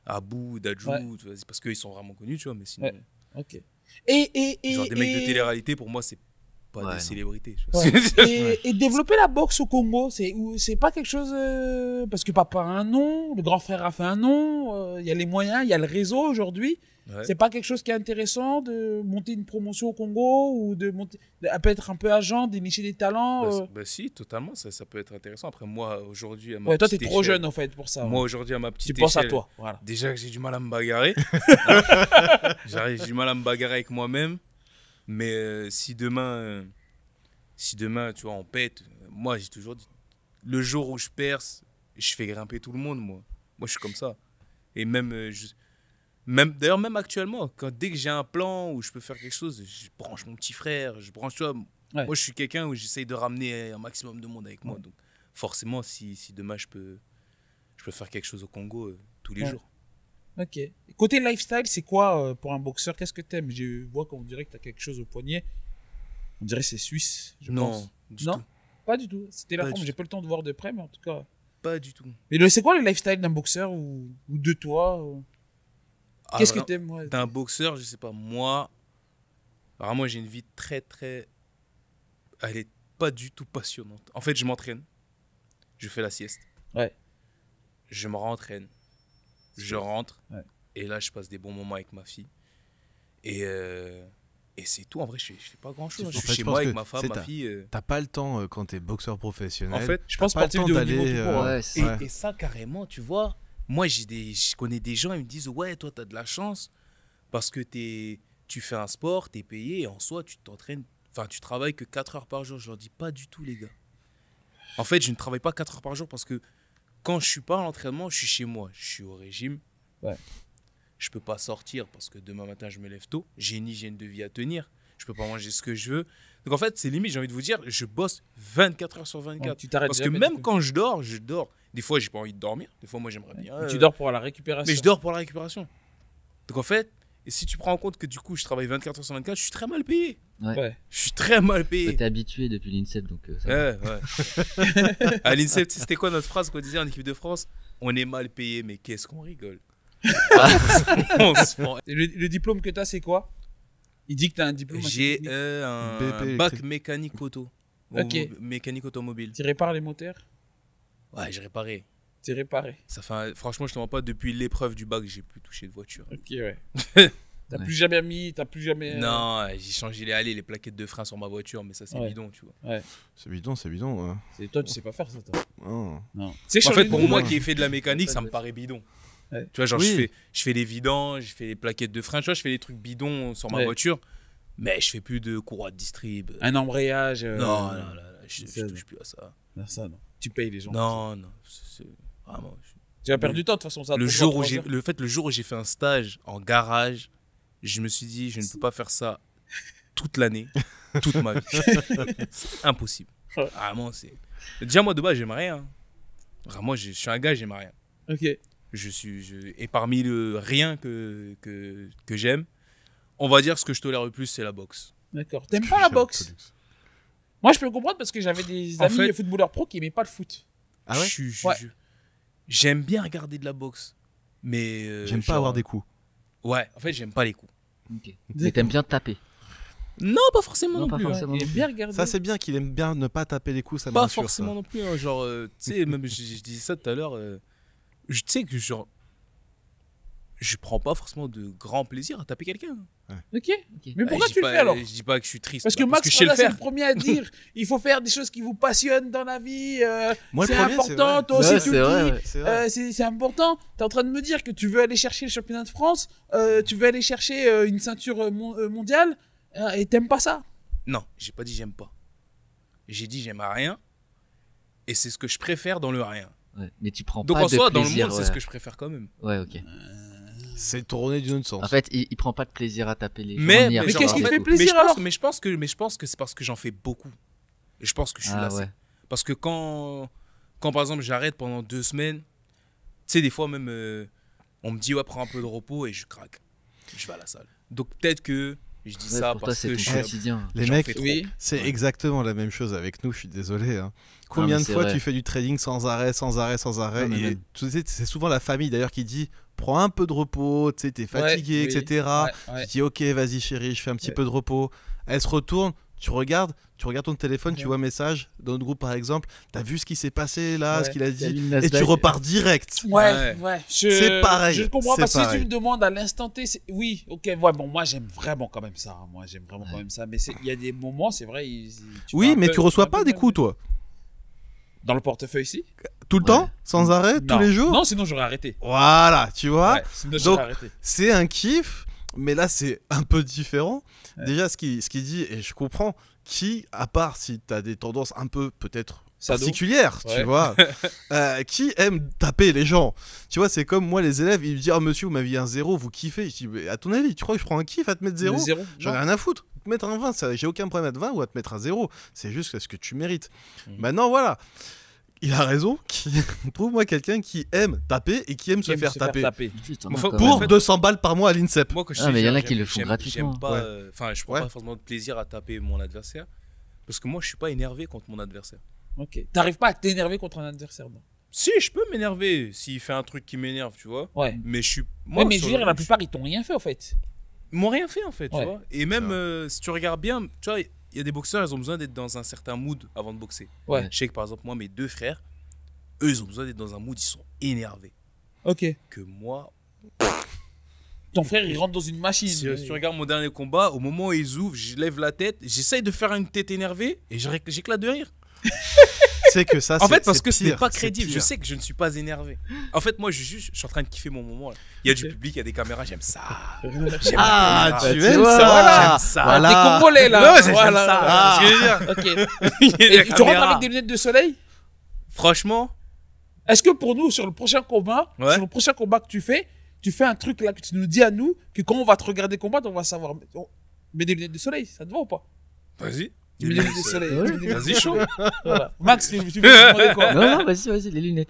[SPEAKER 1] Abou, Dadju,
[SPEAKER 2] Ouais.
[SPEAKER 1] tu vois, c'est parce qu'ils sont vraiment connus, tu vois, mais sinon,
[SPEAKER 2] Ouais. Ok. Et
[SPEAKER 1] genre des mecs de télé-réalité, pour moi, c'est pas
[SPEAKER 5] Ouais,
[SPEAKER 1] des
[SPEAKER 5] non.
[SPEAKER 1] célébrités. Tu vois.
[SPEAKER 2] Ouais. Et développer la boxe au Congo, c'est pas quelque chose parce que papa a un nom, le grand frère a fait un nom, il y a les moyens, il y a le réseau aujourd'hui.
[SPEAKER 1] Ouais.
[SPEAKER 2] C'est pas quelque chose qui est intéressant de monter une promotion au Congo ou de monter, peut-être un peu agent, dénicher des talents.
[SPEAKER 1] Bah, si, totalement, ça peut être intéressant. Après, moi, aujourd'hui, à ma
[SPEAKER 2] Ouais, toi t'es
[SPEAKER 1] petite
[SPEAKER 2] trop
[SPEAKER 1] échelle-
[SPEAKER 2] jeune en fait pour ça.
[SPEAKER 1] Moi,
[SPEAKER 2] ouais.
[SPEAKER 1] aujourd'hui, à ma
[SPEAKER 2] Tu
[SPEAKER 1] petite
[SPEAKER 2] penses à
[SPEAKER 1] échelle,
[SPEAKER 2] toi, voilà.
[SPEAKER 1] déjà que j'ai du mal à me bagarrer. J'ai du mal à me bagarrer avec moi-même. Mais si demain, tu vois, on pète, moi, j'ai toujours dit, le jour où je perce, je fais grimper tout le monde, moi. Moi, je suis comme ça. Et même, d'ailleurs, même actuellement, dès que j'ai un plan où je peux faire quelque chose, je branche mon petit frère, tu vois.
[SPEAKER 2] Ouais.
[SPEAKER 1] Moi, je suis quelqu'un où j'essaye de ramener un maximum de monde avec moi. Donc, forcément, si demain, je peux faire quelque chose au Congo tous les
[SPEAKER 2] Ouais.
[SPEAKER 1] jours.
[SPEAKER 2] Ok. Côté lifestyle, c'est quoi pour un boxeur? Qu'est-ce que t'aimes? Je vois qu'on dirait que t'as quelque chose au poignet. On dirait que c'est suisse, je
[SPEAKER 1] Non,
[SPEAKER 2] pense.
[SPEAKER 1] du
[SPEAKER 2] Non,
[SPEAKER 1] tout.
[SPEAKER 2] pas du tout. C'était la
[SPEAKER 1] Pas
[SPEAKER 2] forme,
[SPEAKER 1] du
[SPEAKER 2] j'ai pas le temps de voir de près, mais en tout cas.
[SPEAKER 1] Pas du tout.
[SPEAKER 2] Mais c'est quoi le lifestyle d'un boxeur ou de toi
[SPEAKER 1] Ah,
[SPEAKER 2] Qu'est-ce que
[SPEAKER 1] vraiment,
[SPEAKER 2] t'aimes ouais.
[SPEAKER 1] d'un boxeur, je sais pas, moi, vraiment, j'ai une vie très, très. Elle est pas du tout passionnante. En fait, je m'entraîne, je fais la sieste.
[SPEAKER 2] Ouais.
[SPEAKER 1] Je me rentraîne, je rentre,
[SPEAKER 2] Ouais.
[SPEAKER 1] et là, je passe des bons moments avec ma fille. Et c'est tout. En vrai, je fais pas grand chose.
[SPEAKER 3] En
[SPEAKER 1] Je
[SPEAKER 3] fait,
[SPEAKER 1] suis
[SPEAKER 3] je
[SPEAKER 1] chez
[SPEAKER 3] pense
[SPEAKER 1] moi avec
[SPEAKER 3] que
[SPEAKER 1] ma femme,
[SPEAKER 3] c'est
[SPEAKER 1] ma fille.
[SPEAKER 3] T'as pas le temps quand t'es boxeur professionnel.
[SPEAKER 1] En fait,
[SPEAKER 2] Je pense
[SPEAKER 3] T'as pas le
[SPEAKER 2] sportif
[SPEAKER 3] temps
[SPEAKER 2] de haut niveau
[SPEAKER 3] d'aller,
[SPEAKER 2] tout court.
[SPEAKER 5] Ouais,
[SPEAKER 1] Et,
[SPEAKER 3] Ouais.
[SPEAKER 1] et ça, carrément, tu vois, moi, je connais des gens, ils me disent, ouais, toi, tu as de la chance parce que tu fais un sport, tu es payé, et en soi, tu t'entraînes, enfin, tu travailles que 4 heures par jour. Je leur dis, pas du tout, les gars. En fait, je ne travaille pas 4 heures par jour parce que quand je suis pas à l'entraînement, je suis chez moi, je suis au régime.
[SPEAKER 2] Ouais.
[SPEAKER 1] Je peux pas sortir parce que demain matin, je me lève tôt. J'ai une hygiène de vie à tenir. Je peux pas manger ce que je veux. Donc, en fait, c'est limite, j'ai envie de vous dire, je bosse 24 heures sur 24.
[SPEAKER 2] Ouais, tu t'arrêtes
[SPEAKER 1] Parce que
[SPEAKER 2] jamais,
[SPEAKER 1] même
[SPEAKER 2] du coup.
[SPEAKER 1] quand je dors. Des fois, j'ai pas envie de dormir. Des fois, moi, j'aimerais bien.
[SPEAKER 2] Et tu dors pour la récupération.
[SPEAKER 1] Mais je dors pour la récupération. Donc, en fait, et si tu prends en compte que du coup, je travaille 24 heures sur 24, je suis très mal payé.
[SPEAKER 2] Ouais.
[SPEAKER 1] Je suis très mal
[SPEAKER 5] Bah,
[SPEAKER 1] payé.
[SPEAKER 5] t'es habitué depuis l'INSEP, donc ça va.
[SPEAKER 1] Ouais. À l'INSEP, c'était quoi notre phrase qu'on disait en équipe de France? On est mal payé, mais qu'est-ce qu'on rigole. On se prend-
[SPEAKER 2] Et le diplôme que t'as, c'est quoi? Il dit que t'as un diplôme. assez
[SPEAKER 1] J'ai
[SPEAKER 2] technique.
[SPEAKER 1] un
[SPEAKER 3] BP
[SPEAKER 1] bac
[SPEAKER 3] électrique.
[SPEAKER 1] mécanique auto.
[SPEAKER 2] Ok.
[SPEAKER 1] Mécanique automobile.
[SPEAKER 2] Tu répares les moteurs?
[SPEAKER 1] Ouais, j'ai réparé.
[SPEAKER 2] T'es réparé.
[SPEAKER 1] Franchement, je te mens pas, depuis l'épreuve du bac, j'ai plus touché de voiture.
[SPEAKER 2] Ok, ouais. T'as
[SPEAKER 5] Ouais.
[SPEAKER 2] plus jamais mis, t'as plus jamais.
[SPEAKER 1] Non, j'ai changé les plaquettes de frein sur ma voiture, mais ça, c'est
[SPEAKER 2] Ouais.
[SPEAKER 1] bidon, tu vois.
[SPEAKER 3] C'est bidon, c'est bidon. Ouais.
[SPEAKER 2] C'est toi, tu sais pas faire ça, toi.
[SPEAKER 3] Oh.
[SPEAKER 2] Non. Tu sais
[SPEAKER 1] En
[SPEAKER 2] changer
[SPEAKER 1] fait,
[SPEAKER 2] de
[SPEAKER 1] pour
[SPEAKER 2] roue,
[SPEAKER 1] moi
[SPEAKER 2] hein.
[SPEAKER 1] qui ai fait de la mécanique,
[SPEAKER 5] Pas
[SPEAKER 1] ça
[SPEAKER 5] de
[SPEAKER 1] me paraît bidon.
[SPEAKER 2] Ouais.
[SPEAKER 1] Tu vois, genre,
[SPEAKER 3] Oui.
[SPEAKER 1] je fais les vidanges, je fais les plaquettes de frein, tu vois, je fais les trucs bidons sur ma
[SPEAKER 2] Ouais.
[SPEAKER 1] voiture, mais je fais plus de courroie de distrib.
[SPEAKER 2] Un embrayage.
[SPEAKER 1] Non, je
[SPEAKER 2] c'est-
[SPEAKER 1] touche plus à ça.
[SPEAKER 2] Non, ça, non. Tu payes les gens.
[SPEAKER 1] Non, vraiment.
[SPEAKER 2] Tu as perdu du temps, de toute façon. Ça
[SPEAKER 1] Le
[SPEAKER 2] te
[SPEAKER 1] jour
[SPEAKER 2] prend
[SPEAKER 1] où
[SPEAKER 2] 3
[SPEAKER 1] j'ai,
[SPEAKER 2] heures.
[SPEAKER 1] le jour où j'ai fait un stage en garage, je me suis dit, je ne peux pas faire ça toute l'année, toute ma vie. C'est impossible.
[SPEAKER 2] Ouais.
[SPEAKER 1] Vraiment, c'est. Déjà, moi, de base, j'aime rien. Vraiment, je suis un gars, j'aime rien.
[SPEAKER 2] Ok.
[SPEAKER 1] Et parmi le rien que j'aime, on va dire ce que je tolère le plus, c'est la boxe.
[SPEAKER 2] D'accord. T'aimes pas la boxe? Moi, je peux comprendre parce que j'avais des
[SPEAKER 1] En
[SPEAKER 2] amis
[SPEAKER 1] fait-
[SPEAKER 2] footballeurs pro qui aimaient pas le foot.
[SPEAKER 3] Ah ouais.
[SPEAKER 2] Ouais.
[SPEAKER 1] J'aime bien regarder de la boxe, mais
[SPEAKER 3] J'aime pas
[SPEAKER 1] genre,
[SPEAKER 3] avoir des coups.
[SPEAKER 1] Ouais, en fait, j'aime pas les coups.
[SPEAKER 5] Ok. Mais t'aimes bien taper.
[SPEAKER 1] Non, pas forcément
[SPEAKER 5] Non,
[SPEAKER 1] non,
[SPEAKER 5] pas
[SPEAKER 1] plus.
[SPEAKER 5] forcément.
[SPEAKER 2] Il aime bien regarder.
[SPEAKER 3] Ça, c'est bien qu'il aime bien ne pas taper les coups, ça me
[SPEAKER 1] Pas
[SPEAKER 3] rassure,
[SPEAKER 1] forcément
[SPEAKER 3] ça.
[SPEAKER 1] non plus. Hein, genre, tu sais, même je disais ça tout à l'heure. Tu sais que genre, je prends pas forcément de grand plaisir à taper quelqu'un.
[SPEAKER 2] Ok. Mais pourquoi
[SPEAKER 1] Je
[SPEAKER 2] tu
[SPEAKER 1] dis
[SPEAKER 2] le fais
[SPEAKER 1] pas-
[SPEAKER 2] alors?
[SPEAKER 1] Je dis pas que je suis triste.
[SPEAKER 2] Parce que
[SPEAKER 1] bah,
[SPEAKER 2] Max
[SPEAKER 1] je sais le
[SPEAKER 2] Prada, c'est
[SPEAKER 1] faire.
[SPEAKER 2] le premier à dire il faut faire des choses qui vous passionnent dans la vie.
[SPEAKER 3] Moi, le
[SPEAKER 2] C'est
[SPEAKER 3] premier,
[SPEAKER 2] important,
[SPEAKER 3] vrai.
[SPEAKER 2] toi aussi
[SPEAKER 5] Ouais,
[SPEAKER 2] tu
[SPEAKER 5] c'est
[SPEAKER 2] le
[SPEAKER 5] vrai,
[SPEAKER 2] dis.
[SPEAKER 5] ouais.
[SPEAKER 3] C'est vrai.
[SPEAKER 2] C'est important. Tu es en train de me dire que tu veux aller chercher le championnat de France, tu veux aller chercher une ceinture mondiale et t'aimes pas ça.
[SPEAKER 1] Non, j'ai pas dit j'aime pas. J'ai dit j'aime à rien. Et c'est ce que je préfère dans le rien.
[SPEAKER 5] Ouais. Mais tu prends
[SPEAKER 1] Donc
[SPEAKER 5] pas
[SPEAKER 1] en soi,
[SPEAKER 5] de
[SPEAKER 1] dans le
[SPEAKER 5] plaisir.
[SPEAKER 1] monde, c'est ce que je préfère quand même.
[SPEAKER 5] Ouais, ok.
[SPEAKER 3] C'est tourné d'une autre sens.
[SPEAKER 5] En fait, il prend pas de plaisir à taper les gens.
[SPEAKER 1] Mais
[SPEAKER 5] ni à
[SPEAKER 2] mais
[SPEAKER 5] faire
[SPEAKER 2] qu'est-ce
[SPEAKER 5] des
[SPEAKER 2] qui te fait
[SPEAKER 5] coups.
[SPEAKER 2] plaisir alors?
[SPEAKER 1] mais je pense que c'est parce que j'en fais beaucoup. Et je pense que je suis
[SPEAKER 5] Ah
[SPEAKER 1] lassé.
[SPEAKER 5] ouais.
[SPEAKER 1] Parce que quand par exemple j'arrête pendant 2 semaines, tu sais, des fois même, on me dit ouais, prends un peu de repos et je craque. Je vais à la salle. Donc peut-être que je dis
[SPEAKER 5] Ouais,
[SPEAKER 1] ça
[SPEAKER 5] pour toi,
[SPEAKER 1] parce
[SPEAKER 5] c'est
[SPEAKER 1] que
[SPEAKER 5] ton
[SPEAKER 1] je suis.
[SPEAKER 5] quotidien.
[SPEAKER 3] Les
[SPEAKER 1] j'en
[SPEAKER 3] mecs,
[SPEAKER 1] fais trop.
[SPEAKER 2] Oui.
[SPEAKER 3] c'est
[SPEAKER 1] Ouais.
[SPEAKER 3] exactement la même chose avec nous, je suis désolé. Hein. Combien
[SPEAKER 5] mais
[SPEAKER 3] de
[SPEAKER 5] c'est
[SPEAKER 3] fois
[SPEAKER 5] vrai.
[SPEAKER 3] tu fais du trading sans arrêt
[SPEAKER 5] Non, mais
[SPEAKER 3] et
[SPEAKER 5] même.
[SPEAKER 3] tu sais, c'est souvent la famille d'ailleurs qui dit prends un peu de repos, tu sais, t'es fatigué,
[SPEAKER 2] Ouais, oui.
[SPEAKER 3] etc.
[SPEAKER 2] Ouais.
[SPEAKER 3] Tu dis ok, vas-y chérie, je fais un petit peu de repos. Elle se retourne, tu regardes ton téléphone, tu
[SPEAKER 2] Ouais.
[SPEAKER 3] vois un message dans notre groupe par exemple, t'as vu ce qui s'est passé là,
[SPEAKER 2] Ouais.
[SPEAKER 3] ce qu'il a
[SPEAKER 5] Il y a
[SPEAKER 3] dit,
[SPEAKER 5] une
[SPEAKER 3] et tu
[SPEAKER 5] Nasdaq.
[SPEAKER 3] repars direct.
[SPEAKER 2] Ouais.
[SPEAKER 3] C'est pareil,
[SPEAKER 2] Je comprends
[SPEAKER 3] c'est
[SPEAKER 2] parce que si
[SPEAKER 3] pareil.
[SPEAKER 2] tu me demandes à l'instant T, oui, ok, ouais, bon, moi j'aime vraiment quand même ça. Hein. Moi j'aime vraiment quand même ça. Mais il y a des moments, c'est vrai.
[SPEAKER 3] Oui,
[SPEAKER 2] vas un
[SPEAKER 3] mais
[SPEAKER 2] peu-
[SPEAKER 3] tu reçois
[SPEAKER 2] un peu
[SPEAKER 3] pas des
[SPEAKER 2] mal.
[SPEAKER 3] coups toi.
[SPEAKER 2] Dans le portefeuille ici?
[SPEAKER 3] Tout le
[SPEAKER 5] Ouais.
[SPEAKER 3] temps, sans arrêt, tous
[SPEAKER 2] Non.
[SPEAKER 3] les jours.
[SPEAKER 2] Non, sinon j'aurais arrêté.
[SPEAKER 3] Voilà, tu vois.
[SPEAKER 2] Ouais, sinon
[SPEAKER 3] Donc,
[SPEAKER 2] j'aurais arrêté.
[SPEAKER 3] C'est un kiff, mais là c'est un peu différent.
[SPEAKER 2] Ouais.
[SPEAKER 3] Déjà, ce qu'il dit, et je comprends, qui, à part si tu as des tendances un peu peut-être
[SPEAKER 2] Sado.
[SPEAKER 3] particulières,
[SPEAKER 2] Ouais.
[SPEAKER 3] tu vois, qui aime taper les gens. Tu vois, c'est comme moi, les élèves, ils me disent oh, monsieur, vous m'aviez un 0, vous kiffez. Je dis mais à ton avis, tu crois que je prends un kiff à te mettre 0?
[SPEAKER 2] Le zéro.
[SPEAKER 3] J'en ai
[SPEAKER 2] Non.
[SPEAKER 3] rien à foutre. Te mettre un 20, j'ai aucun problème à te 20 ou à te mettre un 0. C'est juste ce que tu mérites.
[SPEAKER 1] Mhm.
[SPEAKER 3] Maintenant, voilà. Il a raison. Trouve-moi quelqu'un qui aime taper et qui aime
[SPEAKER 2] Qui
[SPEAKER 3] se
[SPEAKER 2] aime
[SPEAKER 3] faire taper.
[SPEAKER 5] Juste,
[SPEAKER 1] Enfin,
[SPEAKER 5] quand
[SPEAKER 3] Pour
[SPEAKER 5] même.
[SPEAKER 3] 200 balles par mois à l'INSEP.
[SPEAKER 1] Moi, quand je
[SPEAKER 5] Ah,
[SPEAKER 1] dis
[SPEAKER 5] mais il y en a
[SPEAKER 1] j'aime-
[SPEAKER 5] qui le font
[SPEAKER 1] j'aime-
[SPEAKER 5] gratuitement.
[SPEAKER 1] J'aime pas,
[SPEAKER 3] Ouais.
[SPEAKER 1] enfin, je prends
[SPEAKER 3] Ouais.
[SPEAKER 1] pas forcément de plaisir à taper mon adversaire. Parce que moi, je suis pas énervé contre mon adversaire.
[SPEAKER 2] Ok. T'arrives pas à t'énerver contre un adversaire, non?
[SPEAKER 1] Si, je peux m'énerver s'il fait un truc qui m'énerve, tu vois.
[SPEAKER 2] Ouais.
[SPEAKER 1] Mais je suis. Moi,
[SPEAKER 2] Ouais, mais je
[SPEAKER 1] sur
[SPEAKER 2] veux dire,
[SPEAKER 1] le-
[SPEAKER 2] la plupart ils t'ont rien fait en fait.
[SPEAKER 1] Ils m'ont rien fait en fait,
[SPEAKER 2] Ouais.
[SPEAKER 1] tu vois. Et même
[SPEAKER 3] Ça.
[SPEAKER 1] si tu regardes bien, tu vois, il y a des boxeurs, ils ont besoin d'être dans un certain mood avant de boxer.
[SPEAKER 2] Ouais.
[SPEAKER 1] Je sais que par exemple, moi, mes 2 frères, eux, ils ont besoin d'être dans un mood, ils sont énervés.
[SPEAKER 2] Ok.
[SPEAKER 1] Que moi,
[SPEAKER 2] Ton frère il rentre dans une machine.
[SPEAKER 1] si tu regardes mon dernier combat, au moment où ils ouvrent, je lève la tête, j'essaye de faire une tête énervée et j'éclate de rire.
[SPEAKER 3] C'est que ça,
[SPEAKER 1] En
[SPEAKER 3] c'est-
[SPEAKER 1] fait, parce
[SPEAKER 3] c'est
[SPEAKER 1] que ce n'est
[SPEAKER 3] pire,
[SPEAKER 1] pas
[SPEAKER 3] c'est
[SPEAKER 1] crédible. Je
[SPEAKER 3] pire.
[SPEAKER 1] sais que je ne suis pas énervé. En fait, moi, je suis en train de kiffer mon moment. Là. Il y a du public, il y a des caméras, j'aime ça. J'aime
[SPEAKER 3] Ah,
[SPEAKER 1] la
[SPEAKER 3] tu
[SPEAKER 1] caméra.
[SPEAKER 3] aimes
[SPEAKER 2] vois,
[SPEAKER 3] ça,
[SPEAKER 2] voilà.
[SPEAKER 1] J'aime ça.
[SPEAKER 3] Voilà.
[SPEAKER 2] T'es congolais là.
[SPEAKER 1] Non, j'aime
[SPEAKER 2] Voilà.
[SPEAKER 1] ça.
[SPEAKER 2] Ah.
[SPEAKER 1] Ce que je veux dire.
[SPEAKER 2] Ok.
[SPEAKER 1] Il y a
[SPEAKER 2] Et
[SPEAKER 1] des
[SPEAKER 2] tu rentres
[SPEAKER 1] caméras.
[SPEAKER 2] avec des lunettes de soleil?
[SPEAKER 1] Franchement,
[SPEAKER 2] Est-ce que pour nous, sur le prochain combat,
[SPEAKER 1] Ouais.
[SPEAKER 2] sur le prochain combat que tu fais un truc là que tu nous dis à nous que quand on va te regarder combattre, on va savoir. Mets des lunettes de soleil, ça te va ou pas?
[SPEAKER 1] vas-y.
[SPEAKER 2] Mets des lunettes de soleil.
[SPEAKER 5] Ouais.
[SPEAKER 2] Mets des lunettes de
[SPEAKER 1] Vas-y, chaud.
[SPEAKER 2] Voilà. Max, tu veux me demander quoi?
[SPEAKER 5] Non, non, vas-y, les lunettes.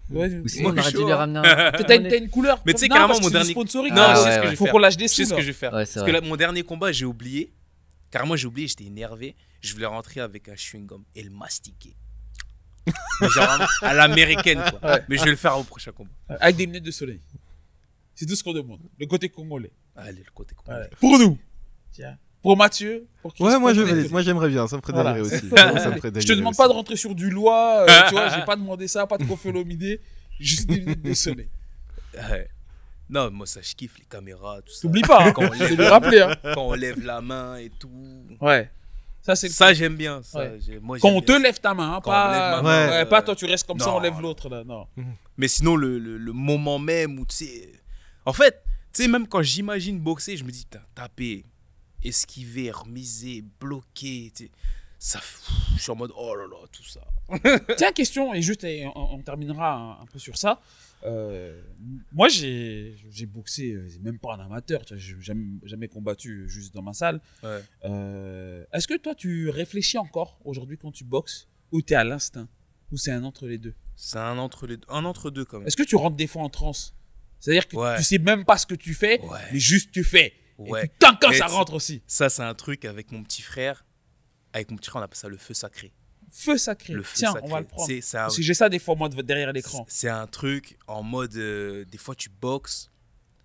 [SPEAKER 2] Ouais,
[SPEAKER 5] Ou sinon, on
[SPEAKER 1] Moi,
[SPEAKER 5] aurait
[SPEAKER 1] chaud,
[SPEAKER 5] dû les
[SPEAKER 1] hein.
[SPEAKER 5] ramener un.
[SPEAKER 2] T'as une couleur.
[SPEAKER 1] Mais tu sais,
[SPEAKER 2] Non,
[SPEAKER 1] carrément,
[SPEAKER 2] parce que
[SPEAKER 1] mon
[SPEAKER 2] c'est du
[SPEAKER 1] dernier-
[SPEAKER 2] sponsoring.
[SPEAKER 1] Non,
[SPEAKER 5] Ah,
[SPEAKER 1] je sais
[SPEAKER 5] ouais,
[SPEAKER 1] ce que
[SPEAKER 5] ouais.
[SPEAKER 1] je vais
[SPEAKER 2] Faut
[SPEAKER 1] faire.
[SPEAKER 2] qu'on lâche des
[SPEAKER 1] Je sais
[SPEAKER 2] sous.
[SPEAKER 1] ce que
[SPEAKER 2] là.
[SPEAKER 1] je vais faire.
[SPEAKER 5] Ouais, c'est
[SPEAKER 1] Parce que
[SPEAKER 5] vrai.
[SPEAKER 1] là, mon dernier combat, j'ai oublié. Carrément, j'ai oublié, j'étais énervé. Je voulais rentrer avec un chewing-gum et le mastiquer. Mais genre vraiment à l'américaine, quoi.
[SPEAKER 2] Ouais.
[SPEAKER 1] Mais je vais le faire au prochain combat.
[SPEAKER 2] Avec des lunettes de soleil. C'est tout ce qu'on demande. Le côté congolais.
[SPEAKER 1] Allez, le côté combat.
[SPEAKER 2] Ouais. Pour nous. Tiens. Pour Mathieu. Pour Chris,
[SPEAKER 3] Ouais, moi,
[SPEAKER 2] pour
[SPEAKER 3] je
[SPEAKER 2] les-
[SPEAKER 3] valide. Moi, j'aimerais bien. Ça me ferait
[SPEAKER 2] Voilà.
[SPEAKER 3] délirer aussi.
[SPEAKER 2] Voilà.
[SPEAKER 3] Ça me ferait
[SPEAKER 2] Je te
[SPEAKER 3] délirer
[SPEAKER 2] demande
[SPEAKER 3] aussi.
[SPEAKER 2] pas de rentrer sur du loi, tu vois, j'ai pas demandé ça, pas de Kofi Olomide. Juste 10 minutes de sonner.
[SPEAKER 1] Ouais. Non, moi, ça, je kiffe les caméras, tout ça.
[SPEAKER 2] T'oublies pas, hein.
[SPEAKER 1] Quand on
[SPEAKER 2] Je vais
[SPEAKER 1] lève,
[SPEAKER 2] le rappeler. Hein.
[SPEAKER 1] quand on lève la main et tout.
[SPEAKER 2] Ouais. Ça, c'est
[SPEAKER 1] Ça, j'aime bien. Ça,
[SPEAKER 2] Ouais.
[SPEAKER 1] moi,
[SPEAKER 2] quand
[SPEAKER 1] j'aime
[SPEAKER 2] on te
[SPEAKER 1] bien.
[SPEAKER 2] lève ta main, hein,
[SPEAKER 1] Quand on
[SPEAKER 2] pas...
[SPEAKER 1] lève ma
[SPEAKER 3] main,
[SPEAKER 2] ouais, pas toi, tu restes comme ça,
[SPEAKER 1] non,
[SPEAKER 2] on lève
[SPEAKER 1] non.
[SPEAKER 2] l'autre, là. Non.
[SPEAKER 1] Mais sinon, le moment même où, tu sais... En fait, tu sais, même quand j'imagine boxer, je me dis, putain, taper, esquiver, remiser, bloquer, tu sais, ça... Je suis en mode, oh là là, tout ça.
[SPEAKER 2] Tiens, question, et juste, on terminera un peu sur ça. Moi, j'ai boxé, même pas en amateur, tu vois, j'ai jamais combattu juste dans ma salle.
[SPEAKER 1] Ouais.
[SPEAKER 2] Est-ce que toi, tu réfléchis encore aujourd'hui quand tu boxes, ou t'es à l'instinct, ou c'est un entre les deux?
[SPEAKER 1] C'est un entre-deux quand même.
[SPEAKER 2] Est-ce que tu rentres des fois en transe? C'est-à-dire que
[SPEAKER 1] Ouais.
[SPEAKER 2] tu sais même pas ce que tu fais,
[SPEAKER 1] Ouais.
[SPEAKER 2] mais juste tu fais.
[SPEAKER 1] Ouais.
[SPEAKER 2] Et putain, quand
[SPEAKER 1] Mais
[SPEAKER 2] ça
[SPEAKER 1] tu-
[SPEAKER 2] rentre aussi.
[SPEAKER 1] Ça, c'est un truc avec mon petit frère. Avec mon petit frère, on appelle ça le feu sacré.
[SPEAKER 2] Feu sacré.
[SPEAKER 1] Le feu
[SPEAKER 2] Tiens,
[SPEAKER 1] sacré.
[SPEAKER 2] on va le prendre.
[SPEAKER 1] C'est un,
[SPEAKER 2] Parce que j'ai ça des fois, moi, derrière l'écran.
[SPEAKER 1] c'est un truc en mode... des fois, tu boxes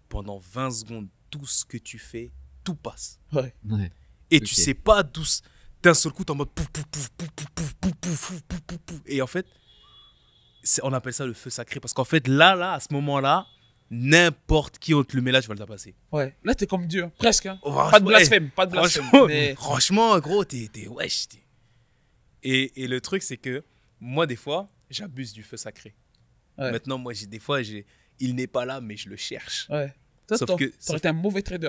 [SPEAKER 1] pendant 20 secondes. Tout ce que tu fais, tout passe.
[SPEAKER 2] Ouais.
[SPEAKER 5] Ouais.
[SPEAKER 1] Et
[SPEAKER 5] Ok.
[SPEAKER 1] tu sais pas d'où... D'un seul coup, t'es en mode pouf, pouf, pouf, pouf, pouf, pouf, pouf, pouf, pouf, pouf, pouf, pouf. Et en fait, on appelle ça le feu sacré. Parce qu'en fait, là, à ce moment-là, n'importe qui on te le met là, tu vas le tapasser.
[SPEAKER 2] Ouais. Là, t'es comme Dieu, presque. Hein.
[SPEAKER 1] Oh,
[SPEAKER 2] Pas de blasphème, pas de blasphème.
[SPEAKER 1] Franchement,
[SPEAKER 2] Mais...
[SPEAKER 1] franchement, gros, t'es wesh. Et le truc, c'est que moi, des fois, j'abuse du feu sacré.
[SPEAKER 2] Ouais.
[SPEAKER 1] Maintenant, moi, des fois, il n'est pas là, mais je le cherche.
[SPEAKER 2] Ouais. Toi,
[SPEAKER 1] Sauf
[SPEAKER 2] t'aurais
[SPEAKER 1] que-
[SPEAKER 2] été un mauvais trader.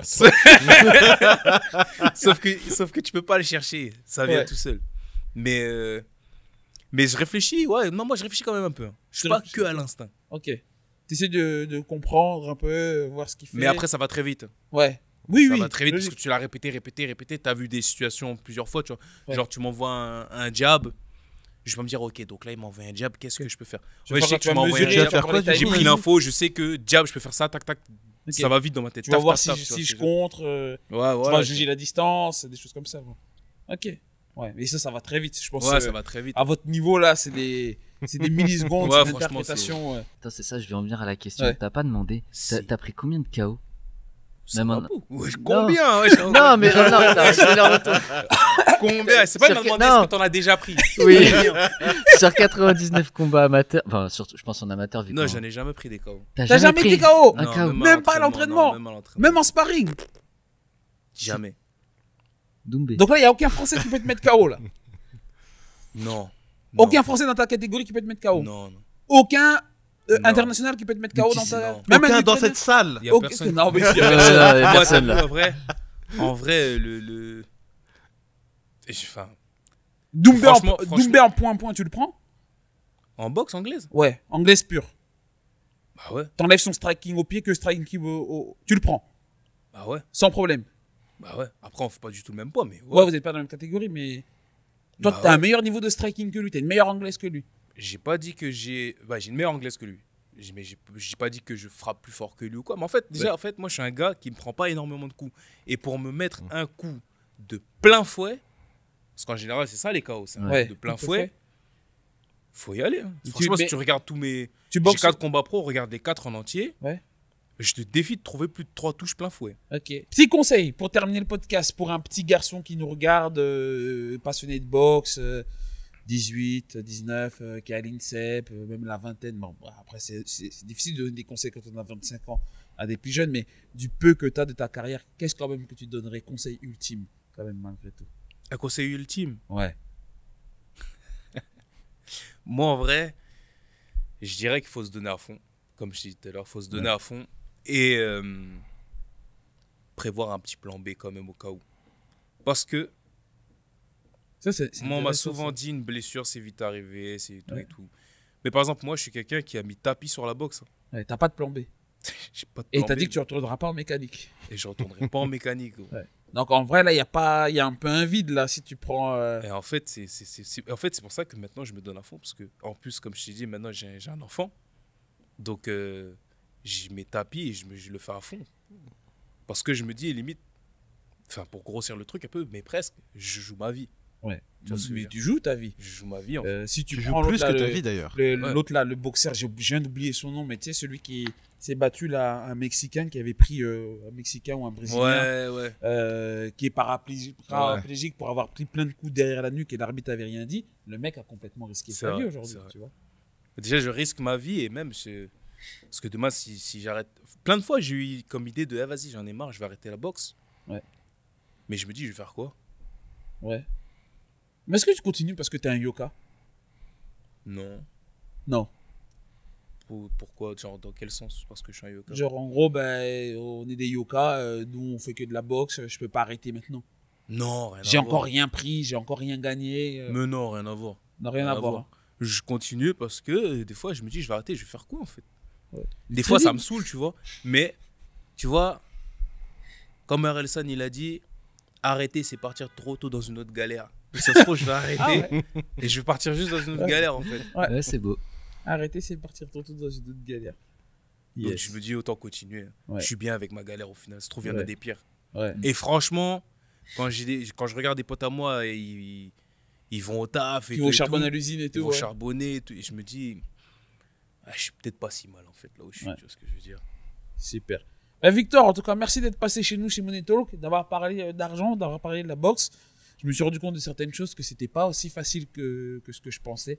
[SPEAKER 1] sauf que tu peux pas le chercher. Ça vient
[SPEAKER 2] Ouais.
[SPEAKER 1] tout seul. Mais je réfléchis, ouais. Non, moi, je réfléchis quand même un peu. Hein. Je suis
[SPEAKER 2] Tu
[SPEAKER 1] pas
[SPEAKER 2] réfléchis.
[SPEAKER 1] que à l'instinct.
[SPEAKER 2] Ok. T'essaies de comprendre un peu, voir ce qu'il fait.
[SPEAKER 1] Mais après, ça va très vite.
[SPEAKER 2] Ouais. Oui,
[SPEAKER 1] Ça
[SPEAKER 2] oui.
[SPEAKER 1] va très vite parce
[SPEAKER 2] logique.
[SPEAKER 1] que tu l'as répété. Tu as vu des situations plusieurs fois. Tu vois.
[SPEAKER 2] Ouais.
[SPEAKER 1] Genre, tu m'envoies un jab. Je vais me dire, ok, donc là, il m'a envoyé un jab. Qu'est-ce que je peux faire?
[SPEAKER 2] Tu
[SPEAKER 1] Ouais,
[SPEAKER 2] vas
[SPEAKER 1] je sais
[SPEAKER 2] voir,
[SPEAKER 1] que
[SPEAKER 2] tu
[SPEAKER 1] tu
[SPEAKER 2] vas
[SPEAKER 1] m'as envoyé un
[SPEAKER 2] mesurer,
[SPEAKER 3] jab.
[SPEAKER 2] tu vas voir les
[SPEAKER 3] J'ai
[SPEAKER 1] J'ai
[SPEAKER 2] timings.
[SPEAKER 1] pris l'info, je sais que jab, je peux faire ça, tac, tac.
[SPEAKER 2] Ok.
[SPEAKER 1] Ça va vite dans ma tête.
[SPEAKER 2] Tu vas
[SPEAKER 1] Taf,
[SPEAKER 2] voir
[SPEAKER 1] taf,
[SPEAKER 2] si,
[SPEAKER 1] taf, tu vois
[SPEAKER 2] si
[SPEAKER 1] ce
[SPEAKER 2] je
[SPEAKER 1] que je veux dire.
[SPEAKER 2] contre,
[SPEAKER 1] Ouais,
[SPEAKER 2] tu vas
[SPEAKER 1] voilà.
[SPEAKER 2] juger la distance, des choses comme ça. Quoi. Ok. Ouais, mais ça va très vite. Je pense
[SPEAKER 1] Ouais, ça va très vite.
[SPEAKER 2] à votre niveau là, c'est des millisecondes,
[SPEAKER 1] Ouais,
[SPEAKER 2] c'est
[SPEAKER 1] franchement,
[SPEAKER 2] l'interprétation. Ouais.
[SPEAKER 5] Attends, c'est ça, je vais en venir à la question.
[SPEAKER 2] Ouais.
[SPEAKER 5] T'as pas demandé.
[SPEAKER 1] Si.
[SPEAKER 5] T'as pris combien de KO?
[SPEAKER 1] Ça
[SPEAKER 5] Même
[SPEAKER 1] va
[SPEAKER 5] en-
[SPEAKER 1] beaucoup. Ouais, combien ouais,
[SPEAKER 5] Non, mais non, c'est leur retour.
[SPEAKER 1] Combien? C'est pas de
[SPEAKER 5] Sur
[SPEAKER 1] me
[SPEAKER 5] que-
[SPEAKER 1] demander
[SPEAKER 5] non.
[SPEAKER 1] ce que t'en as déjà pris.
[SPEAKER 5] Oui. Sur 99 combats amateurs, enfin, surtout, je pense en amateur, vu
[SPEAKER 1] Non,
[SPEAKER 5] que-
[SPEAKER 1] j'en ai jamais pris des KO.
[SPEAKER 2] T'as jamais été KO?
[SPEAKER 5] un
[SPEAKER 1] Non,
[SPEAKER 5] KO.
[SPEAKER 2] Même pas à l'entraînement.
[SPEAKER 1] non, même à l'entraînement.
[SPEAKER 2] Même en sparring.
[SPEAKER 1] Jamais.
[SPEAKER 5] Doumbé.
[SPEAKER 2] Donc là, il n'y a aucun Français qui peut te mettre KO là.
[SPEAKER 1] Non.
[SPEAKER 2] Aucun Français dans ta catégorie qui peut te mettre KO.
[SPEAKER 1] Non, non.
[SPEAKER 2] Aucun
[SPEAKER 1] Non.
[SPEAKER 2] international qui peut te mettre KO
[SPEAKER 1] Mais
[SPEAKER 2] dans
[SPEAKER 1] qui,
[SPEAKER 2] ta.
[SPEAKER 1] non.
[SPEAKER 2] Même un
[SPEAKER 3] Aucun dans
[SPEAKER 2] entraîneur.
[SPEAKER 3] cette salle.
[SPEAKER 1] Il y a
[SPEAKER 2] Ok,
[SPEAKER 1] personne.
[SPEAKER 2] non, mais il y a
[SPEAKER 5] Ouais,
[SPEAKER 2] personne.
[SPEAKER 5] non, y a
[SPEAKER 1] Moi,
[SPEAKER 5] personne, là.
[SPEAKER 1] en vrai, enfin,
[SPEAKER 2] Doumbé
[SPEAKER 1] Franchement-
[SPEAKER 2] Doumbé en point, tu le prends?
[SPEAKER 1] en boxe anglaise.
[SPEAKER 2] Ouais, anglaise pure.
[SPEAKER 1] Bah ouais,
[SPEAKER 2] T'enlèves son striking au pied que striking tu le prends,
[SPEAKER 1] bah ouais,
[SPEAKER 2] sans problème.
[SPEAKER 1] bah ouais. Après, on fait pas du tout le même poids, mais
[SPEAKER 2] Ouais, vous n'êtes pas dans la même catégorie, mais. Toi,
[SPEAKER 1] Bah
[SPEAKER 2] t'as
[SPEAKER 1] ouais.
[SPEAKER 2] un meilleur niveau de striking que lui, t'as une meilleure anglaise que lui.
[SPEAKER 1] J'ai pas dit que j'ai une meilleure anglaise que lui. Mais j'ai pas dit que je frappe plus fort que lui ou quoi. Mais en fait, déjà, moi, je suis un gars qui me prend pas énormément de coups. Et pour me mettre un coup de plein fouet, parce qu'en général, c'est ça les KO, c'est un
[SPEAKER 2] Ouais,
[SPEAKER 1] coup de plein
[SPEAKER 2] tout à
[SPEAKER 1] fouet,
[SPEAKER 2] fait.
[SPEAKER 1] faut y aller. Hein.
[SPEAKER 2] Tu-
[SPEAKER 1] Franchement,
[SPEAKER 2] mais-
[SPEAKER 1] si tu regardes tous mes.
[SPEAKER 2] Tu
[SPEAKER 1] J'ai
[SPEAKER 2] boxes.
[SPEAKER 1] 4 combats pro, regarde les 4 en entier.
[SPEAKER 2] Ouais.
[SPEAKER 1] Je te défie de trouver plus de 3 touches plein fouet.
[SPEAKER 2] Ok. Petit conseil pour terminer le podcast pour un petit garçon qui nous regarde, passionné de boxe, 18, 19, qui est à l'INSEP, même la vingtaine. Bon, après, c'est difficile de donner des conseils quand on a 25 ans à des plus jeunes, mais du peu que tu as de ta carrière, qu'est-ce quand même que tu donnerais conseil ultime, quand même, malgré tout?
[SPEAKER 1] Un conseil ultime.
[SPEAKER 2] Ouais.
[SPEAKER 1] Moi, en vrai, je dirais qu'il faut se donner à fond. Comme je disais tout à l'heure, il faut se donner à fond. Et prévoir un petit plan B quand même au cas où. Parce que
[SPEAKER 2] Ça, c'est
[SPEAKER 1] moi, on m'a
[SPEAKER 2] intéressant,
[SPEAKER 1] souvent
[SPEAKER 2] ça.
[SPEAKER 1] dit une blessure, c'est vite arrivé, c'est tout
[SPEAKER 2] Ouais.
[SPEAKER 1] et tout. Mais par exemple, moi, je suis quelqu'un qui a mis tapis sur la boxe.
[SPEAKER 2] Ouais, t'as pas de plan B.
[SPEAKER 1] J'ai pas de
[SPEAKER 2] Et
[SPEAKER 1] plan
[SPEAKER 2] t'as
[SPEAKER 1] B,
[SPEAKER 2] dit que tu ne retourneras pas en mécanique.
[SPEAKER 1] Et je retournerai pas en mécanique. Gros.
[SPEAKER 2] Ouais. Donc en vrai, là, il y a un peu un vide, là, si tu prends...
[SPEAKER 1] Et en fait, c'est pour ça que maintenant, je me donne à fond. Parce que, en plus, comme je t'ai dit, maintenant, j'ai un enfant. Donc, je mets tapis et je le fais à fond. Parce que je me dis, limite, enfin, pour grossir le truc un peu, mais presque, je joue ma vie.
[SPEAKER 2] Ouais.
[SPEAKER 1] Tu vois ce que je veux
[SPEAKER 2] Mais
[SPEAKER 1] dire.
[SPEAKER 2] tu joues ta vie.
[SPEAKER 1] Je joue ma vie, en fait.
[SPEAKER 2] Si tu
[SPEAKER 3] Tu joues
[SPEAKER 2] prends
[SPEAKER 3] plus
[SPEAKER 2] l'autre,
[SPEAKER 3] que
[SPEAKER 2] là,
[SPEAKER 3] ta
[SPEAKER 2] le-
[SPEAKER 3] vie d'ailleurs.
[SPEAKER 1] Ouais.
[SPEAKER 2] L'autre là, le boxeur, je viens d'oublier son nom, mais tu sais, celui qui s'est battu là, un Mexicain qui avait pris un Mexicain ou un Brésilien,
[SPEAKER 1] Ouais.
[SPEAKER 2] qui est paraplégique pour avoir pris plein de coups derrière la nuque et l'arbitre avait rien dit. Le mec a complètement risqué
[SPEAKER 1] C'est
[SPEAKER 2] sa vie
[SPEAKER 1] vrai,
[SPEAKER 2] aujourd'hui,
[SPEAKER 1] c'est vrai.
[SPEAKER 2] tu vois.
[SPEAKER 1] Déjà, je risque ma vie et même, parce que demain, si j'arrête... Plein de fois, j'ai eu comme idée de, vas-y, j'en ai marre, je vais arrêter la boxe.
[SPEAKER 2] Ouais.
[SPEAKER 1] Mais je me dis, je vais faire quoi?
[SPEAKER 2] Ouais. Mais est-ce que tu continues parce que t'es un yoka?
[SPEAKER 1] Non.
[SPEAKER 2] Non.
[SPEAKER 1] Pourquoi? Genre, dans quel sens? Parce que je suis un yoga.
[SPEAKER 2] Genre, en gros, ben, on est des yokas, nous, on fait que de la boxe, je peux pas arrêter maintenant.
[SPEAKER 1] Non, rien à
[SPEAKER 2] J'ai
[SPEAKER 1] voir.
[SPEAKER 2] encore rien pris, j'ai encore rien gagné.
[SPEAKER 1] Mais non, rien à voir.
[SPEAKER 2] Non, rien à voir.
[SPEAKER 1] Je continue parce que des fois, je me dis, je vais arrêter, je vais faire quoi en fait?
[SPEAKER 2] Ouais.
[SPEAKER 1] Des fois, ça me saoule, tu vois. Mais, tu vois, comme Orelsan, il a dit, arrêter, c'est partir trop tôt dans une autre galère. Et ça se trouve, je vais arrêter et je vais partir juste dans une autre galère en fait.
[SPEAKER 5] Ouais, c'est beau.
[SPEAKER 2] Arrêter, c'est partir trop tôt dans une autre galère.
[SPEAKER 1] Donc
[SPEAKER 2] Yes.
[SPEAKER 1] je me dis, autant continuer.
[SPEAKER 2] Ouais.
[SPEAKER 1] Je suis bien avec ma galère au final. Ça se trouve, il y en a
[SPEAKER 2] Ouais.
[SPEAKER 1] des pires.
[SPEAKER 2] Ouais.
[SPEAKER 1] Et franchement, quand je regarde des potes à moi, ils vont au taf et
[SPEAKER 2] Qui
[SPEAKER 1] tout.
[SPEAKER 2] vont
[SPEAKER 1] et
[SPEAKER 2] charbonner à
[SPEAKER 1] tout.
[SPEAKER 2] l'usine et
[SPEAKER 1] Ils
[SPEAKER 2] tout.
[SPEAKER 1] vont
[SPEAKER 2] Ouais.
[SPEAKER 1] charbonner et tout. Et je me dis, je suis peut-être pas si mal en fait, là où je suis.
[SPEAKER 2] Ouais.
[SPEAKER 1] Tu vois ce que je veux dire?
[SPEAKER 2] Super. Ben, Victor, en tout cas, merci d'être passé chez nous, chez Money Talk, d'avoir parlé d'argent, d'avoir parlé de la boxe. Je me suis rendu compte de certaines choses que c'était pas aussi facile que ce que je pensais.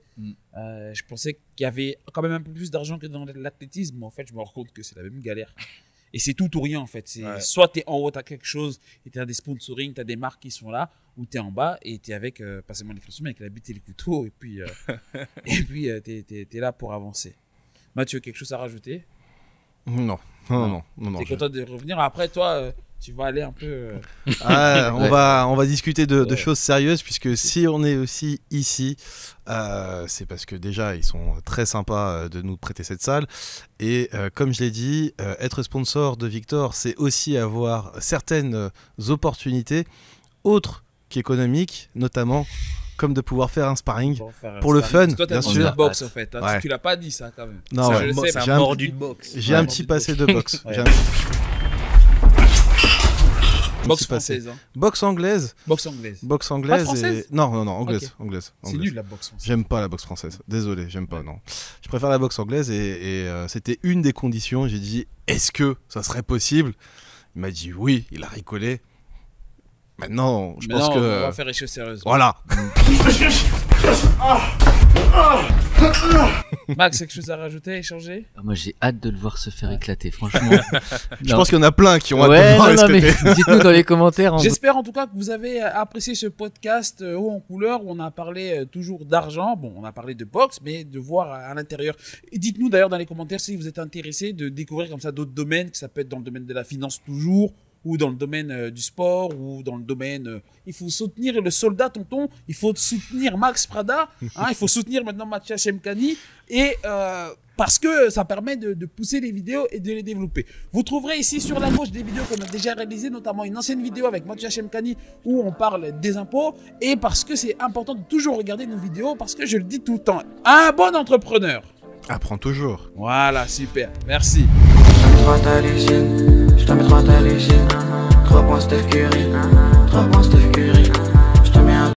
[SPEAKER 2] Je pensais qu'il y avait quand même un peu plus d'argent que dans l'athlétisme, mais en fait, je me rends compte que c'est la même galère. Et c'est tout ou rien en fait.
[SPEAKER 1] Ouais.
[SPEAKER 2] Soit tu es en haut, tu as quelque chose et tu as des sponsoring, tu as des marques qui sont là, ou tu es en bas et tu es avec, passez-moi l'expression, avec la bite et le couteau, et puis tu es là pour avancer. Mathieu, quelque chose à rajouter?
[SPEAKER 3] Non.
[SPEAKER 2] T'es content de revenir. Après, toi, tu vas aller un peu.
[SPEAKER 3] Ah, on va discuter de
[SPEAKER 2] Ouais.
[SPEAKER 3] choses sérieuses, puisque si on est aussi ici, c'est parce que déjà ils sont très sympas de nous prêter cette salle. Et comme je l'ai dit, être sponsor de Victor, c'est aussi avoir certaines opportunités autres qu'économiques, notamment comme de pouvoir faire un sparring. Pour le fun,
[SPEAKER 2] Toi,
[SPEAKER 3] bien
[SPEAKER 2] t'as
[SPEAKER 3] sûr.
[SPEAKER 2] la boxe en fait. Hein.
[SPEAKER 3] Ouais.
[SPEAKER 2] Tu l'as pas dit ça quand même.
[SPEAKER 3] Non,
[SPEAKER 2] Ça,
[SPEAKER 3] ouais.
[SPEAKER 2] je le sais.
[SPEAKER 1] C'est
[SPEAKER 3] j'ai
[SPEAKER 1] un
[SPEAKER 3] un
[SPEAKER 1] mort
[SPEAKER 3] petit-
[SPEAKER 1] d'une boxe.
[SPEAKER 3] J'ai
[SPEAKER 2] Ouais,
[SPEAKER 3] un
[SPEAKER 2] bon,
[SPEAKER 3] petit
[SPEAKER 2] du
[SPEAKER 3] passé de boxe.
[SPEAKER 2] Ouais.
[SPEAKER 3] J'ai un
[SPEAKER 2] Boxe
[SPEAKER 3] petit passé.
[SPEAKER 2] française. Hein.
[SPEAKER 3] Boxe anglaise.
[SPEAKER 2] Boxe anglaise.
[SPEAKER 3] Boxe anglaise.
[SPEAKER 2] française
[SPEAKER 3] Non, anglaise.
[SPEAKER 2] Ok.
[SPEAKER 3] anglaise.
[SPEAKER 2] C'est
[SPEAKER 3] anglaise.
[SPEAKER 2] nul la boxe française.
[SPEAKER 3] J'aime pas la boxe française. Désolé, j'aime pas, non. Je préfère la boxe anglaise et c'était une des conditions. J'ai dit, est-ce que ça serait possible? Il m'a dit oui, il a rigolé. Maintenant, je pense
[SPEAKER 2] On
[SPEAKER 3] que...
[SPEAKER 2] va faire les choses sérieuses.
[SPEAKER 3] Voilà.
[SPEAKER 2] Max, quelque chose à rajouter, échanger?
[SPEAKER 5] Moi, j'ai hâte de le voir se faire éclater, franchement.
[SPEAKER 3] Je pense qu'il y en a plein qui ont hâte
[SPEAKER 5] Ouais,
[SPEAKER 3] de voir
[SPEAKER 5] non,
[SPEAKER 3] ce que
[SPEAKER 5] mais
[SPEAKER 3] t'es.
[SPEAKER 5] dites-nous dans les commentaires.
[SPEAKER 2] J'espère en tout cas que vous avez apprécié ce podcast haut en couleur où on a parlé toujours d'argent. Bon, on a parlé de boxe, mais de voir à l'intérieur. Et dites-nous d'ailleurs dans les commentaires si vous êtes intéressé de découvrir comme ça d'autres domaines, que ça peut être dans le domaine de la finance toujours, ou dans le domaine du sport, ou dans le domaine... il faut soutenir le soldat, tonton. Il faut soutenir Max Prada. Hein, il faut soutenir maintenant Mathias Chemkani. Et... parce que ça permet de pousser les vidéos et de les développer. Vous trouverez ici sur la gauche des vidéos qu'on a déjà réalisées, notamment une ancienne vidéo avec Mathias Chemkani où on parle des impôts. Et parce que c'est important de toujours regarder nos vidéos, parce que je le dis tout le temps, un bon entrepreneur.
[SPEAKER 3] Apprends toujours.
[SPEAKER 2] Voilà, super, merci.
[SPEAKER 4] Je te mets 3 à l'usine, 3 points Steph Curry, 3 points Steph Curry.